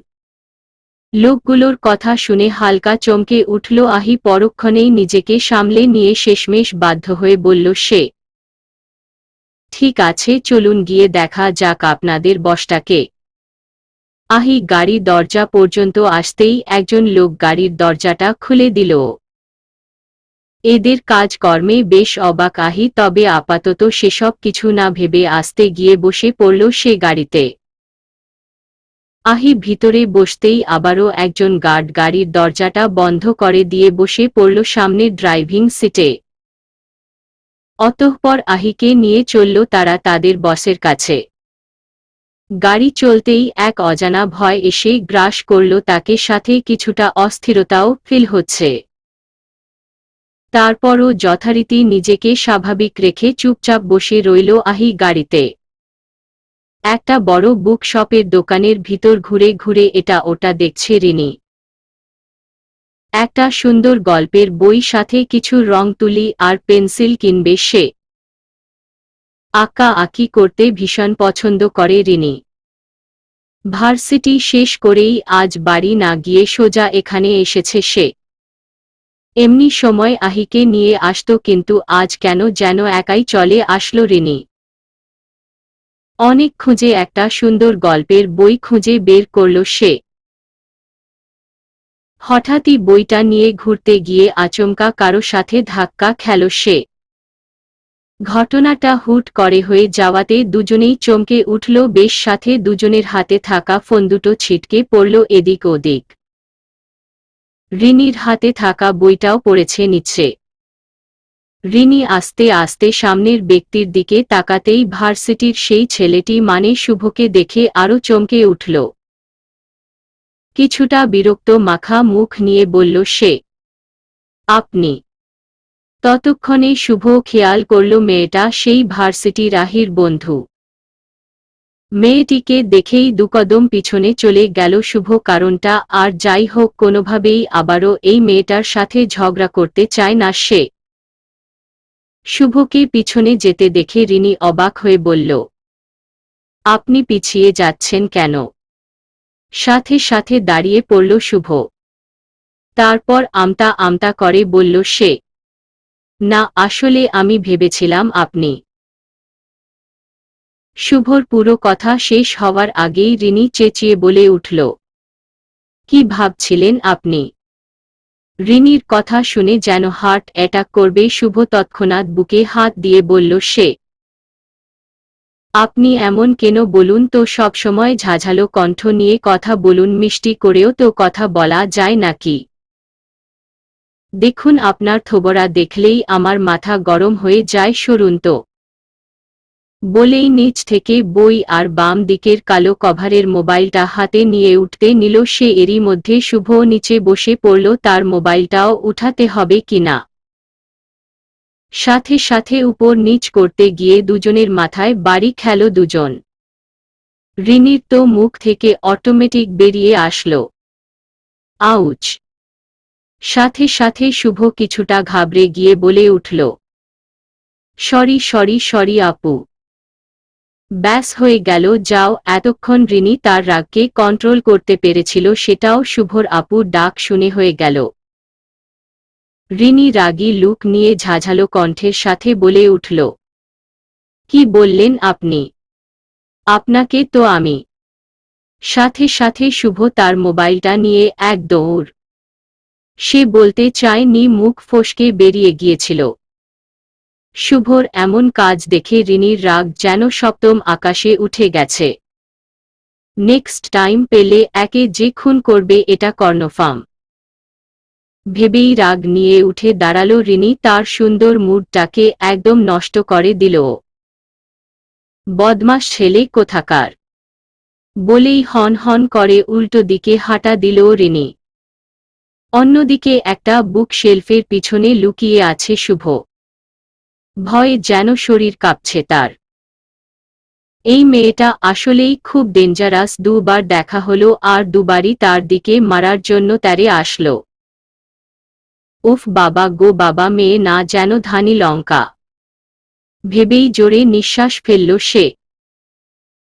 লোকগুলোর কথা শুনে হালকা চমকে উঠল আহি। পরক্ষণেই নিজেকে সামলে নিয়ে শেষমেশ বাধ্য হয়ে বলল সে, ঠিক আছে চলুন, গিয়ে দেখা যাক আপনাদের বসটাকে। আহি গাড়ি দরজা পর্যন্ত আসতেই একজন লোক গাড়ির দরজাটা খুলে দিল। এদের কাজকর্মে বেশ অবাক আহি, তবে আপাতত সেসব কিছু না ভেবে আস্তে গিয়ে বসে পড়ল সে গাড়িতে। আহি ভিতরে বসতেই আবারও একজন গার্ড গাড়ির দরজাটা বন্ধ করে দিয়ে বসে পড়ল সামনের ড্রাইভিং সিটে। অতঃপর আহিকে নিয়ে চলল তারা তাদের বসের কাছে। গাড়ি চলতেই এক অজানা ভয় এসে গ্রাস করল তাকে, সাথে কিছুটা অস্থিরতাও ফিল হচ্ছে। তারপরও যথারীতি নিজেকে স্বাভাবিক রেখে চুপচাপ বসে রইল আহি গাড়িতে। একটা বড় বুক শপের দোকানের ভিতর ঘুরে ঘুরে এটা ওটা দেখছে রিনি। একটা সুন্দর গল্পের বই, সাথে কিছু রং তুলি আর পেন্সিল কিনবে সে। আঁকা আঁকি করতে ভীষণ পছন্দ করে রিনি। ভার্সিটি শেষ করেই আজ বাড়ি না গিয়ে সোজা এখানে এসেছে সে। এমনি সময় আহিকে নিয়ে আসতো, কিন্তু আজ কেন যেন একাই চলে আসলো রিনি। অনেক খুঁজে একটা সুন্দর গল্পের বই খুঁজে বের করল সে। হঠাৎই বইটা নিয়ে ঘুরতে গিয়ে আচমকা কারো সাথে ধাক্কা খেল সে। ঘটনাটা হুট করে হয়ে যাওয়াতে দুজনেই চমকে উঠল বেশ, সাথে দুজনের হাতে থাকা ফোন দুটো ছিটকে পড়ল এদিক ওদিক। রিনির হাতে থাকা বইটাও পড়েছে নিচে। রিনি আস্তে আস্তে সামনের ব্যক্তির দিকে তাকাতেই ভার্সিটির সেই ছেলেটি মানে শুভকে দেখে আরও চমকে উঠল। কিছুটা বিরক্ত মাখা মুখ নিয়ে বলল সে, আপনি? ততক্ষণে শুভ খেয়াল করল মেয়েটা সেই ভার্সিটির আহির বন্ধু। মেয়েটিকে দেখেই দুকদম পিছনে চলে গেল শুভ। কারণটা আর যাই হোক, কোনোভাবেই আবারও এই মেয়েটার সাথে ঝগড়া করতে চায় না সে। শুভকে পিছনে যেতে দেখে রিনি অবাক হয়ে বলল, আপনি পিছিয়ে যাচ্ছেন কেন? সাথে সাথে দাঁড়িয়ে পড়ল শুভ। তারপর আমতা আমতা করে বলল সে, না আসলে আমি ভেবেছিলাম আপনি। শুভর পুরো কথা শেষ হওয়ার আগেই রিনি চেঁচিয়ে বলে উঠল, কি ভাবছিলেন আপনি? রিনির কথা শুনে যেন হার্ট অ্যাটাক করবে শুভ। তৎক্ষণাৎ বুকে হাত দিয়ে বলল সে, আপনি এমন কেন বলুন তো? সবসময় ঝাঝালো কণ্ঠ নিয়ে কথা বলুন, মিষ্টি করেও তো কথা বলা যায় নাকি? দেখুন, আপনার থোবরা দেখলেই আমার মাথা গরম হয়ে যায়, সরুন তো। বলেই নিচ থেকে বই আর বাম দিকের কালো কভারের মোবাইলটা হাতে নিয়ে উঠতে নিল সে। এরই মধ্যে শুভ নিচে বসে পড়ল, তার মোবাইলটাও উঠাতে হবে কিনা। সাথে সাথে উপর নিচ করতে গিয়ে দুজনের মাথায় বাড়ি খেল দুজন। রিনির তো মুখ থেকে অটোমেটিক বেরিয়ে আসলো, আউচ। সাথে সাথে শুভ কিছুটা ঘাবড়ে গিয়ে বলে উঠল, সরি সরি সরি আপু। ব্যাস হয়ে গেল, যাও। এতক্ষণ রিনি তার রাগকে কন্ট্রোল করতে পেরেছিল, সেটাও শুভর আপুর ডাক শুনে হয়ে গেল। রিনি রাগী লুক নিয়ে ঝাঝালো কণ্ঠের সাথে বলে উঠল, কি বললেন আপনি? আপনাকে তো আমি। সাথে সাথে শুভ তার মোবাইলটা নিয়ে এক দৌড়। সে বলতে চায়নি, মুখ ফসকে বেরিয়ে গিয়েছিল। শুভর এমন কাজ দেখে রিনির রাগ যেন সপ্তম আকাশে উঠে গেছে। নেক্সট টাইম পেলে একে যে খুন করবে এটা কনফার্ম ভেবেই রাগ নিয়ে উঠে দাঁড়ালো রিনি। তার সুন্দর মুডটাকে একদম নষ্ট করে দিল। বদমাশ ছেলে কোথাকার বলেই হন হন করে উল্টো দিকে হাঁটা দিল রিনি। অন্যদিকে একটা বুক শেলফের পিছনে লুকিয়ে আছে শুভ। ভয়ে যেন শরীর কাঁপছে তার। এই মেয়েটা আসলেই খুব ডেঞ্জারাস। দুবার দেখা হলো আর দুবারই তার দিকে মারার জন্য তেরে আসলো। উফ বাবা গো বাবা, মেয়ে না যেন ধানি লঙ্কা ভেবেই জোরে নিঃশ্বাস ফেলল সে।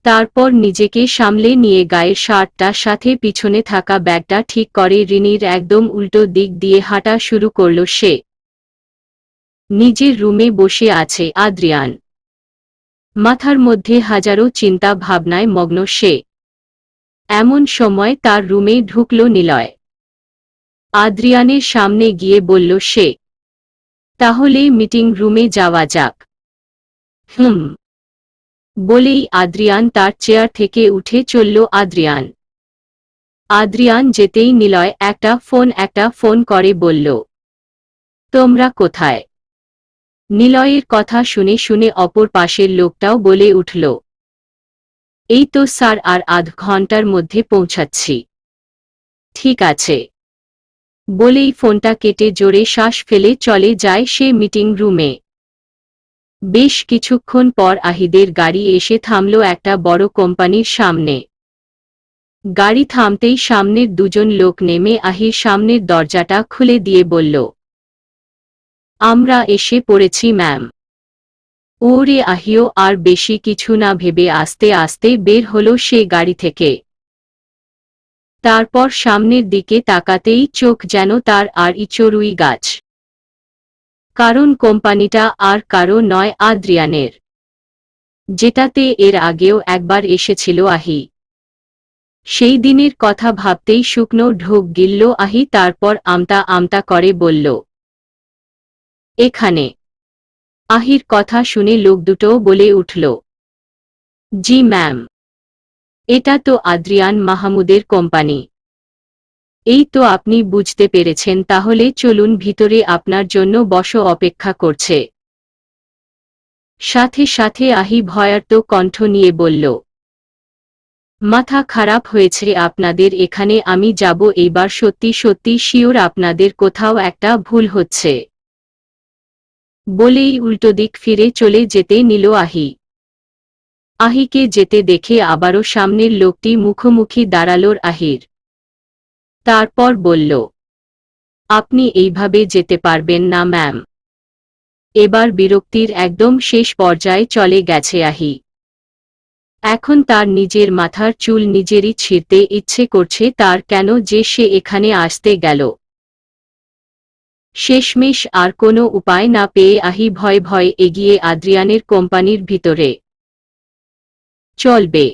তারপর নিজেকে সামলে নিয়ে গায়ের শার্টটার সাথে পিছনে থাকা ব্যাগটা ঠিক করে রিনির একদম উল্টো দিক দিয়ে হাঁটা শুরু করল সে। নিজের রুমে বসে আছে আদ্রিয়ান। মাথার মধ্যে হাজারো চিন্তা ভাবনায় মগ্ন সে। এমন সময় তার রুমে ঢুকল নিলয়। আদ্রিয়ানের সামনে গিয়ে বলল সে, তাহলে মিটিং রুমে যাওয়া যাক। বলেই আদ্রিয়ান তার চেয়ার থেকে উঠে চলল। আদ্রিয়ান যেতেই নিলয় একটা ফোন করে বলল, তোমরা কোথায়? নিলয়ের কথা শুনে শুনে অপর পাশের লোকটাও বলে উঠল, এই তো স্যার, আর আধ ঘন্টার মধ্যে পৌঁছাচ্ছি। ঠিক আছে বলেই ফোনটা কেটে জোরে শ্বাস ফেলে চলে যায় সে মিটিং রুমে। বেশ কিছুক্ষণ পর আহিদের গাড়ি এসে থামল একটা বড় কোম্পানির সামনে। গাড়ি থামতেই সামনের দুজন লোক নেমে আহির সামনের দরজাটা খুলে দিয়ে বলল, আমরা এসে পড়েছি ম্যাম। ওরে আহিও আর বেশি কিছু না ভেবে আস্তে আস্তে বের হলো সে গাড়ি থেকে। তারপর সামনের দিকে তাকাতেই চোখ যেন তার আর ইচড়ুই গাছ। কারণ কোম্পানিটা আর কারো নয়, আদ্রিয়ানের, যেটাতে এর আগেও একবার এসেছিল আহি। সেই দিনের কথা ভাবতেই শুকনো ঢোক গিলল আহি। তারপর আমতা আমতা করে বলল, এখানে? আহির কথা শুনে লোক দুটো বলে উঠল, জি ম্যাম, এটা তো আদ্রিয়ান মাহমুদের কোম্পানি। এই তো আপনি বুঝতে পেরেছেন, তাহলে চলুন ভিতরে, আপনার জন্য বস অপেক্ষা করছে। সাথে সাথে আহি ভয়ার্ত কণ্ঠ নিয়ে বলল, মাথা খারাপ হয়েছে আপনাদের? এখানে আমি যাব? এইবার সত্যি সত্যি শিওর আপনাদের কোথাও একটা ভুল হচ্ছে। বলেই উল্টো দিক ফিরে চলে যেতে নিল আহি। আহিকে যেতে দেখে আবারও সামনের লোকটি মুখোমুখি দাঁড়াল আহির। তারপর বলল, আপনি এইভাবে যেতে পারবেন না ম্যাম। এবার বিরক্তির একদম শেষ পর্যায়ে চলে গেছে আহি। এখন তার নিজের মাথার চুল নিজেরই ছিঁড়তে ইচ্ছে করছে তার। কেন যে সে এখানে আসতে গেল? শেষমেশ আর কোনো উপায় না পেয়ে আহি ভয়ে ভয়ে এগিয়ে আদ্রিয়ানের কোম্পানির ভিতরে চলবে।